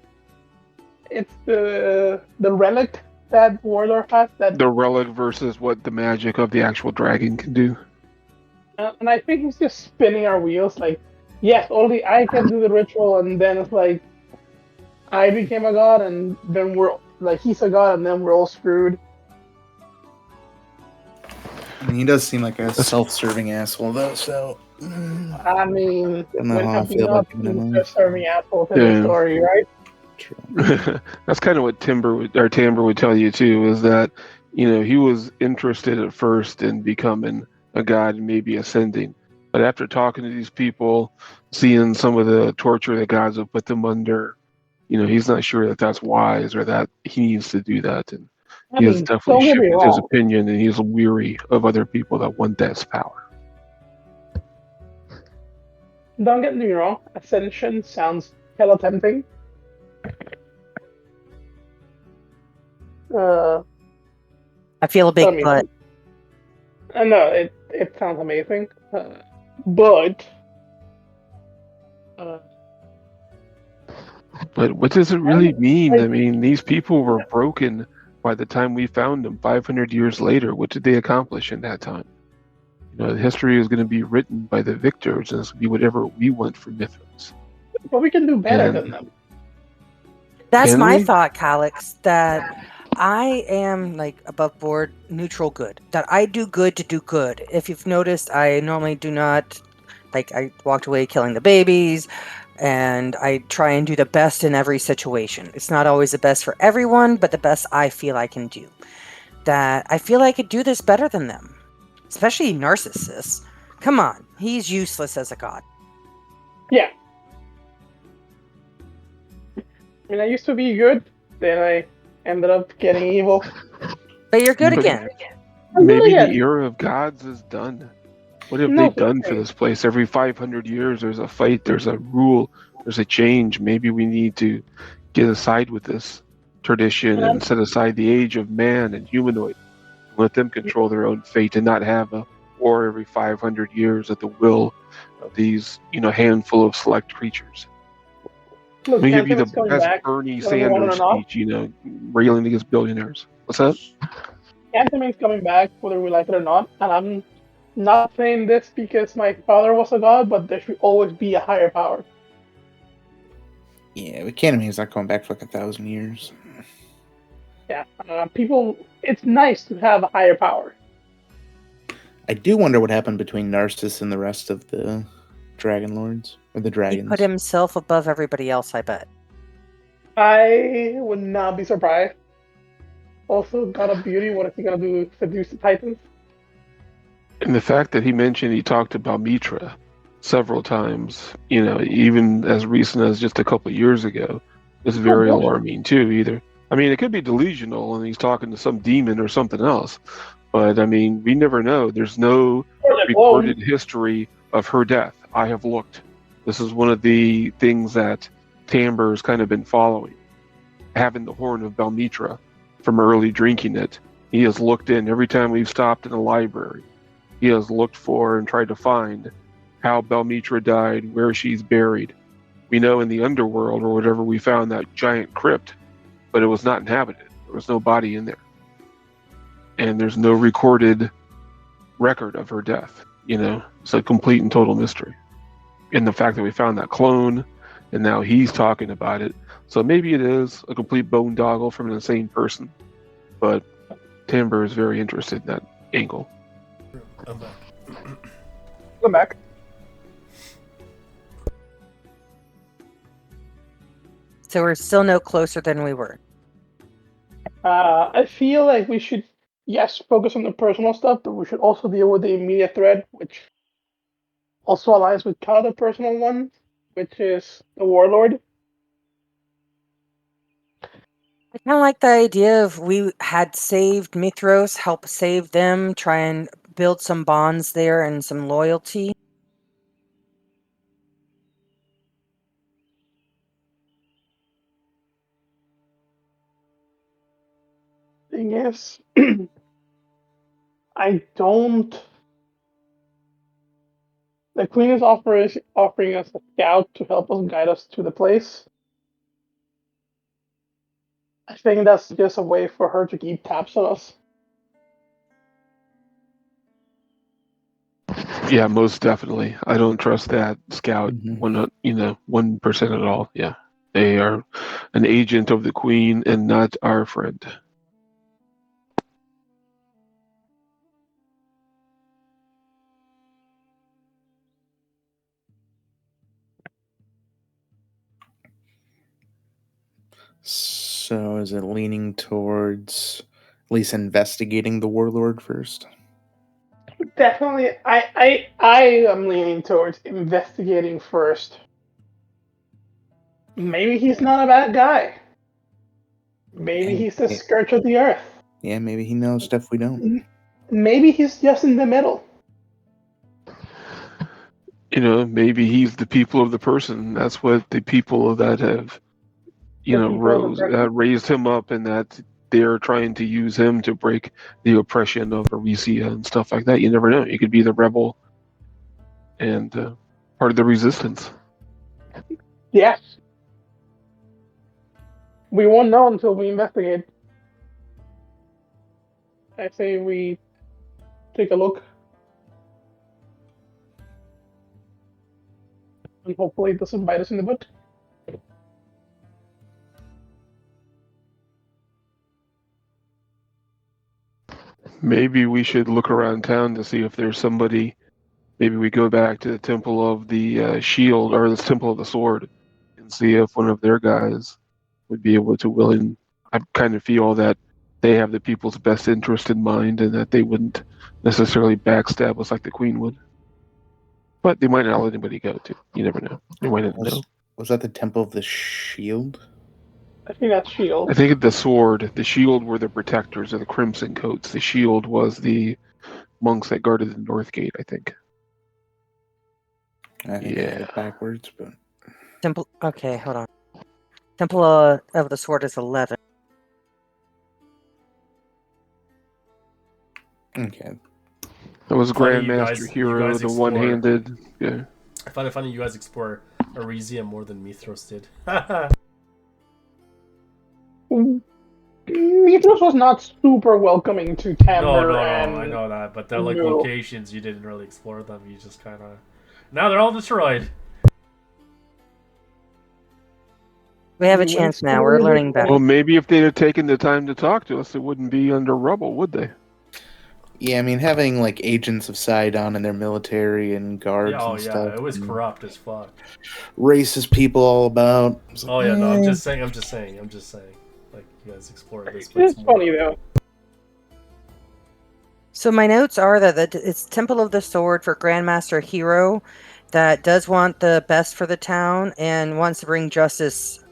it's the relic that Warlord has that, The relic versus what the magic of the actual dragon can do. and I think he's just spinning our wheels. Like, yes, only I can do the ritual, and then it's like I became a god, and then we're like he's a god, and then we're all screwed. I mean, he does seem like a self-serving asshole, though. So I mean, don't know when how I have we feel not about giving seen him serving assholes in the Yeah. story, right? True. That's kind of what Timber would tell you too, is that he was interested at first in becoming a god and maybe ascending, but after talking to these people, seeing some of the torture that gods have put them under, he's not sure that that's wise or that he needs to do that, and I he has mean, definitely don't get me shifted his wrong. opinion, and he's weary of other people that want that power. Don't get me wrong. Ascension sounds hella tempting. I feel a I big mean, butt. I know it sounds amazing, but But what does it I really mean? like I mean, these people were broken by the time we found them 500 years later. What did they accomplish in that time? The history is going to be written by the victors, and it's going to be whatever we want for Mythos. but we can do better And than them. That's can my we? thought, Calix, that I am like above board neutral good. That I do good to do good. If you've noticed, I normally do not, like, I walked away killing the babies, and I try and do the best in every situation. It's not always the best for everyone, but the best I feel I can do. That I feel I could do this better than them, especially Narcissus. Come on, he's useless as a god. Yeah. I mean, I used to be good, then I ended up getting evil. But you're good But again. I'm good maybe the again. era of gods is done. What have No, they done for okay. this place? Every 500 years, there's a fight, there's a rule, there's a change. Maybe we need to get aside with this tradition and set aside the age of man and humanoid. Let them control their own fate and not have a war every 500 years at the will of these, handful of select creatures. Look, Let me give you the Anthem's coming best back, Bernie whether we want it or Sanders not. speech, railing against billionaires. What's that? Anthem is coming back, whether we like it or not. And I'm not saying this because my father was a god, but there should always be a higher power. Yeah, but Candyman's not going back for like 1,000 years. Yeah, people. It's nice to have a higher power. I do wonder what happened between Narcissus and the rest of the Dragon Lords or the He dragons. put himself above everybody else, I bet. I would not be surprised. Also, God of Beauty, what is he gonna do? Seduce the Titans? And the fact that he mentioned he talked about Mitra several times, even as recent as just a couple of years ago, is very bullshit. alarming too. I mean, it could be delusional and he's talking to some demon or something else, but I mean, we never know. There's no recorded history of her death. I have looked. This is one of the things that Tamber's kind of been following, having the horn of Belmitra from early drinking it. He has looked in every time we've stopped in a library. He has looked for and tried to find how Belmitra died, where she's buried. We know in the underworld or whatever we found that giant crypt, but it was not inhabited. There was no body in there. And there's no recorded record of her death. It's a complete and total mystery. And the fact that we found that clone and now he's talking about it. So maybe it is a complete boondoggle from an insane person, but Timber is very interested in that angle. I'm back. Come back. So we're still no closer than we were. I feel like we should, yes, focus on the personal stuff, but we should also deal with the immediate threat, which also aligns with kind of the personal one, which is the warlord. I kind of like the idea of we had saved Mithros, help save them, try and build some bonds there and some loyalty. Thing is, I don't. The queen is offering us a scout to help us guide us to the place. I think that's just a way for her to keep tabs on us. Yeah, most definitely. I don't trust that scout Mhm. 1% at all. Yeah, they are an agent of the queen and not our friend. So is it leaning towards at least investigating the warlord first? Definitely, I am leaning towards investigating first. Maybe he's not a bad guy. Maybe he's the scourge of the earth. Yeah, maybe he knows stuff we don't. Maybe he's just in the middle. Maybe he's the people of the person. That's what the people that have, The people of the person. raised him up, and that they're trying to use him to break the oppression of Aresia and stuff like that. You never know. He could be the rebel and part of the resistance. Yes. We won't know until we investigate. I say we take a look. And hopefully it doesn't bite us in the butt. Maybe we should look around town to see if there's somebody. Maybe we go back to the Temple of the Shield or the Temple of the Sword and see if one of their guys would be able to. I kind of feel that they have the people's best interest in mind and that they wouldn't necessarily backstab us like the Queen would. But they might not let anybody go, too. You never know. They might not know. Was that the Temple of the Shield? I think that's shield. I think the sword, the shield were the protectors of the Crimson Coats. The shield was the monks that guarded the North Gate, I think. I think I had it backwards, but Temple. Okay, hold on. Temple of the Sword is 11. okay. That was Funny you Grandmaster guys Hero, the explore. one-handed. Yeah. I find it funny you guys explore Aresia more than Mithros did. Mithras was not super welcoming to Tamber no, and I know that, but they're like No. locations you didn't really explore them. You just kind of now they're all destroyed. We have a We chance went now. We're through learning this better. Well, maybe if they'd have taken the time to talk to us, it wouldn't be under rubble, would they? Yeah, I mean, having like agents of Sidon and their military and guards Yeah, and stuff. it was and corrupt as fuck. Racist people all about. It's like, Oh yeah, no, I'm eh. just saying. Like you guys explored this, but It's it's more. funny though. So my notes are that it's Temple of the Sword for Grandmaster Hero that does want the best for the town and wants to bring justice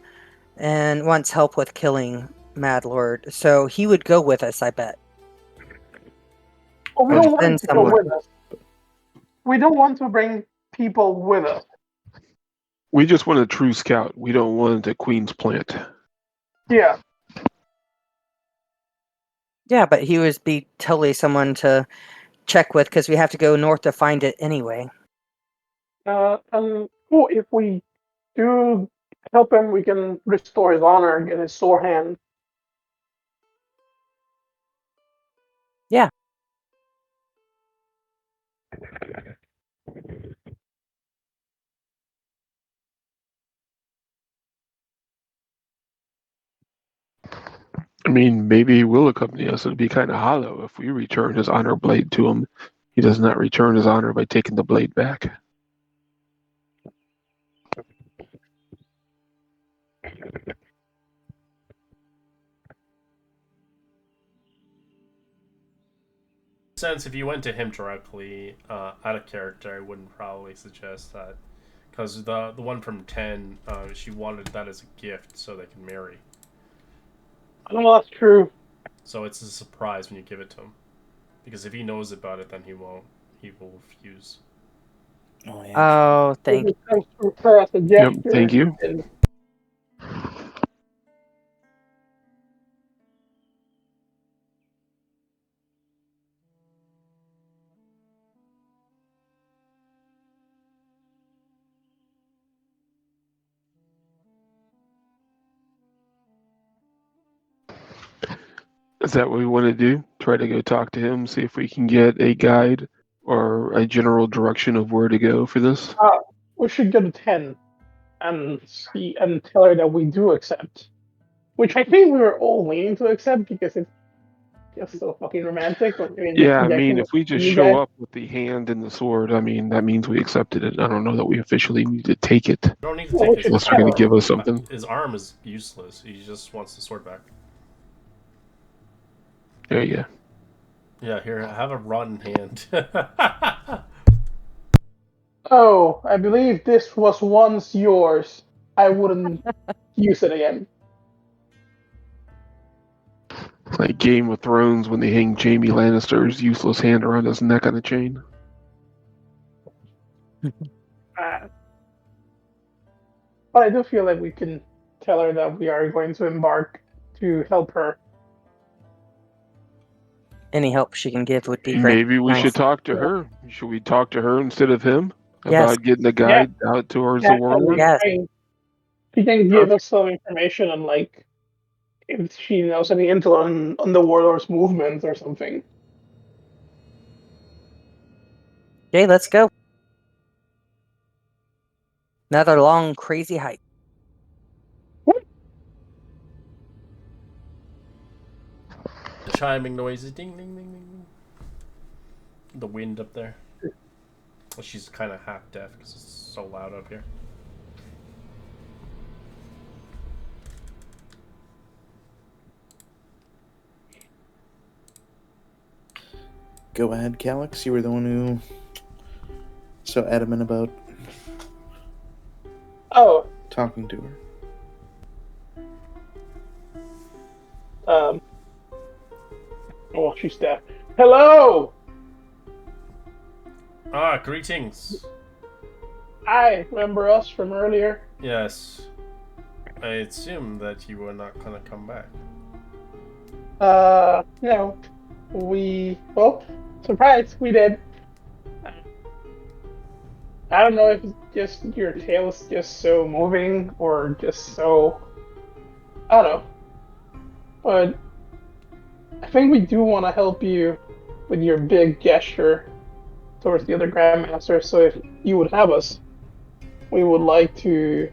and wants help with killing Mad Lord. So he would go with us, I bet. Well, we Or don't want him send to go someone. with us. We don't want to bring people with us. We just want a true scout. We don't want a Queen's plant. Yeah. Yeah, but he would be totally someone to check with because we have to go north to find it anyway. Cool. If we do help him, we can restore his honor and get his sore hand. Yeah. I mean, maybe he will accompany us. It'd be kind of hollow if we return his honor blade to him. he does not return his honor by taking the blade back. Since if you went to him directly, out of character, I wouldn't probably suggest that. Because the one from 10, she wanted that as a gift so they can marry. I don't know that's true. So it's a surprise when you give it to him. Because if he knows about it, then he won't. He will refuse. Oh, yeah. Oh, thank If it comes from her as a Yep, gesture, thank you. then Is that what we want to do? Try to go talk to him, see if we can get a guide or a general direction of where to go for this? we should go to 10 and see and tell her that we do accept. Which I think we were all leaning to accept because it's just so fucking romantic. Like, Yeah, I projecting mean, if we just you show guys. up with the hand and the sword, I mean, that means we accepted it. I don't know that we officially need to take it. You don't need to Well, take we his should Unless they're going to tell give us something. His arm is useless. He just wants the sword back. There you go. Yeah, here, have a rotten hand. Oh, I believe this was once yours. I wouldn't use it again. Like Game of Thrones when they hang Jaime Lannister's useless hand around his neck on a chain. But I do feel like we can tell her that we are going to embark to help her. any help she can give would be great. Maybe we Nice. should talk to her. Should we talk to her instead of him Yes. about getting the guide out towards the warlord? Yes. She can give us some information on, like, if she knows any intel on the warlord's movements or something. Okay, let's go. Another long, crazy hike. The chiming noises, ding, ding, ding, ding. The wind up there. Well, she's kind of half deaf because it's so loud up here. Go ahead, Calyx. You were the one who so adamant about Oh, talking to her. oh, she's deaf. Hello! Ah, greetings. Hi, remember us from earlier? Yes. I assume that you were not gonna come back. No. Well, surprise, we did. I don't know if it's just your tail is just so moving or just so. I don't know. But I think we do want to help you with your big gesture towards the other Grandmaster, so if you would have us, we would like to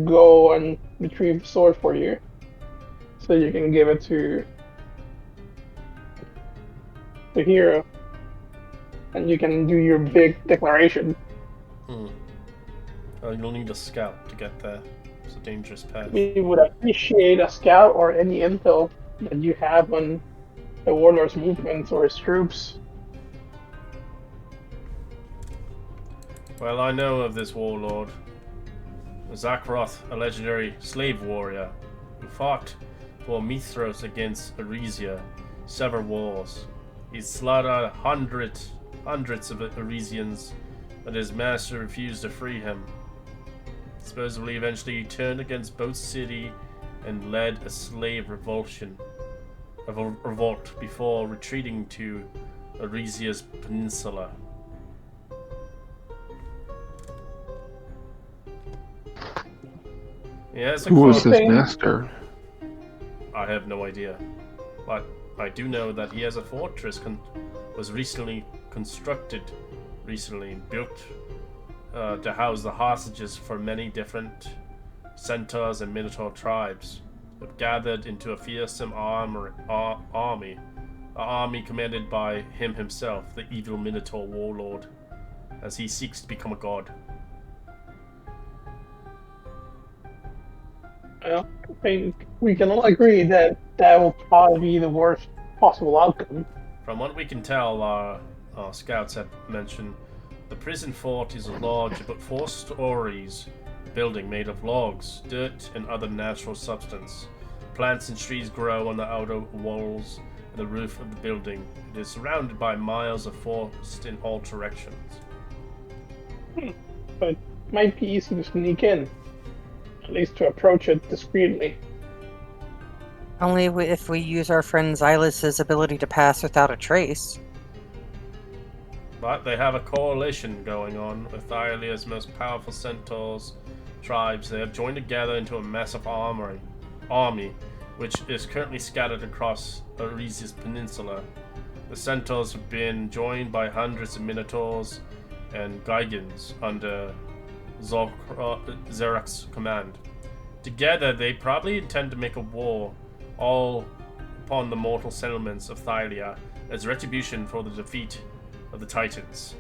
go and retrieve the sword for you so you can give it to the hero and you can do your big declaration. You'll need a scout to get there. It's a dangerous path. We would appreciate a scout or any intel that you have on the warlord's movements or his troops. Well, I know of this warlord. Zakroth, a legendary slave warrior, who fought for Mithros against Aresia several wars. He slaughtered hundreds of Aresians, but his master refused to free him. Supposedly, eventually he turned against both city and led a slave revolt before retreating to Aresia's peninsula. Yes, Who was his Thing. master? I have no idea, but I do know that he has a fortress was recently constructed, built to house the hostages for many different centaurs and minotaur tribes, who gathered into a fearsome army An army commanded by him himself, the evil Minotaur warlord, as he seeks to become a god. Well, I think we can all agree that that will probably be the worst possible outcome. From what we can tell, our scouts have mentioned the prison fort is a large, about 4 stories building made of logs, dirt, and other natural substance. Plants and trees grow on the outer walls and the roof of the building. It is surrounded by miles of forest in all directions. But it might be easy to sneak in, at least to approach it discreetly. Only if we use our friend Xylus's ability to pass without a trace. But they have a coalition going on with Arelia's most powerful centaurs tribes. They have joined together into a massive army, which is currently scattered across Aresia's peninsula. The centaurs have been joined by hundreds of minotaurs and Gigans under Zerak's command. Together, they probably intend to make a war all upon the mortal settlements of Thylia as retribution for the defeat of the Titans.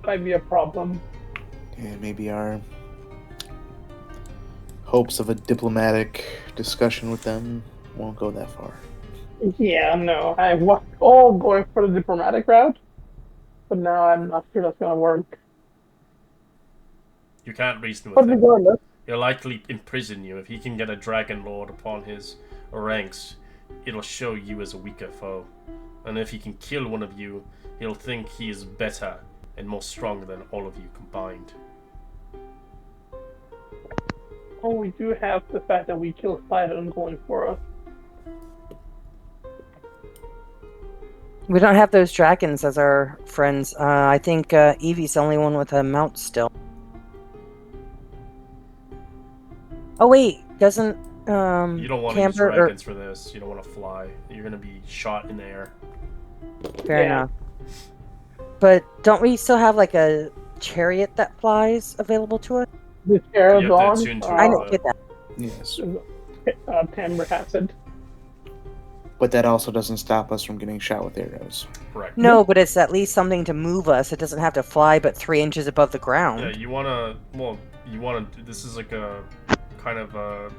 Might be a problem. Yeah, maybe our hopes of a diplomatic discussion with them won't go that far. Yeah, no, I was all going for the diplomatic route, but now I'm not sure that's gonna work. You can't reason But with him. regardless, He'll likely imprison you. If he can get a Dragon Lord upon his ranks, it'll show you as a weaker foe. And if he can kill one of you, he'll think he is better and more stronger than all of you combined. oh, we do have the fact that we killed Sidon going for us. We don't have those dragons as our friends. I think Evie's the only one with a mount still. Oh wait, doesn't You don't want to use Camber dragons for this. You don't want to fly. You're going to be shot in the air. Fair Yeah. enough. But don't we still have like a chariot that flies available to us? The chair You of have to dawn. attune to I it. didn't get that. Yes. Timber has it. But that also doesn't stop us from getting shot with arrows. Correct. No, but it's at least something to move us. It doesn't have to fly but 3 inches above the ground. Yeah, you want to, this is like a kind of a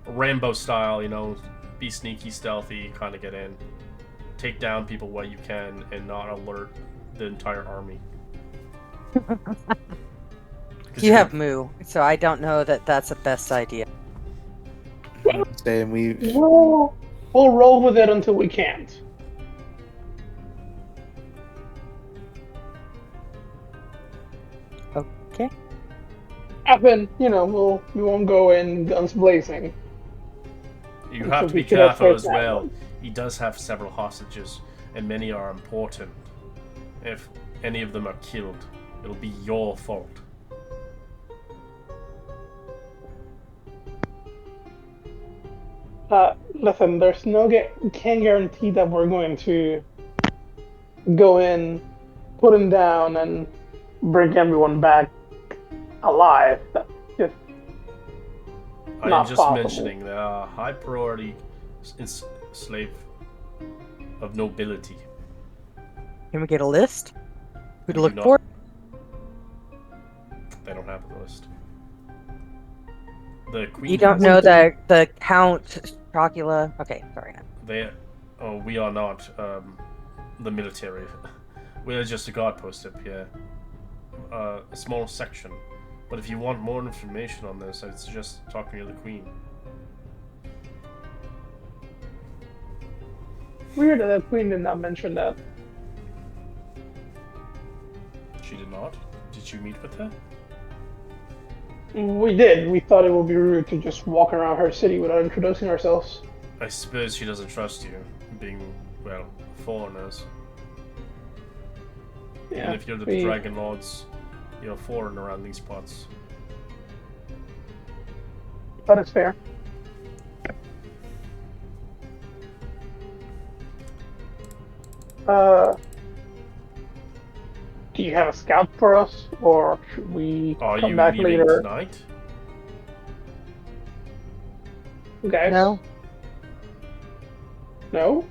Rambo style, be sneaky, stealthy, kind of get in. Take down people while you can and not alert the entire army. 'Cause You have Moo, so I don't know that that's the best idea. And we We'll roll with it until we can't. Okay. Happen, we won't go in guns blazing. You So have to we be could have careful saved as that well. one. He does have several hostages, and many are important. If any of them are killed, it'll be your fault. Listen, there's can't guarantee that we're going to go in, put him down, and bring everyone back alive. That's just I not am just possible. mentioning there are high priority slave of nobility. Can we get a list? Who to We look do not- for? They don't have a list. The queen. You don't know the Count Chocula. Okay, sorry. We are not the military. We are just a guard post up here. A small section. But if you want more information on this, I'd suggest talking to the queen. Weird that the queen did not mention that. She did not? Did you meet with her? We did. We thought it would be rude to just walk around her city without introducing ourselves. I suppose she doesn't trust you, being, foreigners. Yeah. And if you're the we- Dragon Lords, you're foreign around these parts. That is fair. Do you have a scout for us, or should we Are come you back leaving later? tonight? Guys, No. No?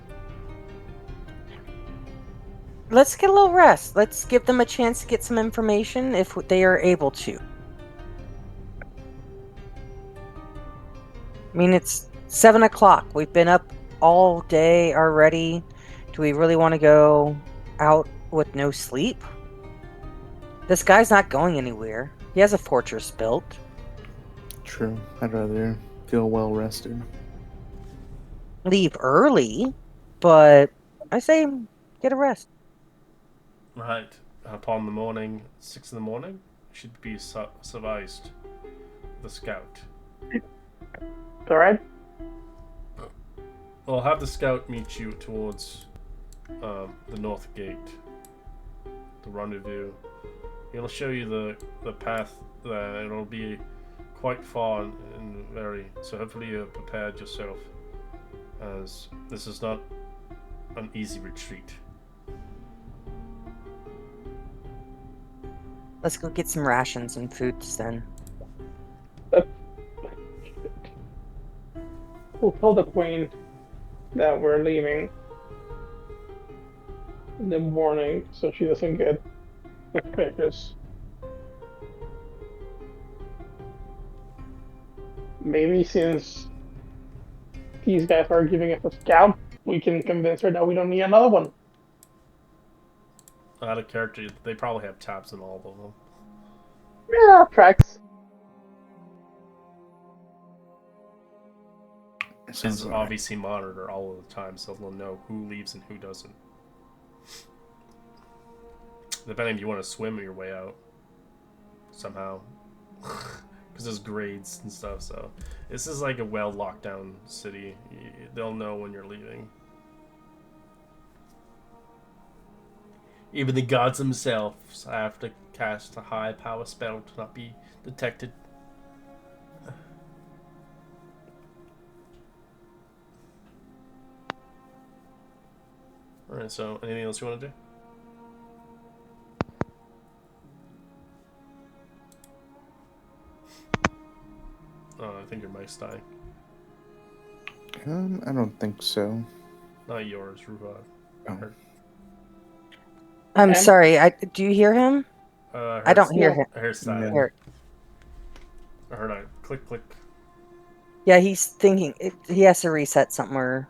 Let's get a little rest. Let's give them a chance to get some information if they are able to. I mean, it's 7 o'clock. We've been up all day already. Do we really want to go out with no sleep? This guy's not going anywhere. He has a fortress built. True. I'd rather feel well rested. Leave early, but I say get a rest. Right. Upon the morning, 6 in the morning, should be sufficed. The scout. Alright? I'll have the scout meet you towards the north gate, the rendezvous. He'll show you the path. It'll be quite far and very. So hopefully you're prepared yourself, as this is not an easy retreat. Let's go get some rations and foods then. We'll tell the queen that we're leaving in the morning so she doesn't get suspicious. Maybe since these guys are giving us a scout, we can convince her that we don't need another one. Out of character, they probably have tabs in all of them. Yeah, tracks. This Sounds is alright. obviously monitored all of the time, so they'll know who leaves and who doesn't. Depending if you want to swim your way out somehow, because there's grades and stuff. So this is like a well locked down city. They'll know when you're leaving. Even the gods themselves have to cast a high power spell to not be detected. Alright, so anything else you want to do? Oh, I think your mic's dying. I don't think so. Not yours, Ruvad. Oh. I'm Em? sorry. Do you hear him? I don't hear him. I heard silent. Here. I heard a click, click. Yeah, he's thinking he has to reset somewhere.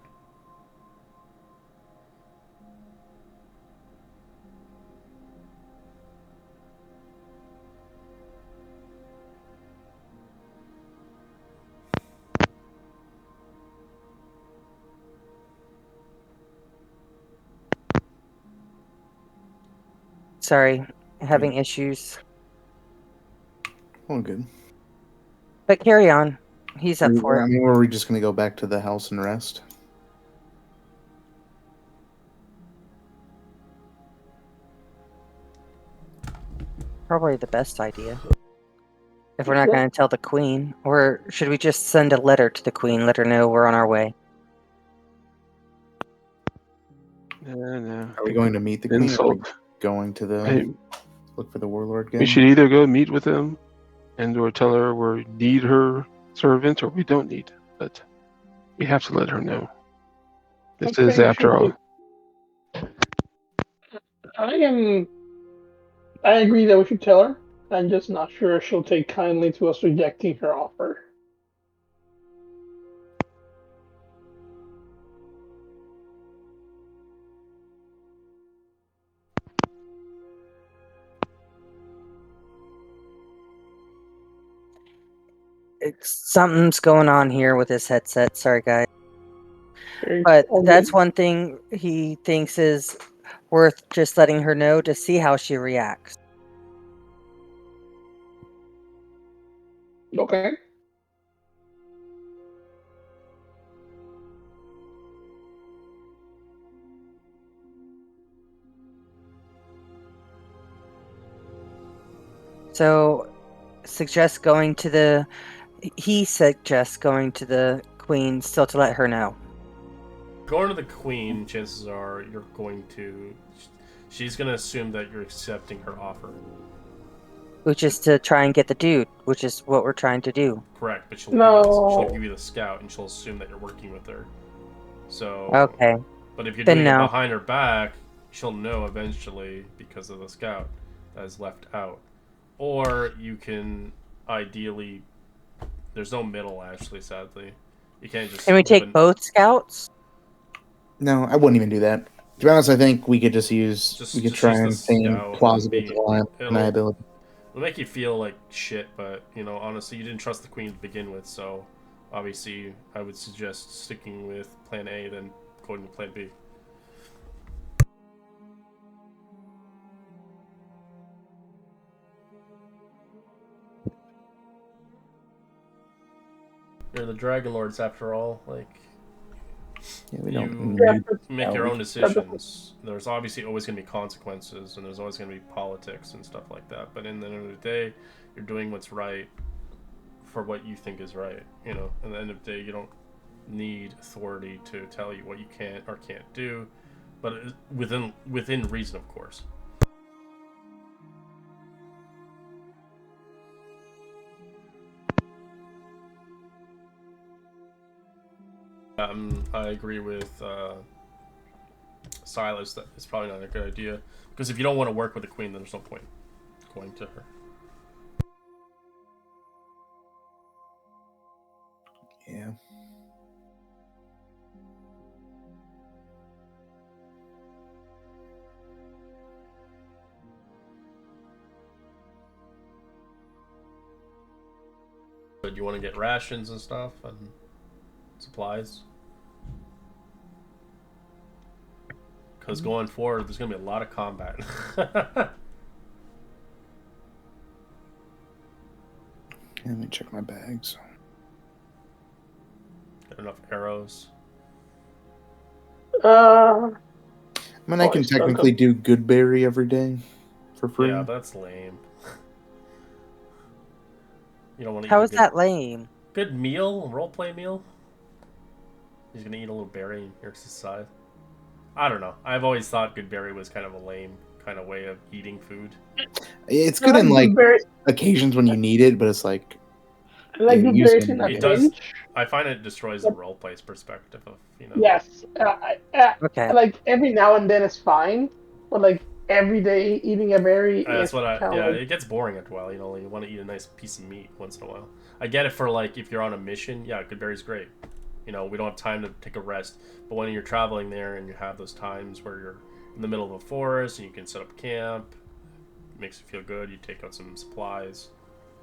Sorry, having issues. Oh, good. But carry on. He's up for I it. mean, were we just going to go back to the house and rest? Probably the best idea. If we're not going to tell the queen. Or should we just send a letter to the queen, let her know we're on our way? No. Are we going to meet the queen? Or are we Insult. going to the Hey, look for the warlord again? we should either go meet with them and or tell her we need her servant or we don't need. But we have to let her know. This is, Okay, after all, I agree that we should tell her. I'm just not sure she'll take kindly to us rejecting her offer. Something's going on here with his headset. Sorry, guys. Very But all that's good. one thing he thinks is worth just letting her know to see how she reacts. Okay. So, he suggests going to the queen still to let her know. Going to the queen, chances are you're going to. She's going to assume that you're accepting her offer. Which is to try and get the dude, which is what we're trying to do. Correct, but she'll No. give you the scout, and she'll assume that you're working with her. So, Okay. but if you're Then doing it no. behind her back, she'll know eventually because of the scout that is left out. Or you can ideally. There's no middle, actually, sadly. You can't just. Can we move take in- both scouts? No, I wouldn't even do that. To be honest, I think we could just use. We could Just try use the and feign scout and plausible be. deniability. It'll make you feel like shit, but honestly, you didn't trust the queen to begin with, so obviously, I would suggest sticking with Plan A than going to Plan B. You're the Dragon Lords, after all. Like, Yeah, we you don't. Yeah, need- make your no, own decisions. There's obviously always going to be consequences, and there's always going to be politics and stuff like that. But in the end of the day, you're doing what's right for what you think is right. At the end of the day, you don't need authority to tell you what you can or can't do, but within reason, of course. I agree with Silas that it's probably not a good idea because if you don't want to work with the queen, then there's no point going to her. Yeah. But you want to get rations and stuff and supplies. Because going forward, there's going to be a lot of combat. Let me check my bags. Got enough arrows. I mean, I Oh, can it's done. technically do Goodberry every day for free. Yeah, that's lame. You don't want to eat How a is that lame? good meal, roleplay meal. He's going to eat a little berry in your side. I don't know. I've always thought good berry was kind of a lame kind of way of eating food. It's good in like very, occasions when you need it, but it's like I like yeah, good use berries them in a every It day. does. pinch. I find it destroys the roleplay's perspective of Yes. Okay. Like every now and then is fine, but like every day eating a berry That's is what kind of yeah, like it gets boring after a while. You want to eat a nice piece of meat once in a while. I get it for like if you're on a mission. Yeah, good berry's great. We don't have time to take a rest. But when you're traveling there and you have those times where you're in the middle of a forest and you can set up camp, it makes you feel good. You take out some supplies.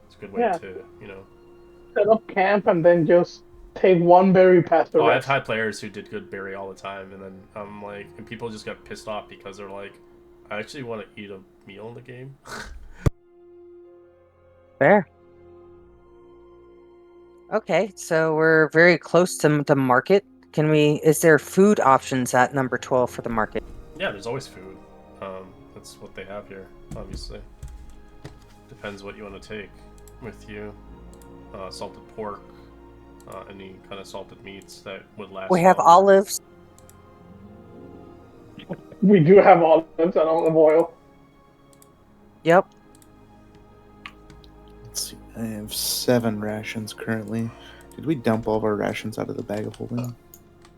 It's a good way Yeah. to set up camp and then just take one berry past the Oh, I've rest. had players who did good berry all the time, and then and people just got pissed off because they're like, I actually want to eat a meal in the game. Fair. Okay, so we're very close to the market. Is there food options at number 12 for the market? Yeah, there's always food. That's what they have here, obviously. Depends what you want to take with you. Salted pork, any kind of salted meats that would last. We have longer. olives. We do have olives and olive oil. Yep. Let's see. I have 7 rations currently. Did we dump all of our rations out of the bag of holding?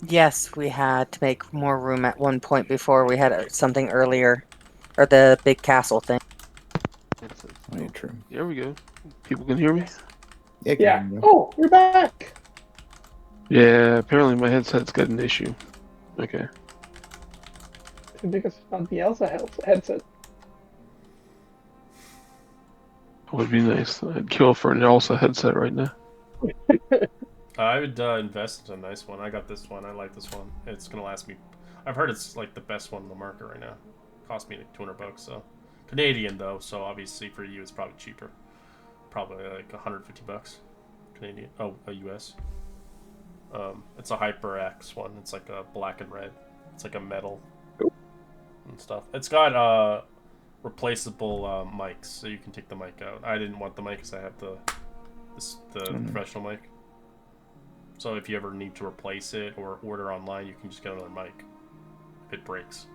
Yes, we had to make more room at one point before we had something earlier. Or the big castle thing. Oh, yeah, true. There we go. People can hear me? Yeah. Yeah. Kind of. Oh, you're back. Yeah, apparently my headset's got an issue. Okay. Because it's not the Elsa headset. That would be nice. I'd kill for an Elsa headset right now. I would invest in a nice one. I got this one. I like this one. It's gonna last me. I've heard it's like the best one in the market right now. Cost me like $200, so Canadian though. So obviously for you it's probably cheaper. Probably like $150 Canadian. Oh, a US. It's a HyperX one. It's like a black and red. It's like a metal and stuff. It's got replaceable mics, so you can take the mic out. I didn't want the mic because I have the professional mic. So if you ever need to replace it or order online, you can just get another mic. If it breaks,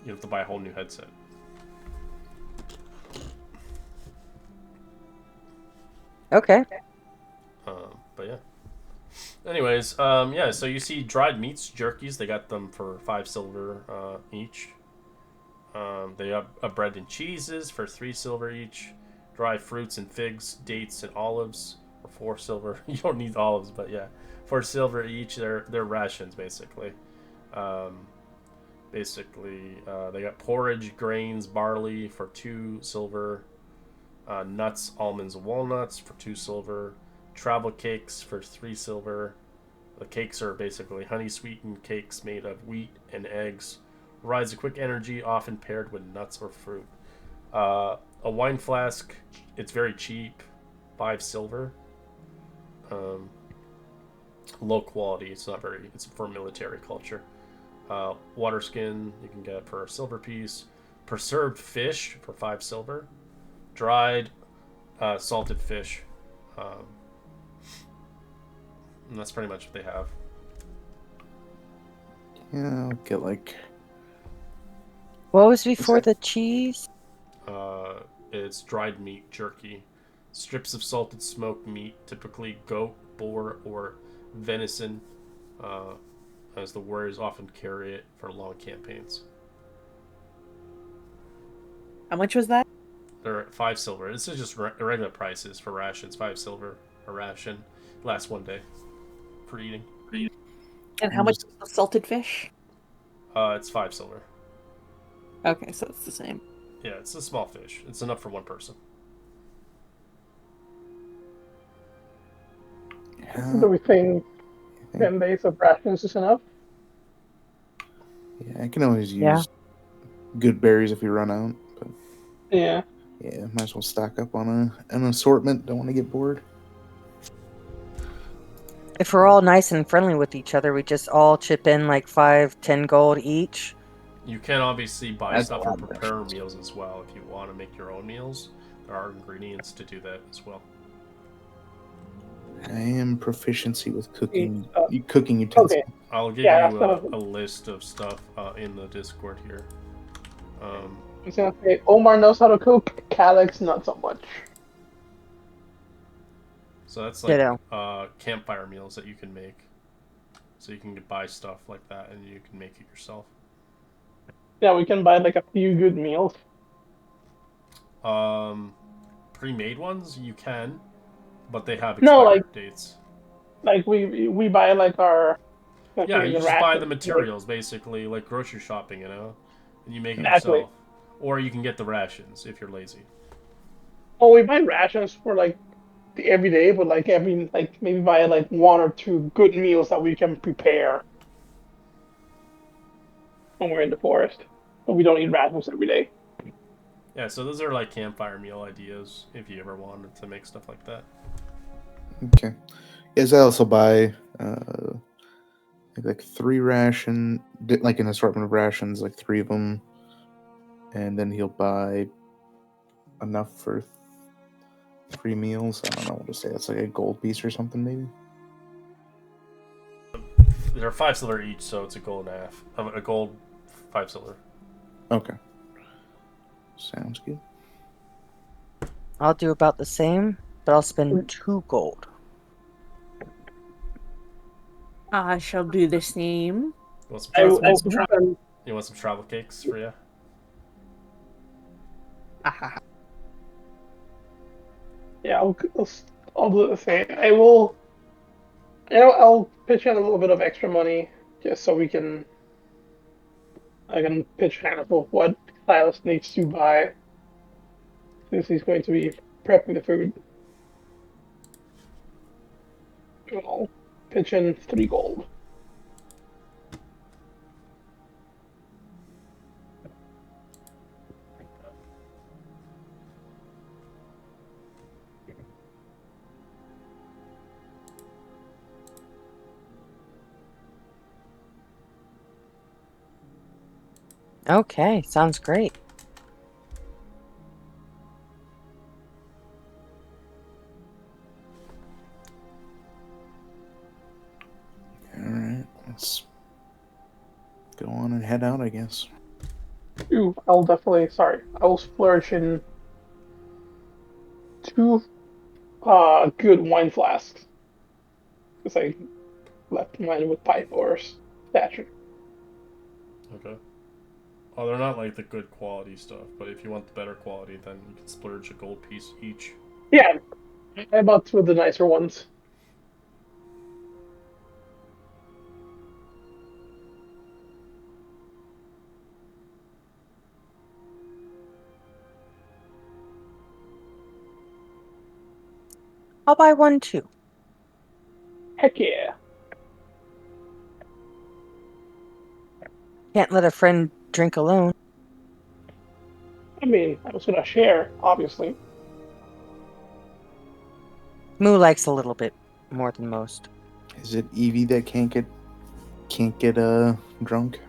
you have to buy a whole new headset. Okay. But yeah, Anyways, yeah. So you see dried meats, jerkies. They got them for 5 silver each. They have bread and cheeses for 3 silver each. Dry fruits and figs, dates and olives for 4 silver. You don't need olives, but yeah, 4 silver each. They're rations basically. Um, they got porridge, grains, barley for 2 silver. Nuts, almonds, and walnuts for 2 silver. Travel cakes for 3 silver. The cakes are basically honey sweetened cakes made of wheat and eggs. Provides a quick energy, often paired with nuts or fruit. A wine flask, it's very cheap, 5 silver. Low quality, it's not very, it's for military culture. Water skin, you can get for a silver piece. Preserved fish for 5 silver. Dried salted fish. And that's pretty much what they have. Yeah, I'll get like. What was before the cheese? It's dried meat jerky. Strips of salted smoked meat, typically goat, boar, or venison, as the warriors often carry it for long campaigns. How much was that? They're at 5 silver. This is just regular prices for rations. 5 silver a ration. Lasts 1 day for eating. And how much is the salted fish? It's 5 silver. Okay, so it's the same. Yeah, it's a small fish. It's enough for 1 person. Do we think 10 days of rations is enough? Yeah, I can always use Yeah. good berries if we run out. But Yeah. yeah, might as well stock up on an assortment. Don't want to get bored. If we're all nice and friendly with each other, we just all chip in like 5, 10 gold each. You can obviously buy That's stuff a lot and of prepare rations. meals as well if you want to make your own meals. There are ingredients to do that as well. I am proficiency with cooking Uh, cooking utensils. Okay. I'll give Yeah, you that's a list of stuff in the Discord here. I was gonna say Omar knows how to cook. Calyx not so much. So that's like Ditto. campfire meals that you can make. So you can buy stuff like that and you can make it yourself. Yeah, we can buy like a few good meals. Pre-made ones you can, but they have No, expired dates. Like we buy like our Yeah, you the just buy rations, the materials basically, like grocery shopping, and you make it Exactly. yourself. Or you can get the rations if you're lazy. Well, we buy rations for like the everyday, but like every like maybe buy like 1 or 2 good meals that we can prepare when we're in the forest. But we don't eat rations every day. Yeah, so those are like campfire meal ideas if you ever wanted to make stuff like that. Okay. Yes, I also buy like 3 like an assortment of rations, like 3 of them, and then he'll buy enough for 3 meals. I don't know what to say. That's like a gold piece or something, maybe. They're 5 silver each, so it's a gold and a half. A gold, 5 silver. Okay. Sounds good. I'll do about the same, but I'll spend 2 gold. I shall do the same. You want some I will travel, also spend, you want some travel cakes for you? yeah, I'll do the same. I will. You know, I'll pitch in a little bit of extra money just so I can pitch in of what Silas needs to buy since he's going to be prepping the food. I'll pitch in 3 gold. Okay, sounds great. All right, let's go on and head out, I guess. Ooh, I'll definitely. Sorry, I will splurge in 2 good wine flasks. Because left mine with pipe or stature. Okay. Oh, they're not like the good quality stuff, but if you want the better quality, then you can splurge a gold piece each. Yeah, I bought two of the nicer ones. I'll buy one too. Heck yeah. Can't let a friend drink alone. I mean, I was gonna share, obviously. Moo likes a little bit more than most. Is it Evie that can't get drunk?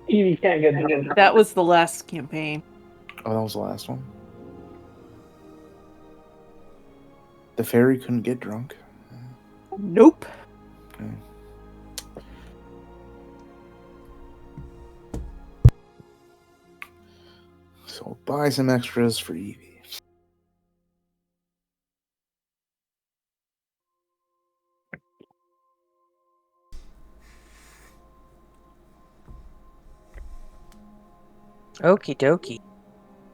You can't get drunk. That was the last campaign. Oh, that was the last one. The fairy couldn't get drunk. Nope. Okay. So buy some extras for Evie. Okie dokie.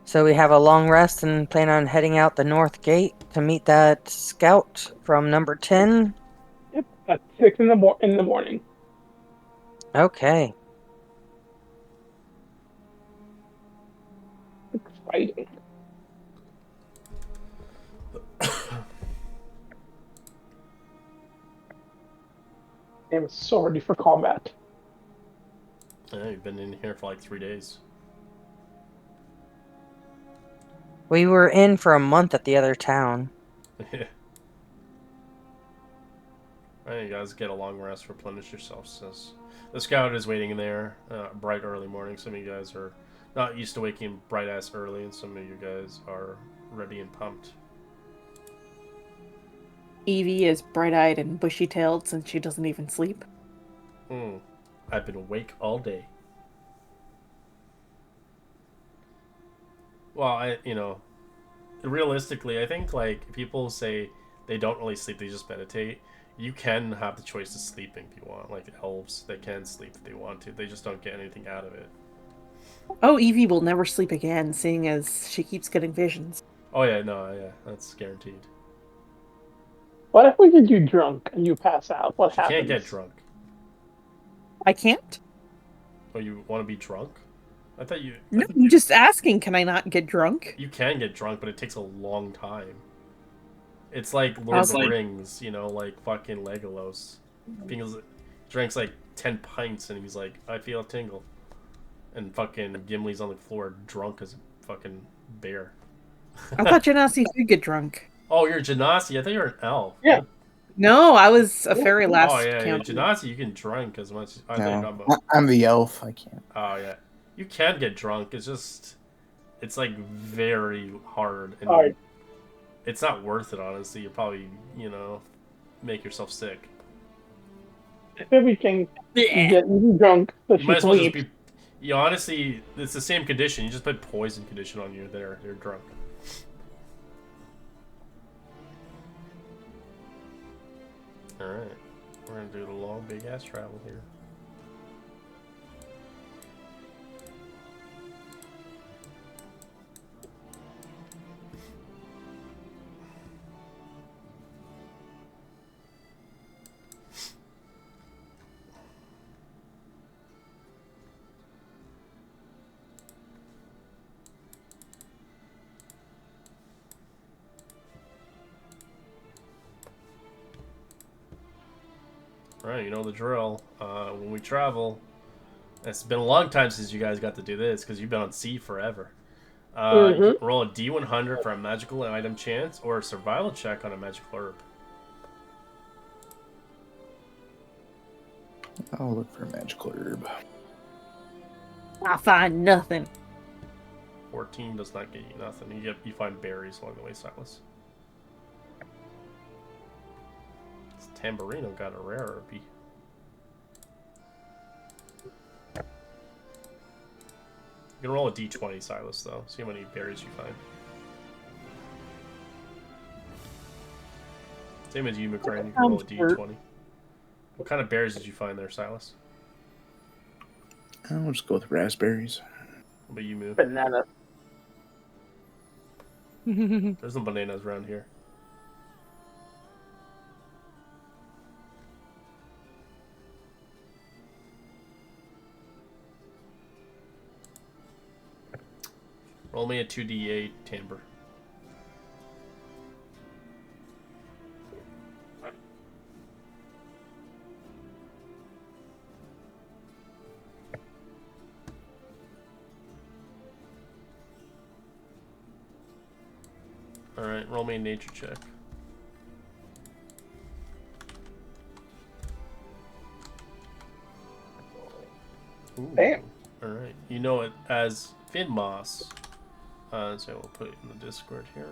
So we have a long rest and plan on heading out the north gate to meet that scout from number 10. Yep, at 6 in the morning. Okay. Exciting. I'm so ready for combat. Yeah, you've been in here for like 3 days. We were in for a month at the other town. Yeah. Alright, you guys get a long rest, replenish yourselves. Says the scout is waiting in there, bright early morning. Some of you guys are not used to waking bright ass early, and some of you guys are ready and pumped. Evie is bright-eyed and bushy-tailed since she doesn't even sleep. I've been awake all day. Well, realistically, I think like people say they don't really sleep; they just meditate. You can have the choice of sleeping if you want. Like elves, they can sleep if they want to. They just don't get anything out of it. Oh, Evie will never sleep again, seeing as she keeps getting visions. Oh yeah, no, yeah, that's guaranteed. What if we get you drunk and you pass out? What You happens? can't get drunk. I can't? Oh, you want to be drunk? I thought you. No, I'm just asking, can I not get drunk? You can get drunk, but it takes a long time. It's like Lord of the Rings, like fucking Legolas. He drinks like 10 pints and he's like, I feel a tingle. And fucking Gimli's on the floor drunk as a fucking bear. I thought Genasi could get drunk. Oh, you're a Genasi. I thought you were an elf. Yeah. No, I was a fairy last Oh, yeah, campaign. Genasi, you can drink as much as... No, I'm the elf. I can't. Oh, yeah. You can get drunk. It's just... It's, like, very hard. And Alright. it's not worth it, honestly. You'll probably, make yourself sick. If we can get you drunk, so You she might as well just sleeps. be... You honestly... It's the same condition. You just put poison condition on you there. You're drunk. Alright. We're gonna do the long, big-ass travel here. Alright, you know the drill. When we travel, it's been a long time since you guys got to do this because you've been on sea forever. You can roll a D100 for a magical item chance or a survival check on a magical herb. I'll look for a magical herb. I find nothing. 14 does not get you nothing. You find berries along the way, Silas. Tamburino got a rare herb. You can roll a d20, Silas, though. See how many berries you find. Same as you, McCrane. You can roll a d20. What kind of berries did you find there, Silas? I'll just go with raspberries. What about you, Moo? Banana. There's no bananas around here. Roll me a 2d8 timbre. Alright, roll me a nature check. Ooh. Damn. Alright, you know it as fin moss. So we'll put it in the Discord here.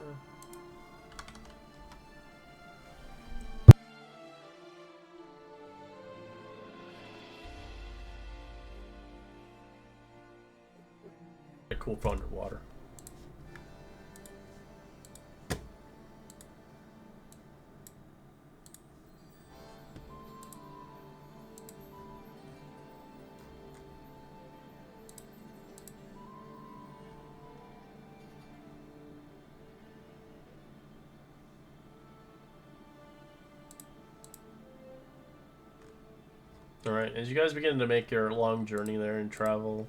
Cool for underwater. Alright, as you guys begin to make your long journey there and travel,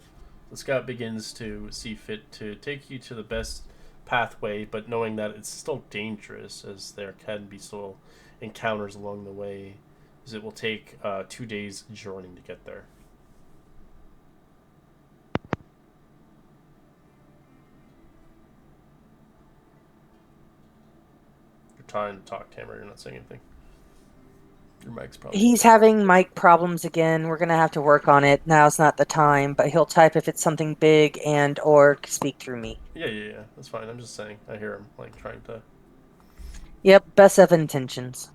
the scout begins to see fit to take you to the best pathway, but knowing that it's still dangerous, as there can be still encounters along the way, as it will take 2 days journey to get there. You're trying to talk, Tamara, you're not saying anything. Your mic's probably... He's having mic problems again. We're going to have to work on it. Now's not the time, but he'll type if it's something big and or speak through me. Yeah. That's fine. I'm just saying. I hear him, like, trying to... Yep, best of intentions.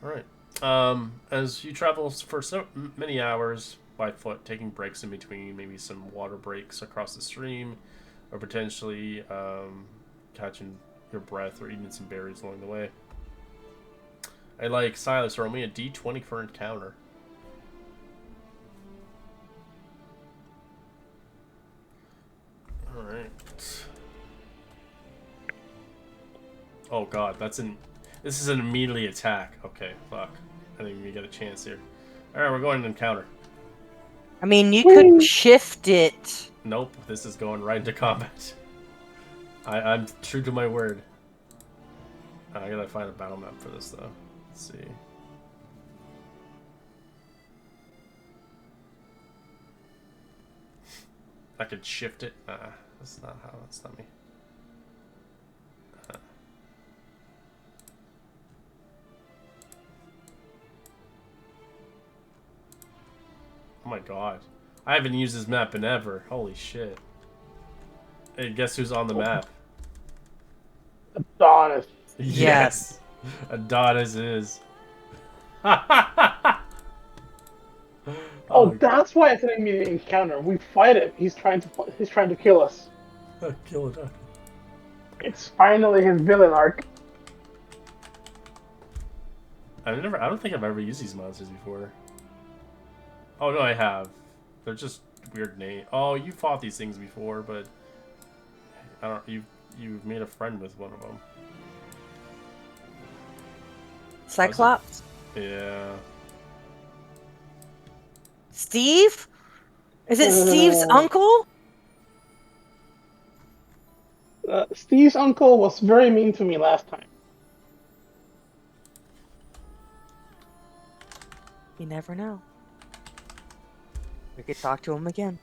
Alright. As you travel for so many hours by foot, taking breaks in between, maybe some water breaks across the stream, or potentially catching your breath or eating some berries along the way. I like Silas, roll me a d20 for encounter. Alright. Oh god, this is an immediate attack. Okay, fuck. I think we get a chance here. Alright, we're going to encounter. I mean, you could shift it. Nope, this is going right into combat. I'm true to my word. I gotta find a battle map for this though. Let's see. I could shift it. That's not how. That's not me. Oh my god. I haven't used this map in ever. Holy shit. Hey, guess who's on the map? Adonis. Yes. Adonis is. Oh, that's why it's an immediate encounter. We fight it. He's trying to kill us. Kill it. It's finally his villain arc. I don't think I've ever used these monsters before. Oh no, I have. They're just weird name. Oh, you fought these things before, but I don't. You've made a friend with one of them. Cyclops? Yeah. Steve? Is it Steve's uncle? Steve's uncle was very mean to me last time. You never know. We could talk to him again.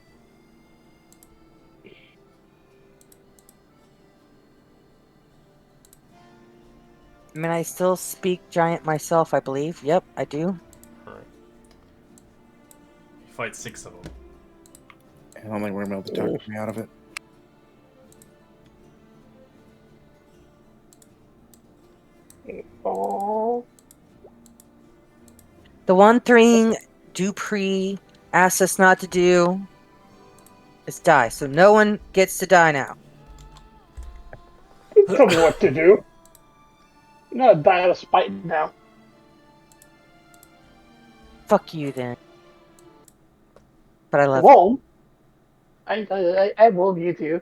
I mean, I still speak giant myself, I believe. Yep, I do. Alright. You fight 6 of them. I don't think we're able to talk me out of it. Oh. The one thing Dupree asked us not to do is die. So no one gets to die now. Tell me what to do. I'm gonna die out of spite now. Fuck you then. But I I love won't. I will mute you.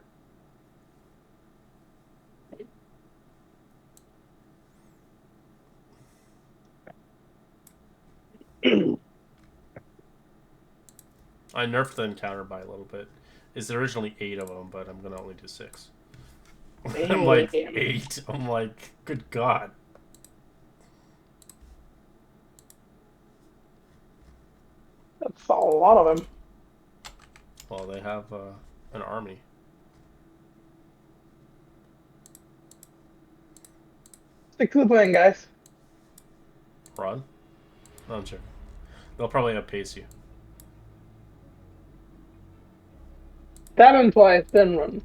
I nerfed the encounter by a little bit. It's originally 8 of them, but I'm gonna only do 6. I'm like, Damn. 8. I'm like, good god. That's a lot of them. Well, they have an army. Stick to the plan, guys. Run? No, I'm sure. They'll probably outpace you. Stab him twice, then run.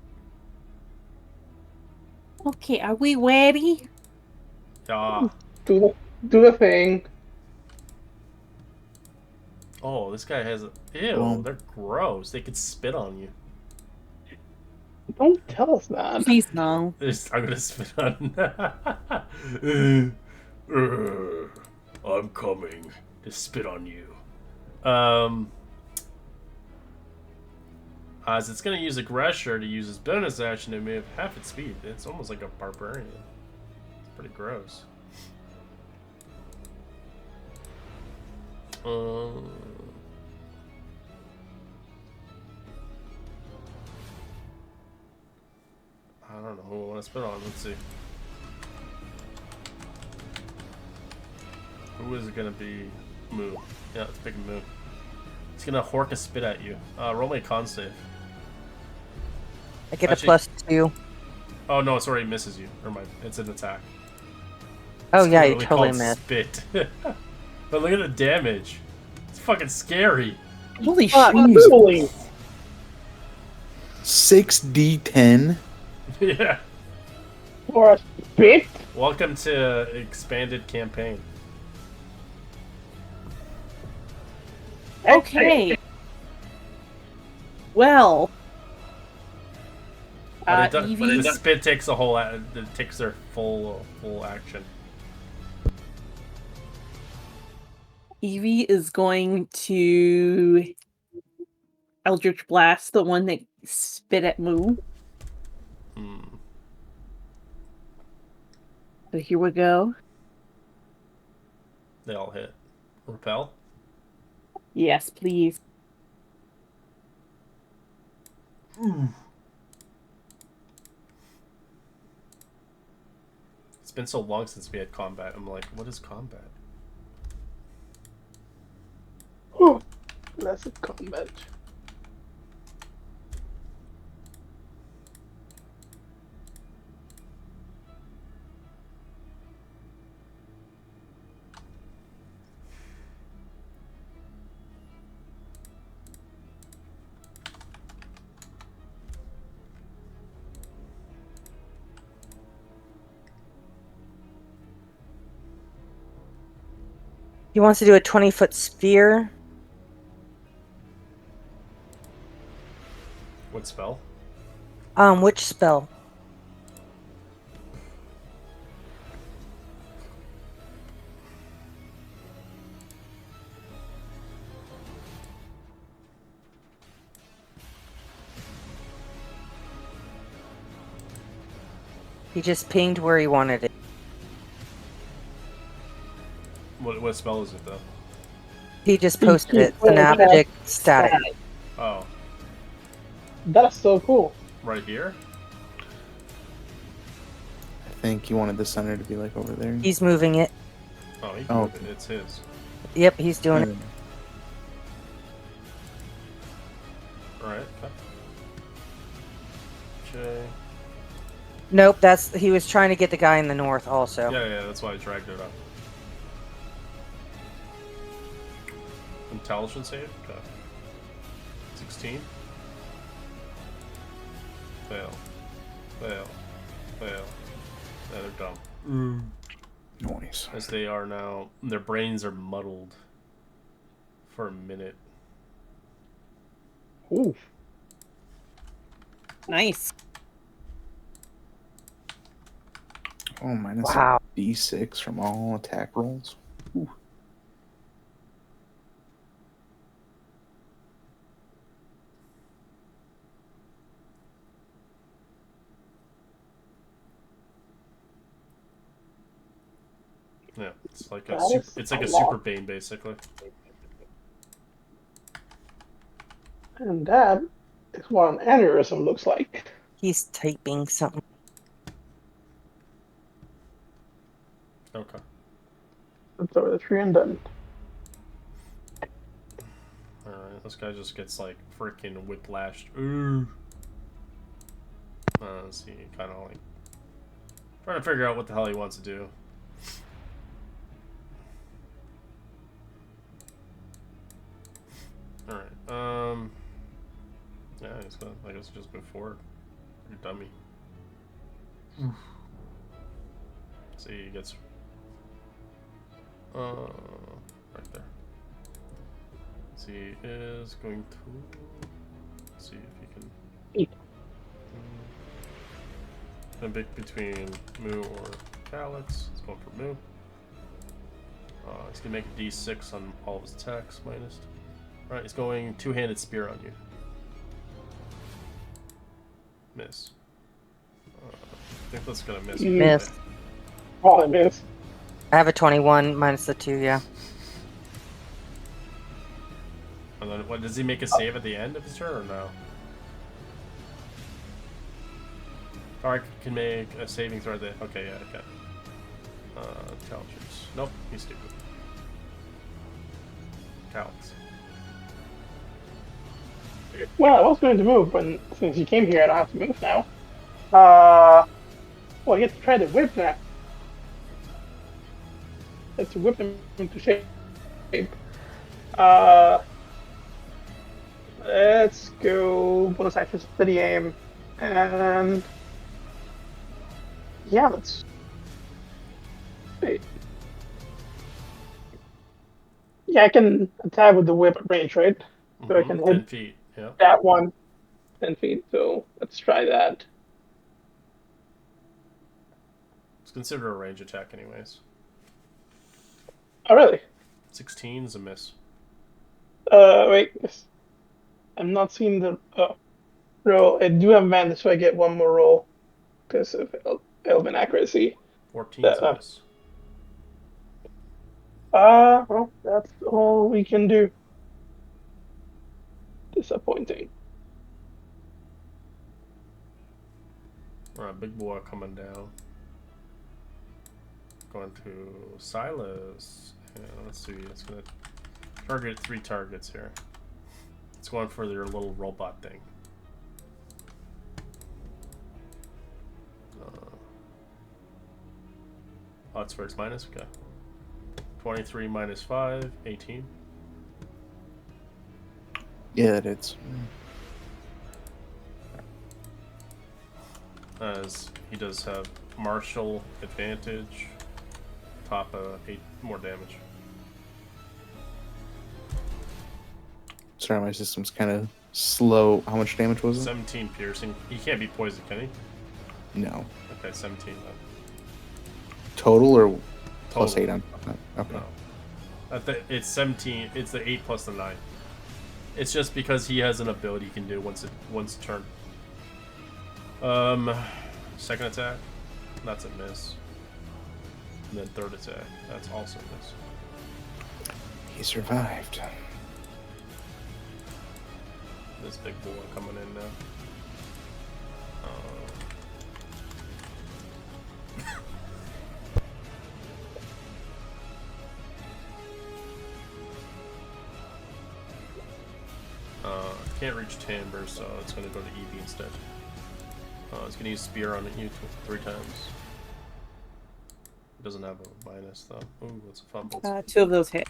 Okay, are we ready? Ah. Do the thing. Oh, this guy has... Ew, Well- they're gross. They could spit on you. Don't tell us that. Please no. I'm gonna spit on... I'm coming to spit on you. As it's gonna use Aggression to use his bonus action to move half its speed. It's almost like a barbarian. It's pretty gross. I don't know who I want to spit on. Let's see. Who is it gonna be? Moo. Yeah, let's pick Moo. He's gonna hork a spit at you. Roll me a con save. I get Actually- a +2. Oh no, it's already misses you. Never mind. It's an attack. Oh It's yeah, you literally totally called missed. Spit. But look at the damage. It's fucking scary. Holy Fuck. shit. Holy. 6d10. Yeah. For a spit? Welcome to expanded campaign. Okay. Well. But the Evie, spit takes a whole. It takes their full action. Evie is going to Eldritch Blast, the one that spit at Moo. Hmm. So here we go. They all hit. Repel. Yes, please. It's been so long since we had combat. I'm like, what is combat? Whew. That's a combat. He wants to do a 20-foot sphere. What spell? Which spell? He just pinged where he wanted it. What spell is it though? He just posted it. Synaptic static. Oh, That's so cool. right here. I think you wanted the center to be like over there. He's moving it. Oh, he can Oh. move it. It's his. Yep, he's doing it. All right. Okay. Nope, he was trying to get the guy in the north also. Yeah. That's why I dragged it up. Intelligence save. Okay. 16. Fail. Yeah, they're dumb. Noise. As they are now, their brains are muddled for a minute. Ooh. Nice. Oh, minus Wow. a d6 from all attack rolls. Ooh. Yeah, it's like That a super. is It's like a lot. super bane, basically. And that is what an aneurysm looks like. He's typing something. Okay. Let's over the tree and done. All right. This guy just gets like freaking whiplashed. Ooh. See, kind of like trying to figure out what the hell he wants to do. All right. Yeah, he's gonna. I guess just move forward. You dummy. See, he gets. Right there. So he is going to. Let's see if he can. And pick between Moo or Calyx. He's going for Moo. He's gonna make a D6 on all of his attacks minus. Alright, he's going two-handed spear on you. Miss. I think that's gonna miss. Miss. Oh, I miss. I have a 21 minus the 2, yeah. And then, what, does he make a save at the end of his turn or no? Or I can make a saving throw at the. Okay, yeah, okay. Intelligence. Nope, he's stupid. Calyx. Well, I was going to move, but since you came here, I don't have to move now. Well, you have to try the whip now. Let's whip him into shape. Let's go bonus action steady aim, and yeah, let's. Wait. Yeah, I can attack with the whip at range, right? So I can 10 hit feet. Yeah. that one 10 feet. So let's try that. It's considered a range attack, anyways. Oh, really? 16 is a miss. Wait. I'm not seeing the roll. I do have advantage, so I get one more roll because of element accuracy. 14 is a miss. Well, that's all we can do. Disappointing. Alright, big boy coming down. Going to Silas. Yeah, let's see. It's going to target 3 targets here. It's going for your little robot thing. Oh, it's where it's minus? Okay. 23 minus 5, 18. Yeah, that is. As he does have martial advantage, top 8 more damage. Sorry, my system's kind of slow. How much damage was it? 17 piercing. He can't be poisoned, can he? No. Okay, 17 then. Total or plus Total. 8 on top of that? Okay. No. It's 17. It's the 8 plus the 9. It's just because he has an ability he can do once a turn. Second attack, that's a miss. And then third attack, that's also a miss. He survived. This big boy coming in now. Can't reach Timber, so it's going to go to Evie instead. It's going to use Spear on you 3 times. It doesn't have a minus though. Ooh, it's a fumble. 2 of those hit.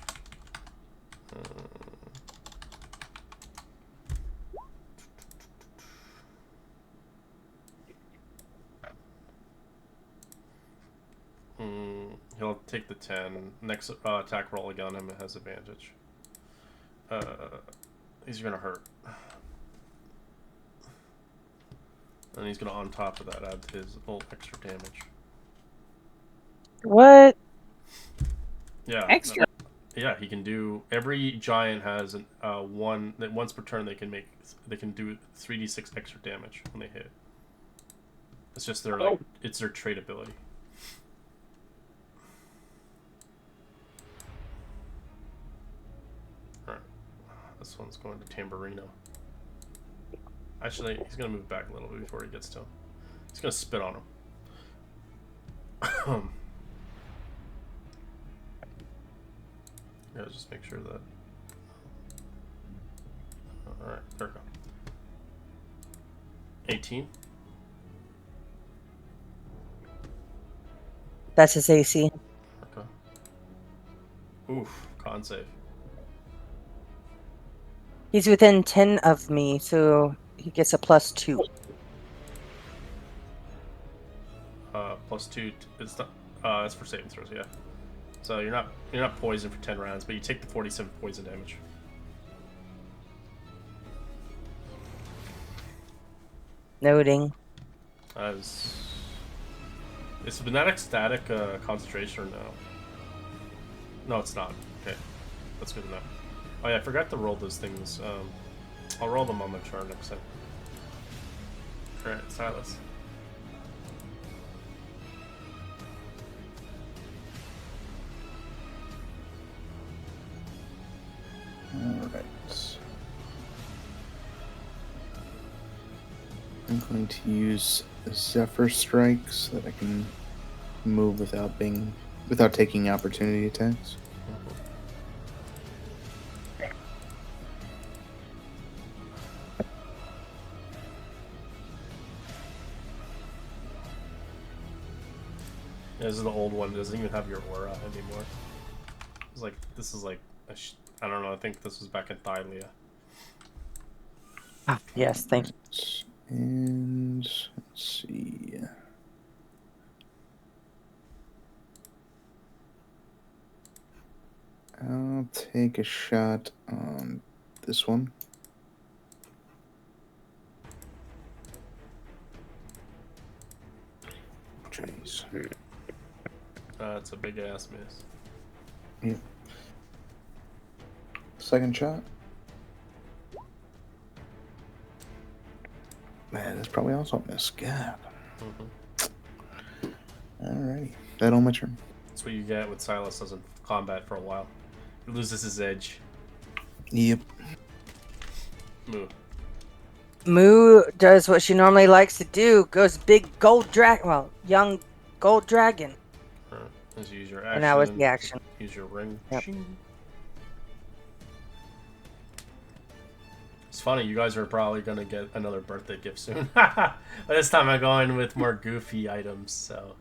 He'll take the 10. Next attack roll again, him has advantage. These are going to hurt. And he's going to, on top of that, add his little extra damage. What? Yeah. Extra. Yeah, he can do. Every giant has one that once per turn they can do 3d6 extra damage when they hit. It's just their it's their trait ability. this one's going to Tamburino. Actually, he's gonna move back a little bit before he gets to him. He's gonna spit on him. Yeah, just make sure that. Alright, there we go. 18. That's his AC. Okay. Oof, con save. He's within 10 of me, so he gets a +2. +2. It's not. It's for saving throws, yeah. So you're not poisoned for 10 rounds, but you take the 47 poison damage. Noting. Is magnetic static concentration or no? No, it's not. Okay, that's good enough. Oh yeah, I forgot to roll those things. I'll roll them on my turn next time. Alright, Silas. Alright. I'm going to use Zephyr Strike so that I can move without taking opportunity attacks. Yeah, this is the old one. It doesn't even have your aura anymore. It's like this is like I don't know. I think this was back in Thylia. Ah, yes, thank you. And let's see. I'll take a shot on this one. Jeez. It's a big ass miss. Yep. Second shot. Man, that's probably also a miss. God. Alrighty. That on my turn. That's what you get when Silas doesn't combat for a while. He loses his edge. Yep. Moo. Moo does what she normally likes to do. Goes big gold dragon. Well, young gold dragon. Let's use your action. And that was the action. Use your ring. Yep. It's funny, you guys are probably gonna get another birthday gift soon. But this time I'm going with more goofy items, so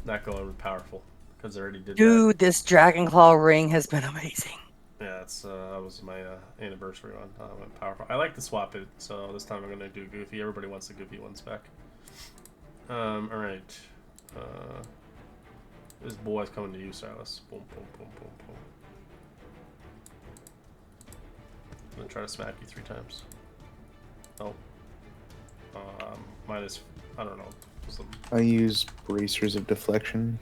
not going with powerful because I already did Dude, this dragon claw ring has been amazing. that. Yeah, it's that was my anniversary one. I went powerful. I like to swap it, so this time I'm gonna do goofy. Everybody wants the goofy ones back. All right. This boy's coming to you, Silas. Boom, boom, boom, boom, boom. I'm gonna try to smack you 3 times. Nope. Minus, I don't know. I use Bracers of Deflection.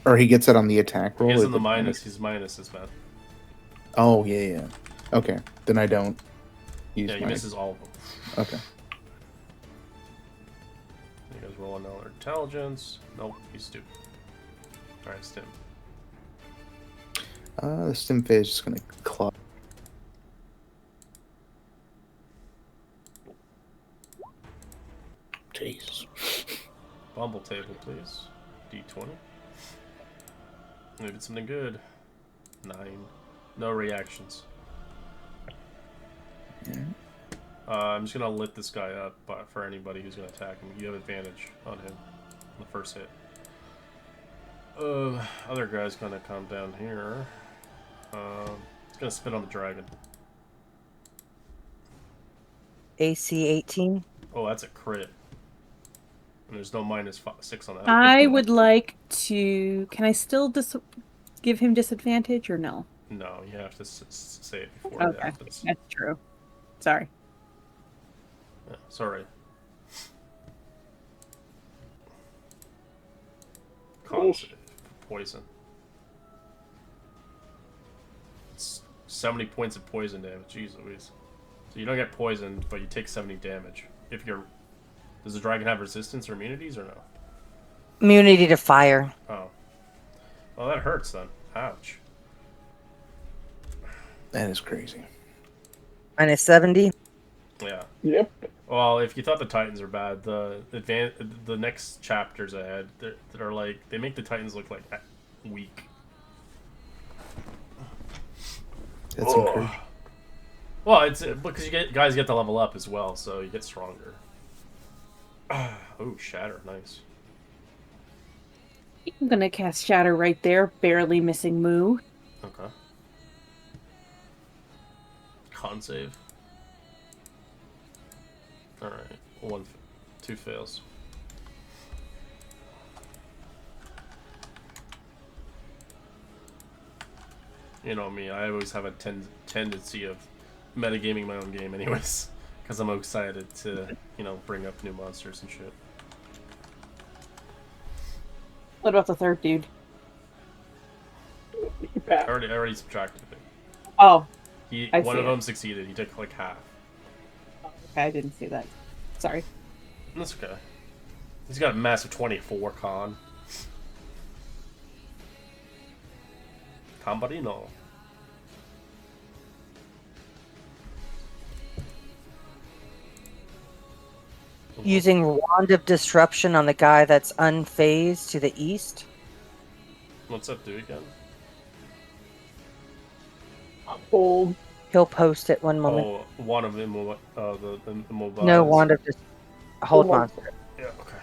Or he gets it on the attack roll. He's in the minus. He's minus this man. Oh, yeah. Okay, then I don't use he misses all of them. Okay. You guys roll another intelligence. Nope, he's stupid. Alright, Stim. The Stim phase is just gonna claw. Jesus. Bumble table, please. D20. Maybe it's something good. 9. No reactions. Yeah. I'm just gonna lit this guy up, but for anybody who's gonna attack him, you have advantage on him on the first hit. Other guy's gonna come down here. He's gonna spit on the dragon. AC 18. Oh, that's a crit. And there's no -6 on that. I would like to. Can I still give him disadvantage or no? No, you have to say it before it Okay, happens. that's true. Sorry. Yeah, sorry. Constant poison. It's 70 points of poison damage. Jeez Louise. So you don't get poisoned, but you take 70 damage. If you're... Does the dragon have resistance or immunities or no? Immunity to fire. Oh. Well, that hurts then. Ouch. That is crazy. Minus 70. Yeah. Yep. Well, if you thought the Titans are bad, the next chapters ahead, they're like they make the Titans look like weak. That's encouraging. Well, it's because guys get to level up as well, so you get stronger. Oh, Shatter, nice. I'm gonna cast Shatter right there, barely missing Moo. Okay. Con save. All right, 2 fails. You know me, I always have a tendency of metagaming my own game anyways. Because I'm excited to, bring up new monsters and shit. What about the third dude? He passed. I already subtracted it. Oh, One of them succeeded. He took like half. okay, I didn't see that. Sorry. That's okay. He's got a massive 24 con. Cambarino. Using Wand of Disruption on the guy that's unfazed to the east. What's that do again? Hold. He'll post it one moment. Oh, one of them. The immobile. No Wand of Hold Hold on. monster. Yeah. Okay.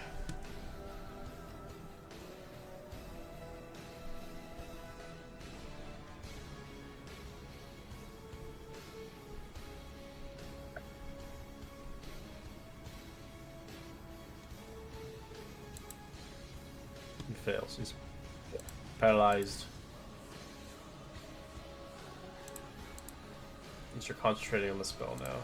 He fails. He's paralyzed. You're concentrating on the spell now.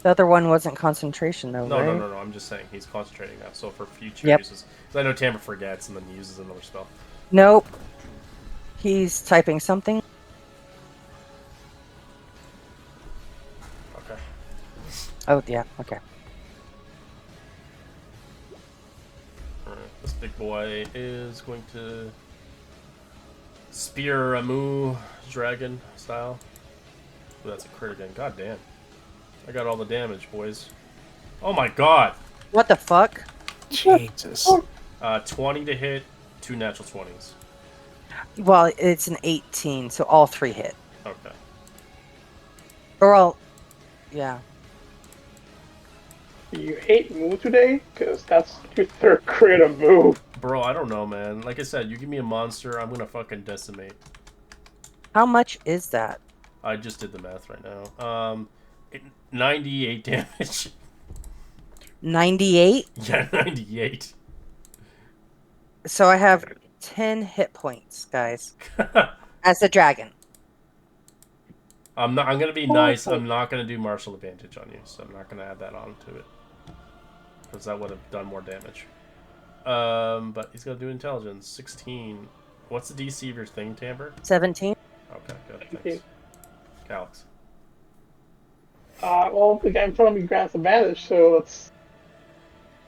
The other one wasn't concentration though, No, right? no. I'm just saying he's concentrating now. So for future Yep. uses, because I know Tamara forgets and then he uses another spell. Nope. He's typing something. Okay. Oh, yeah. Okay. Alright, this big boy is going to spear a Moo dragon style. Ooh, that's a crit again. God damn. I got all the damage, boys. Oh my god! What the fuck? Jesus. 20 to hit, 2 natural 20s. Well, it's an 18, so all 3 hit. Okay. Or all... Yeah. Do you hate Moo today? Because that's your third crit of Moo. Bro, I don't know, man. Like I said, you give me a monster, I'm gonna fucking decimate. How much is that? I just did the math right now. 98 damage. 98? Yeah, 98. So I have 10 hit points, guys. As a dragon. I'm gonna be nice. I'm not gonna do martial advantage on you, so I'm not gonna add that on to it. Because that would have done more damage. But he's gonna do intelligence. 16. What's the DC of your thing, Tamber? 17? Okay, good. Thanks. Calix. Well, the guy in front of me grants advantage, so let's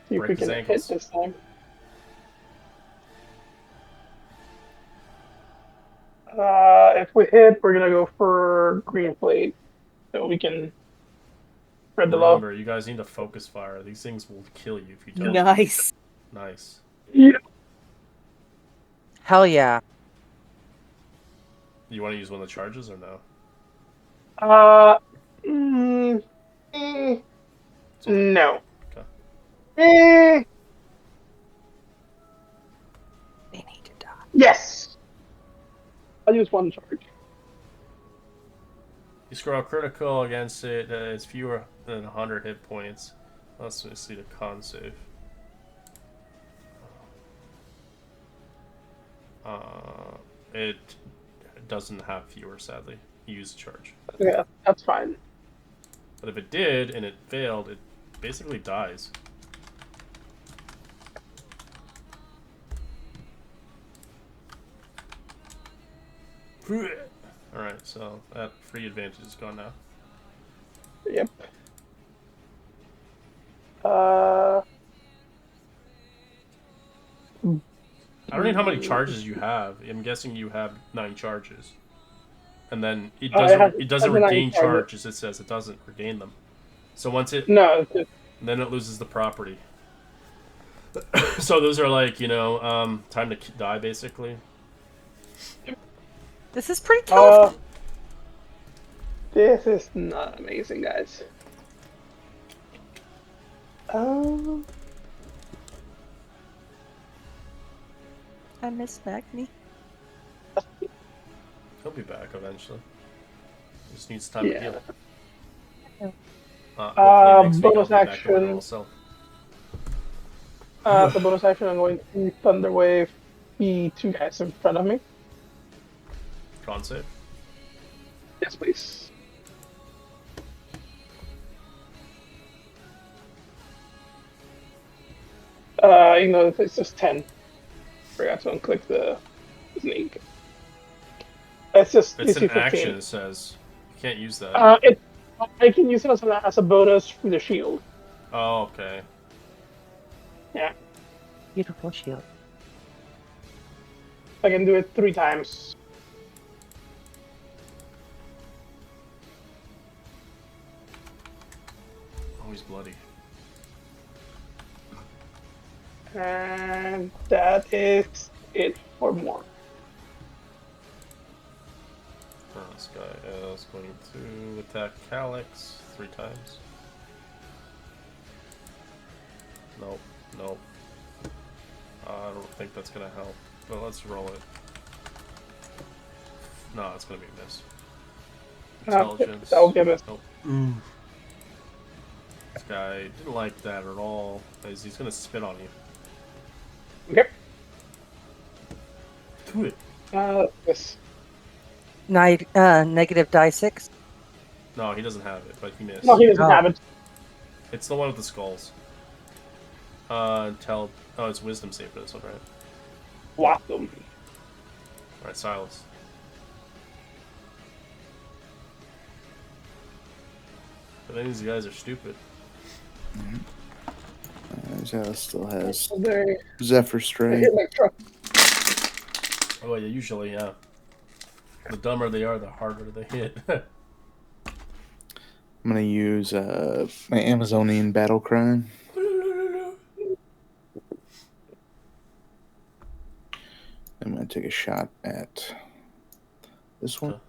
see if Break we his can ankles. hit this time. If we hit, we're gonna go for green plate, so we can spread the love. Remember, you guys need to focus fire. These things will kill you if you don't. Nice. Nice. Yeah. Hell yeah. You want to use one of the charges or no? No. Okay. They need to die. Yes. I'll use one charge. You scroll critical against it. It's fewer than 100 hit points. Let's see the con save. It doesn't have fewer, sadly. You use a charge. Yeah, that's fine. But if it did and it failed, it basically dies. Alright, so that free advantage is gone now. Yep. I don't know how many charges you have. I'm guessing you have 9 charges. and then it it doesn't has a 9 regain target. charges. It says it doesn't regain them. So once it No, it's just, then it loses the property. So those are like time to die basically. This is pretty tough. this is not amazing, guys. I miss Magni. He'll be back eventually. He just needs time to heal. Hopefully next week I'll bonus be back to my action. normal self. So bonus action, I'm going to Thunder Wave the 2 guys in front of me. Con save. Yes, please. It's just 10. Forgot to unclick the name. It's just It's DC an 15. action. It says you can't use that. I can use it as a bonus for the shield. Oh, okay. Yeah, Beautiful shield. I can do it 3 times. Oh, he's bloody. And that is it for more. This guy is going to attack Calyx 3 times. Nope, nope. I don't think that's gonna help. But let's roll it. No, it's gonna be a miss. Intelligence. That will be a miss. Nope. This guy didn't like that at all. He's gonna spit on you. Okay. Do it. Yes. Negative die 6. No, he doesn't have it, but he missed. No, he doesn't have it. It's the one with the skulls. Oh, it's wisdom save for this one, right? Blossom. Alright, Silas. I think these guys are stupid. Silas still has They Zephyr hit Stray. like truck. Oh, yeah, usually, yeah. The dumber they are, the harder they hit. I'm gonna use my Amazonian battle cry. I'm gonna take a shot at this one.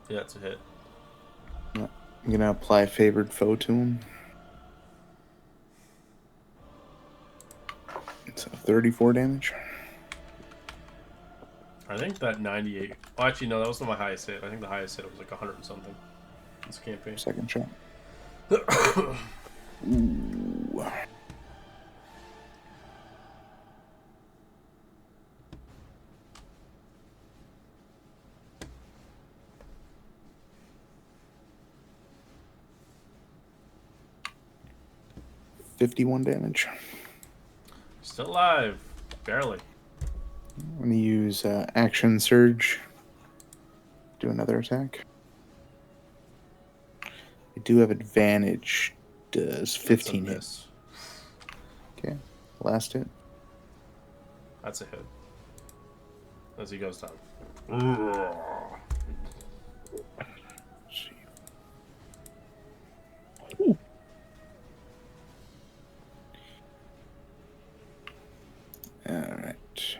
Yeah, it's a hit. I'm gonna apply favored foe to him. It's 34 damage. I think that 98... Well, actually, no, that wasn't my highest hit. I think the highest hit was like 100 and something. This campaign. Second shot. Ooh. $51 damage. Still alive. Barely. I'm going to use Action Surge. Do another attack. I do have advantage. Does 15 hit? Miss. Okay. Last hit. That's a hit. As he goes down. Alright.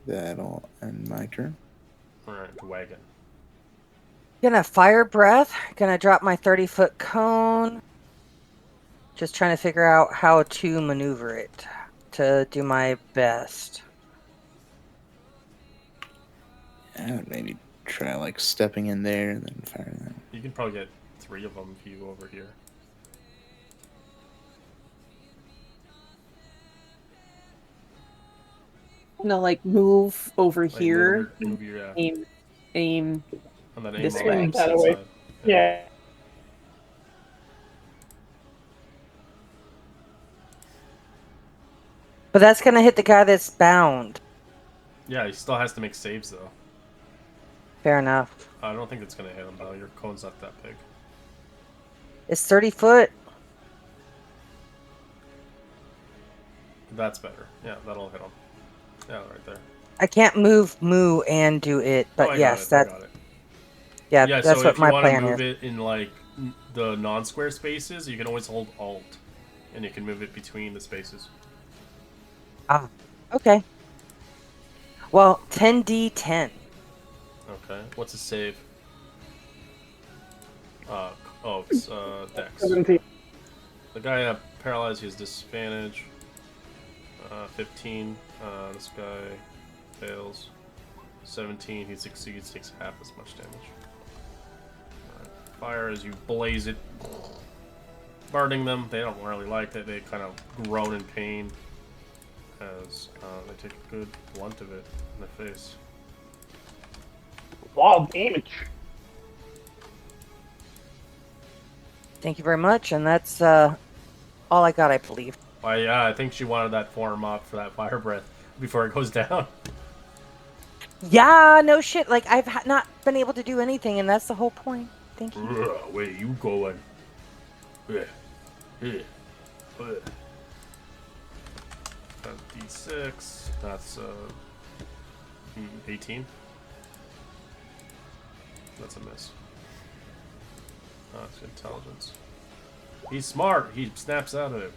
That'll end my turn. Alright, wagon. Gonna fire breath. Gonna drop my 30-foot cone. Just trying to figure out how to maneuver it to do my best. I would maybe try like stepping in there and then firing that. You can probably get 3 of them if you go over here. No, like move over Like, here. move your, Aim. and then aim this on way. the That opposite way. side. Yeah. But that's gonna hit the guy that's bound. Yeah, he still has to make saves though. Fair enough. I don't think it's gonna hit him though. Your cone's not that big. It's 30 foot. That's better. Yeah, that'll hit him. Yeah, right there. I can't move Moo and do it, but I yes, got it. yeah, Yeah, that's so what if you my want to plan move is. it in like the non-square spaces, you can always hold Alt, and you can move it between the spaces. Ah, okay. Well, 10d10. Okay, what's a save? It's Dex. 17. The guy paralyzed, he has disadvantage. 15. This guy fails. 17. He succeeds, takes half as much damage. Right. Fire as you blaze it, burning them. They don't really like it. They kind of groan in pain as they take a good blunt of it in the face. A lot of damage. Thank you very much, and that's all I got, I believe. I think she wanted that form up for that fire breath before it goes down. Yeah, no shit. Like I've not been able to do anything, and that's the whole point. Thank you. Where you going? That's D6. That's 18. That's a miss. That's intelligence. He's smart. He snaps out of it.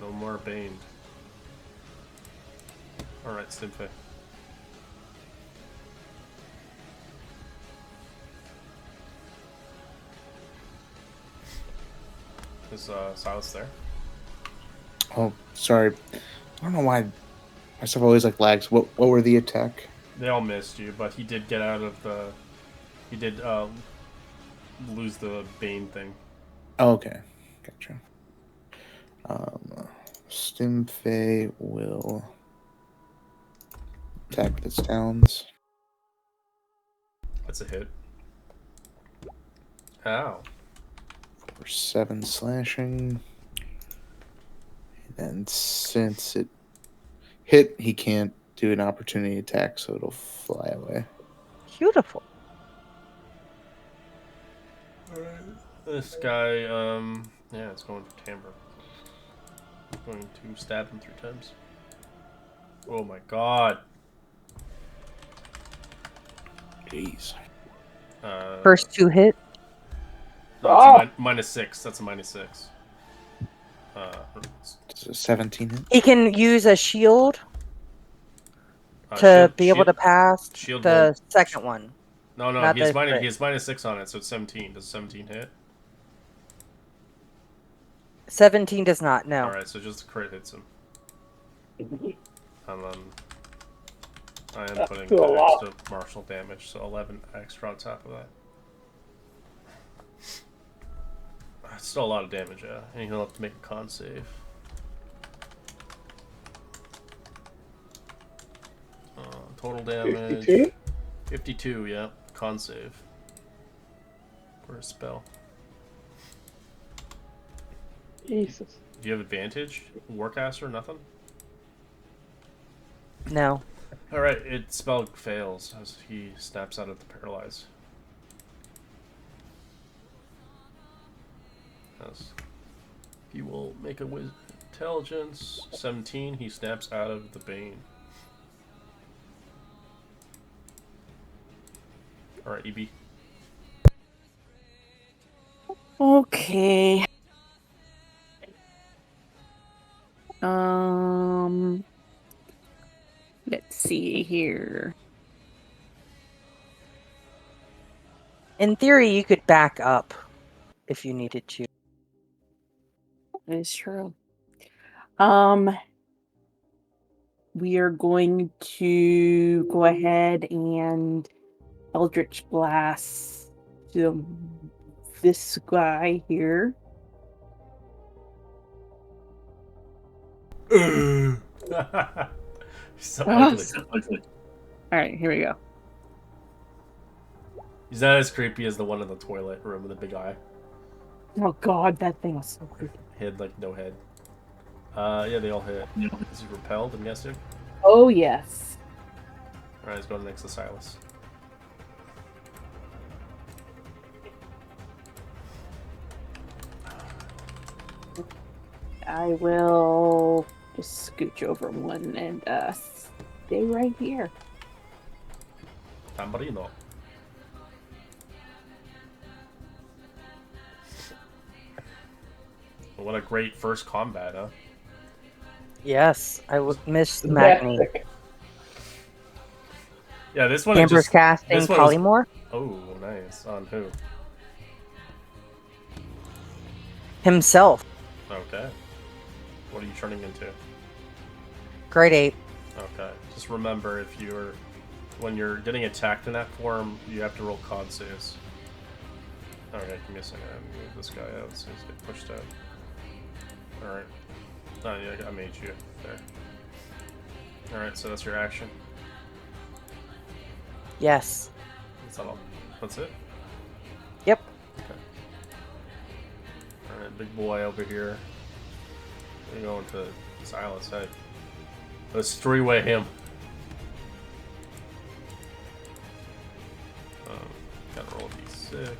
No more baned. Alright, Stimfei. Is Silas there? Oh, sorry. I don't know why my stuff always like lags. What were the attack? They all missed you, but he did get out of the... He did lose the Bane thing. Oh, okay. Gotcha. Stimfei will attack with its talons. That's a hit. Ow. For 7 slashing. And since it hit, he can't do an opportunity attack, so it'll fly away. Beautiful. This guy, yeah, it's going for Timbre. Going to stab him 3 times. Oh my god. Jeez. First 2 hit. No, it's a -6. That's a -6. Does a 17 hit? He can use a shield to be able to pass the second one. No, not he has, the crit. he has -6 on it, so it's 17. Does 17 hit? 17 does not, no. Alright, so just the crit hits him. And then I am putting the extra martial damage, so 11 extra on top of that. It's still a lot of damage, yeah. And he'll have to make a con save. Total damage. 52? 52, yeah. Con save. For a spell. Jesus. Do you have advantage? Warcaster, nothing? No. Alright, its spell fails as he snaps out of the paralyze. Yes. He will make a intelligence 17. He snaps out of the Bane. Alright, EB. Okay. Let's see here. In theory, you could back up if you needed to. That is true. We are going to go ahead and Eldritch Blast this guy here. So ugly. Alright, here we go. He's not as creepy as the one in the toilet room with the big eye. Oh god, that thing was so creepy. He had like no head. Yeah, they all hit. Is he repelled, I'm guessing? Oh yes. Alright, he's going next to Silas. I will just scooch over one and Stay right here. Tamborino. Well, what a great first combat, huh? Yes, I miss Magni. Fantastic. Yeah, this one Amber's casting this one was- Polymorph Oh, nice. On who? himself. Okay. What are you turning into? Grade 8. Okay. Just remember, when you're getting attacked in that form, you have to roll con saves. Alright, give me a second. I'm move this guy out as soon as I get pushed out. Alright. Oh, yeah, I made you. There. Alright, so that's your action. Yes. That's all. That's it? Yep. Okay. Alright, big boy over here. We're going to Silas, hey. Let's three-way him. Gotta roll a d6.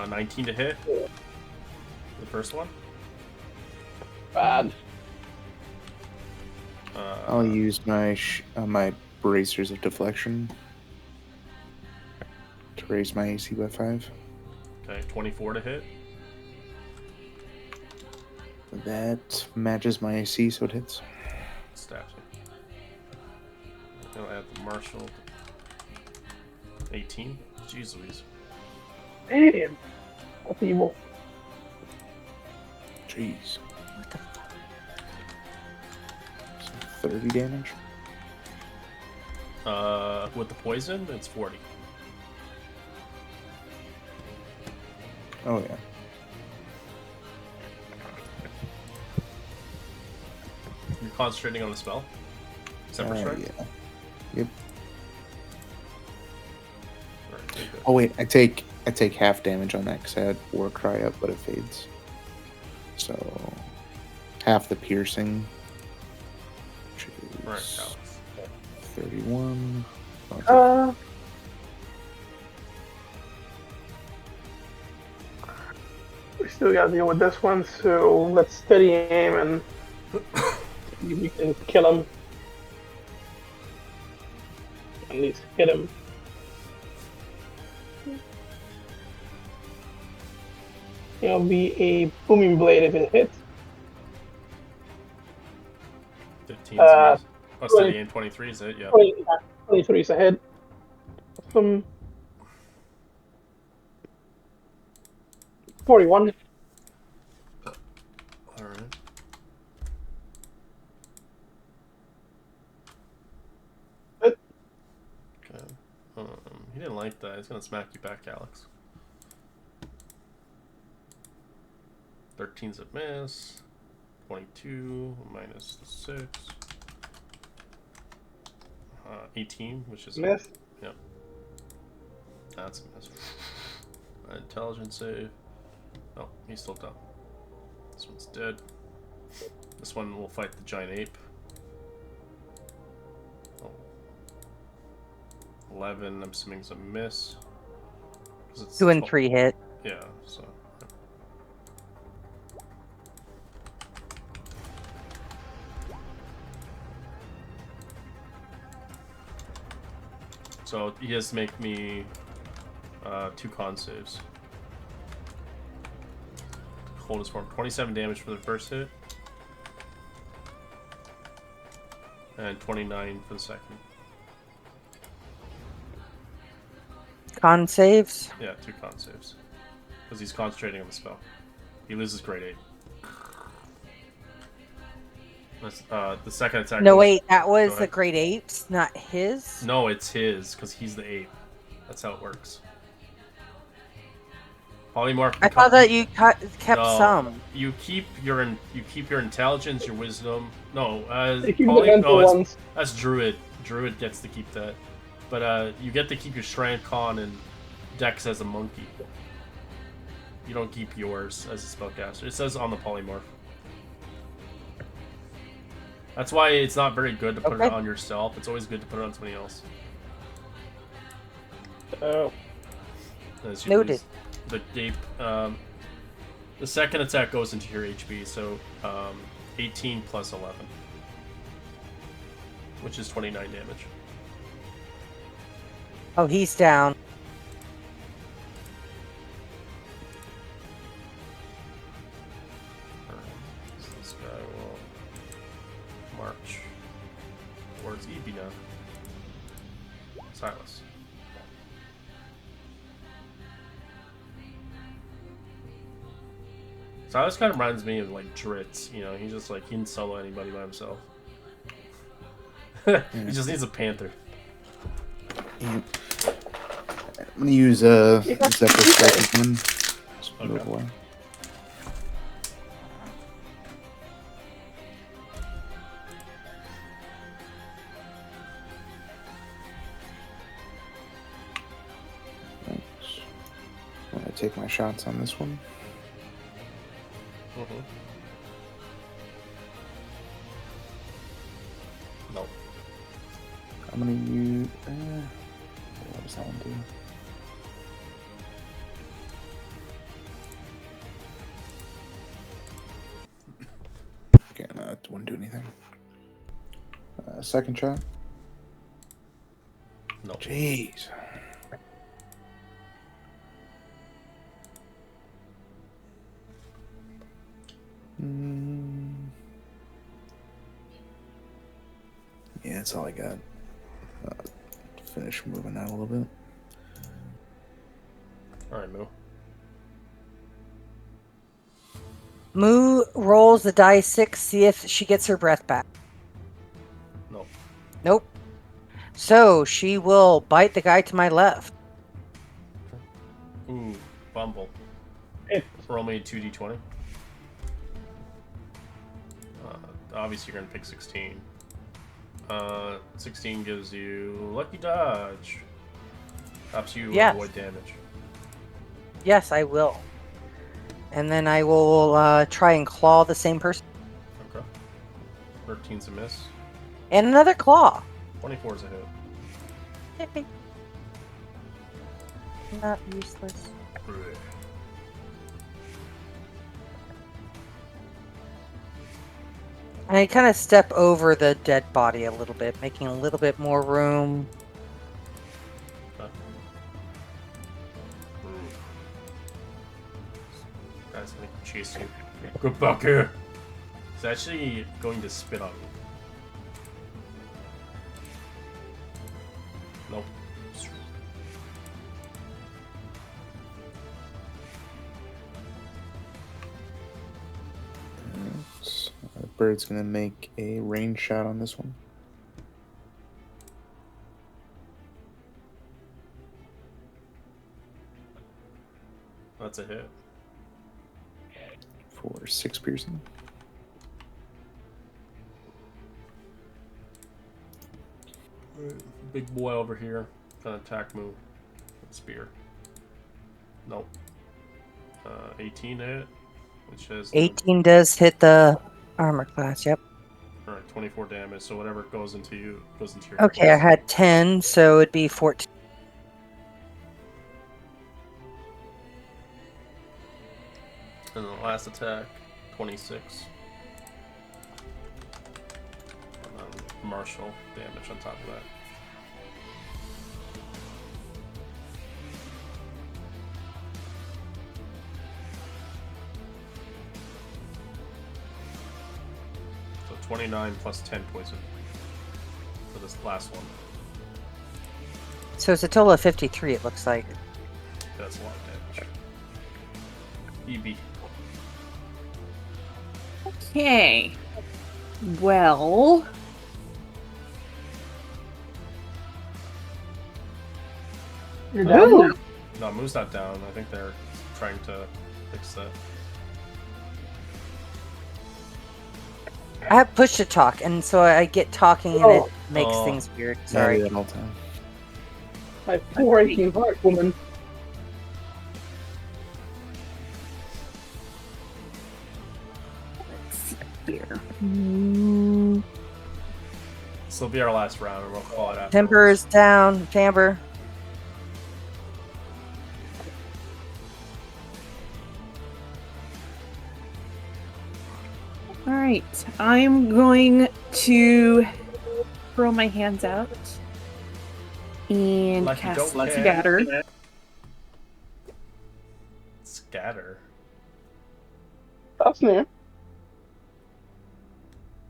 19 to hit. The first one. Bad. I'll use my my bracers of deflection to raise my AC by 5. Okay, 24 to hit. That matches my AC, so it hits. Stabs me. I'll add the martial. 18. Jeez Louise. Damn. That's evil. Jeez. 30 damage. With the poison, it's 40. Oh yeah. You're concentrating on the spell? Separate strike? Yeah. Yep. Alright, very good. Oh wait, I take half damage on that because I had War Cry up, but it fades. So half the piercing, which is Alright, Alex. 31. We still gotta deal with this one, so let's steady aim and you can kill him. At least hit him. It'll be a booming blade if it hits. 15 is oh, steady aim 23 is it? Yeah. 23 is a hit. 41. Alright. Okay. He didn't like that. He's gonna smack you back, Alex. 13's a miss. 22 minus 6. 18, which is Miss. Yep. That's a miss. Intelligence save. Oh, he's still down. This one's dead. This one will fight the giant ape. Oh. 11, I'm assuming is a miss. 'Cause it's 2 and 12. 3 hit. Yeah, so. So he has to make me 2 con saves. Hold his form. 27 damage for the first hit. And 29 for the second. Con saves. Yeah, 2 con saves. Because he's concentrating on the spell. He loses grade 8. That's, the second attack. No, goes- wait, that Go was the ahead. grade 8s, not his. No, it's his, because he's the ape. That's how it works. Polymorph. I thought that you kept No, some. You keep your intelligence, your wisdom. No, You keep the mental ones. that's druid. Druid gets to keep that, but you get to keep your strength, con, and dex as a monkey. You don't keep yours as a spellcaster. It says on the polymorph. That's why it's not very good to put it Okay. on yourself. It's always good to put it on somebody else. Oh. As you Noted. lose the ape. The second attack goes into your HP, so 18 plus 11. which is 29 damage. Oh, he's down. So this guy will march towards Ebi now. Silas. Silas kind of reminds me of like Dritz, you know, he's just like, he can solo anybody by himself. He just needs a panther. I'm gonna use Zephyr Strike again. Just move Okay. away. Thanks. I'm gonna take my shots on this one. Mm-hmm. No. I'm gonna use. What does that one do? Okay, no, that wouldn't do anything. Second shot. No. Jeez. Yeah, that's all I got. Finish moving out a little bit. Alright, Moo. Moo rolls the die 6, see if she gets her breath back. No. Nope. So she will bite the guy to my left. Ooh, Bumble. It, Roll me 2d20. Obviously, you're going to pick 16. 16 gives you Lucky Dodge. Helps you Yes. avoid damage. Yes, I will. And then I will try and claw the same person. Okay. 13's a miss. And another claw. 24 is a hit. Not useless. I kind of step over the dead body a little bit, making a little bit more room. Okay. Guy's gonna chase you. Get back here! He's actually going to spit on you. Nope. Bird's gonna make a range shot on this one. That's a hit. For 6 piercing. Big boy over here. Gonna attack move. Spear. Nope. 18 to hit. Which is 18 does hit the armor class, yep. Alright, 24 damage, so whatever goes into you goes into your Okay, I had 10, so it'd be 14. And the last attack, 26. And then martial damage on top of that. So 29 plus 10 poison for this last one. So it's a total of 53, it looks like. That's a lot of damage. EB. Okay. Well, you're down. Ooh. No, Moo's not down. I think they're trying to fix that. I have push to talk, and so I get talking and it makes Oh. things weird. Yeah, I Sorry. do that all the time. My poor aching heart, woman. let's see here. This will be our last round, and we'll call it after. Timber's down. Timber. All right, I'm going to throw my hands out and Like you cast don't care. Scatter. Scatter. That's new.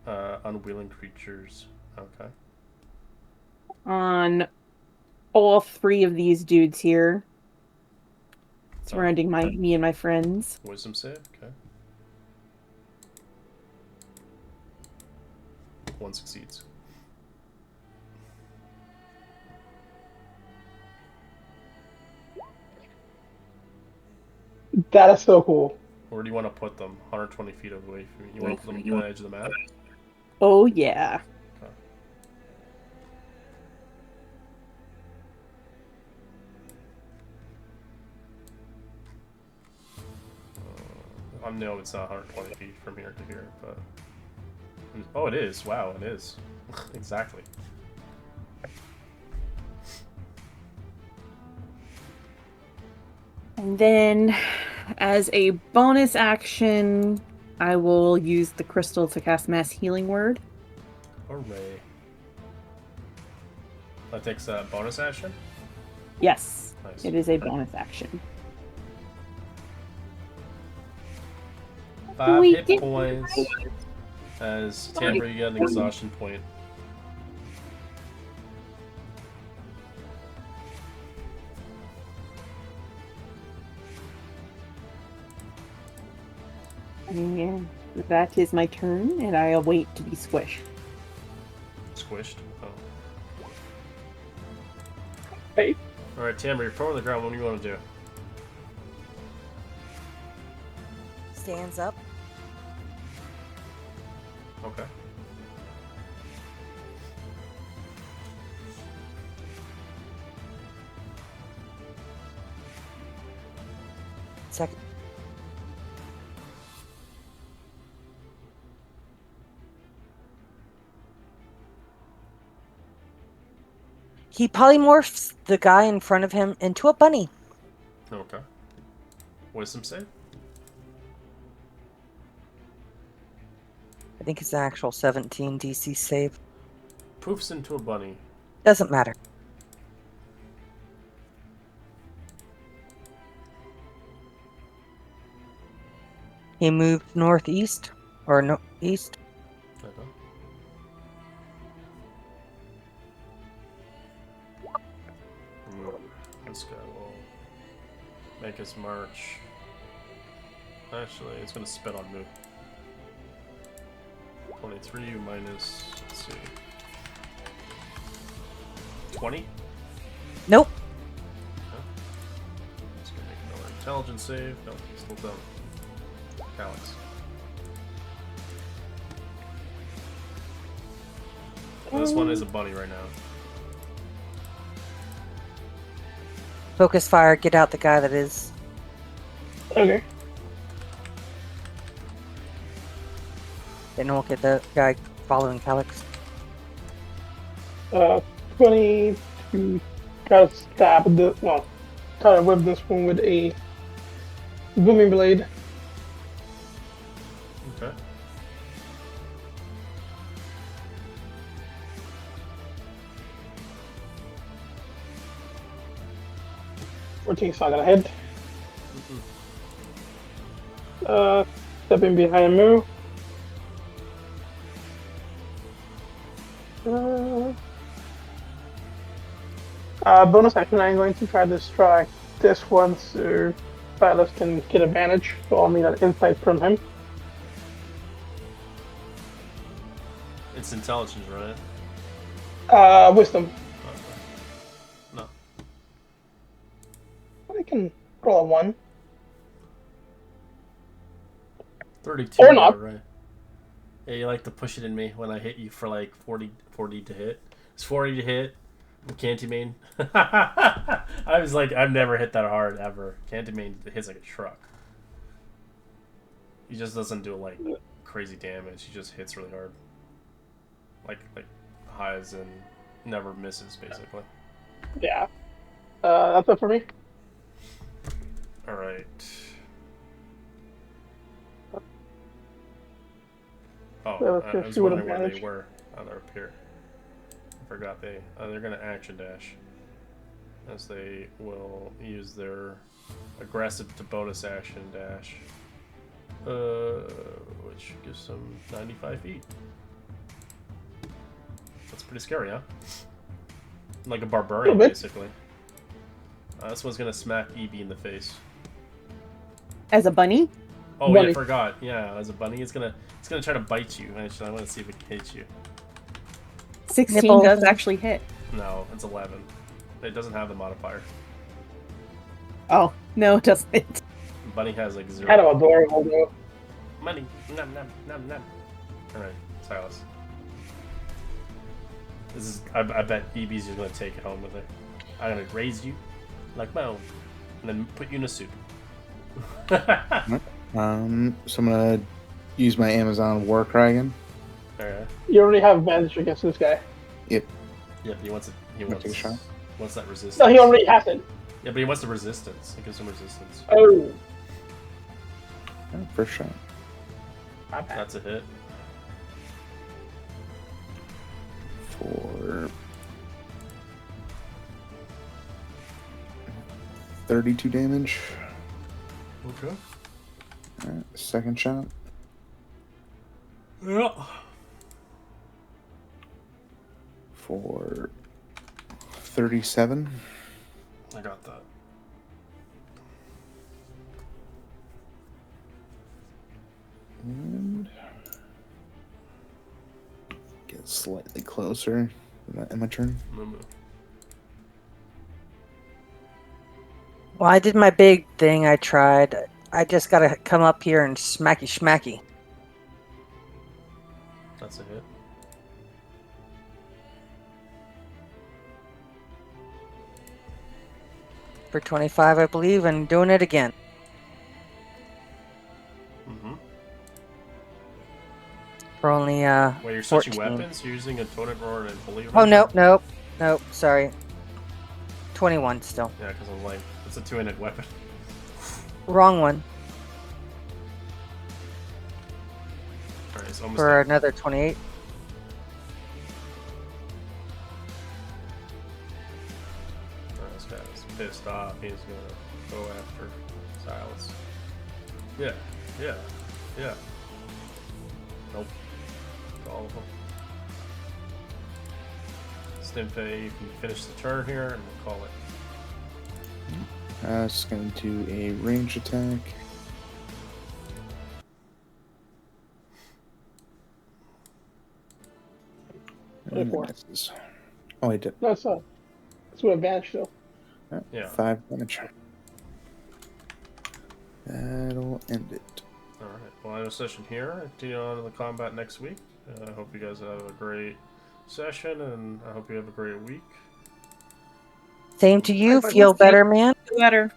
Unwilling creatures. Okay. On all three of these dudes here, surrounding me and my friends. Wisdom save. Okay. One succeeds. That is so cool. Where do you want to put them? 120 feet away from you. You want to put them on the edge of the map? Oh yeah. Okay. I know it's not 120 feet from here to here, but... Oh, it is. Wow, it is. Exactly. And then, as a bonus action, I will use the crystal to cast Mass Healing Word. Hooray. That takes a bonus action? Yes, Nice. it is a bonus action. 5 We hit did points. As Tamara, you get an exhaustion point. And that is my turn, and I await to be squished. Squished. Oh. Hey, Alright, Tamara, you're prone on the ground. What do you want to do? Stands up. Okay. Second. He polymorphs the guy in front of him into a bunny. Okay. Wisdom save? I think it's an actual 17 DC save. Poofs into a bunny. Doesn't matter. He moved northeast or no east. Okay. This guy will make his march. Actually, it's going to spit on move. 23 minus, let's see, 20? Nope. Okay. It's going to make another intelligence save. No, still don't. Alex. This one is a bunny right now. Focus fire. Get out the guy that is. okay. Then we'll get the guy following Calix. 20 to try to stab the, well, try to whip this one with a booming blade. Okay. It's not gonna hit. Stepping behind Moo. Bonus action, I'm going to try to strike this one so Silas can get advantage. So I'll need an insight from him. It's intelligence, right? Wisdom. Okay. No. I can roll a 1. 32. Or not. Right. Yeah, you like to push it in me when I hit you for like 40 to hit. It's 40 to hit. Cantimane. I was like, I've never hit that hard ever. Cantimane hits like a truck. He just doesn't do like crazy damage. He just hits really hard. Like highs and never misses basically. Yeah. That's it for me. All right. Oh, Yeah, let's I just was see what wondering where they advantage. were. Oh, they're up here. forgot they're gonna action dash, as they will use their aggressive to bonus action dash, which gives them 95 feet. That's pretty scary, huh? Like a barbarian, bit. basically. This one's gonna smack EB in the face. As a bunny? Oh Bunny. yeah, I forgot. Yeah, as a bunny, it's gonna try to bite you. Actually, I want to see if it can hit you. 16 Nipple. does actually hit. No, it's 11. It doesn't have the modifier. Oh, no, it doesn't. Bunny has like 0. Kind of adorable though. Money. Nom nom nom nom. All right, Silas. This is. I bet EB's just gonna take it home with her. I'm gonna raise you like my own, and then put you in a soup. So I'm gonna use my Amazon war cry again. Alright. You already have advantage against this guy. Yep, he wants it. He Wanna take a shot? wants that resistance. No, he already has it. Yeah, but he wants the resistance. It gives him resistance. Oh, First shot. my bad. That's a hit. For 32 damage. Okay. Alright, second shot. Yeah. For 37. I got that. And get slightly closer. In my turn. Moo. Well, I did my big thing. I tried. I just gotta come up here and smacky schmacky. That's a hit. For 25, I believe, and doing it again. Mm-hmm. For only, Wait, you're switching 14. weapons? You're using a Torrent Roar and Believer? Oh, nope, sorry. 21 still. Yeah, because I'm like, it's a two-handed weapon. Wrong one. Alright, it's almost For another 28. This guy's pissed off. He's gonna go after Silas. Yeah. Nope. All of them. Stimpy, you can finish the turn here, and we'll call it. It's going to do a range attack. And 24. misses. Oh, I did. That's with advantage though. Yeah. 5 damage. That'll end it. Alright, well, I have a session here. Continue on to the combat next week. I hope you guys have a great session, and I hope you have a great week. Same to you. Bye-bye. Feel better, man. Better.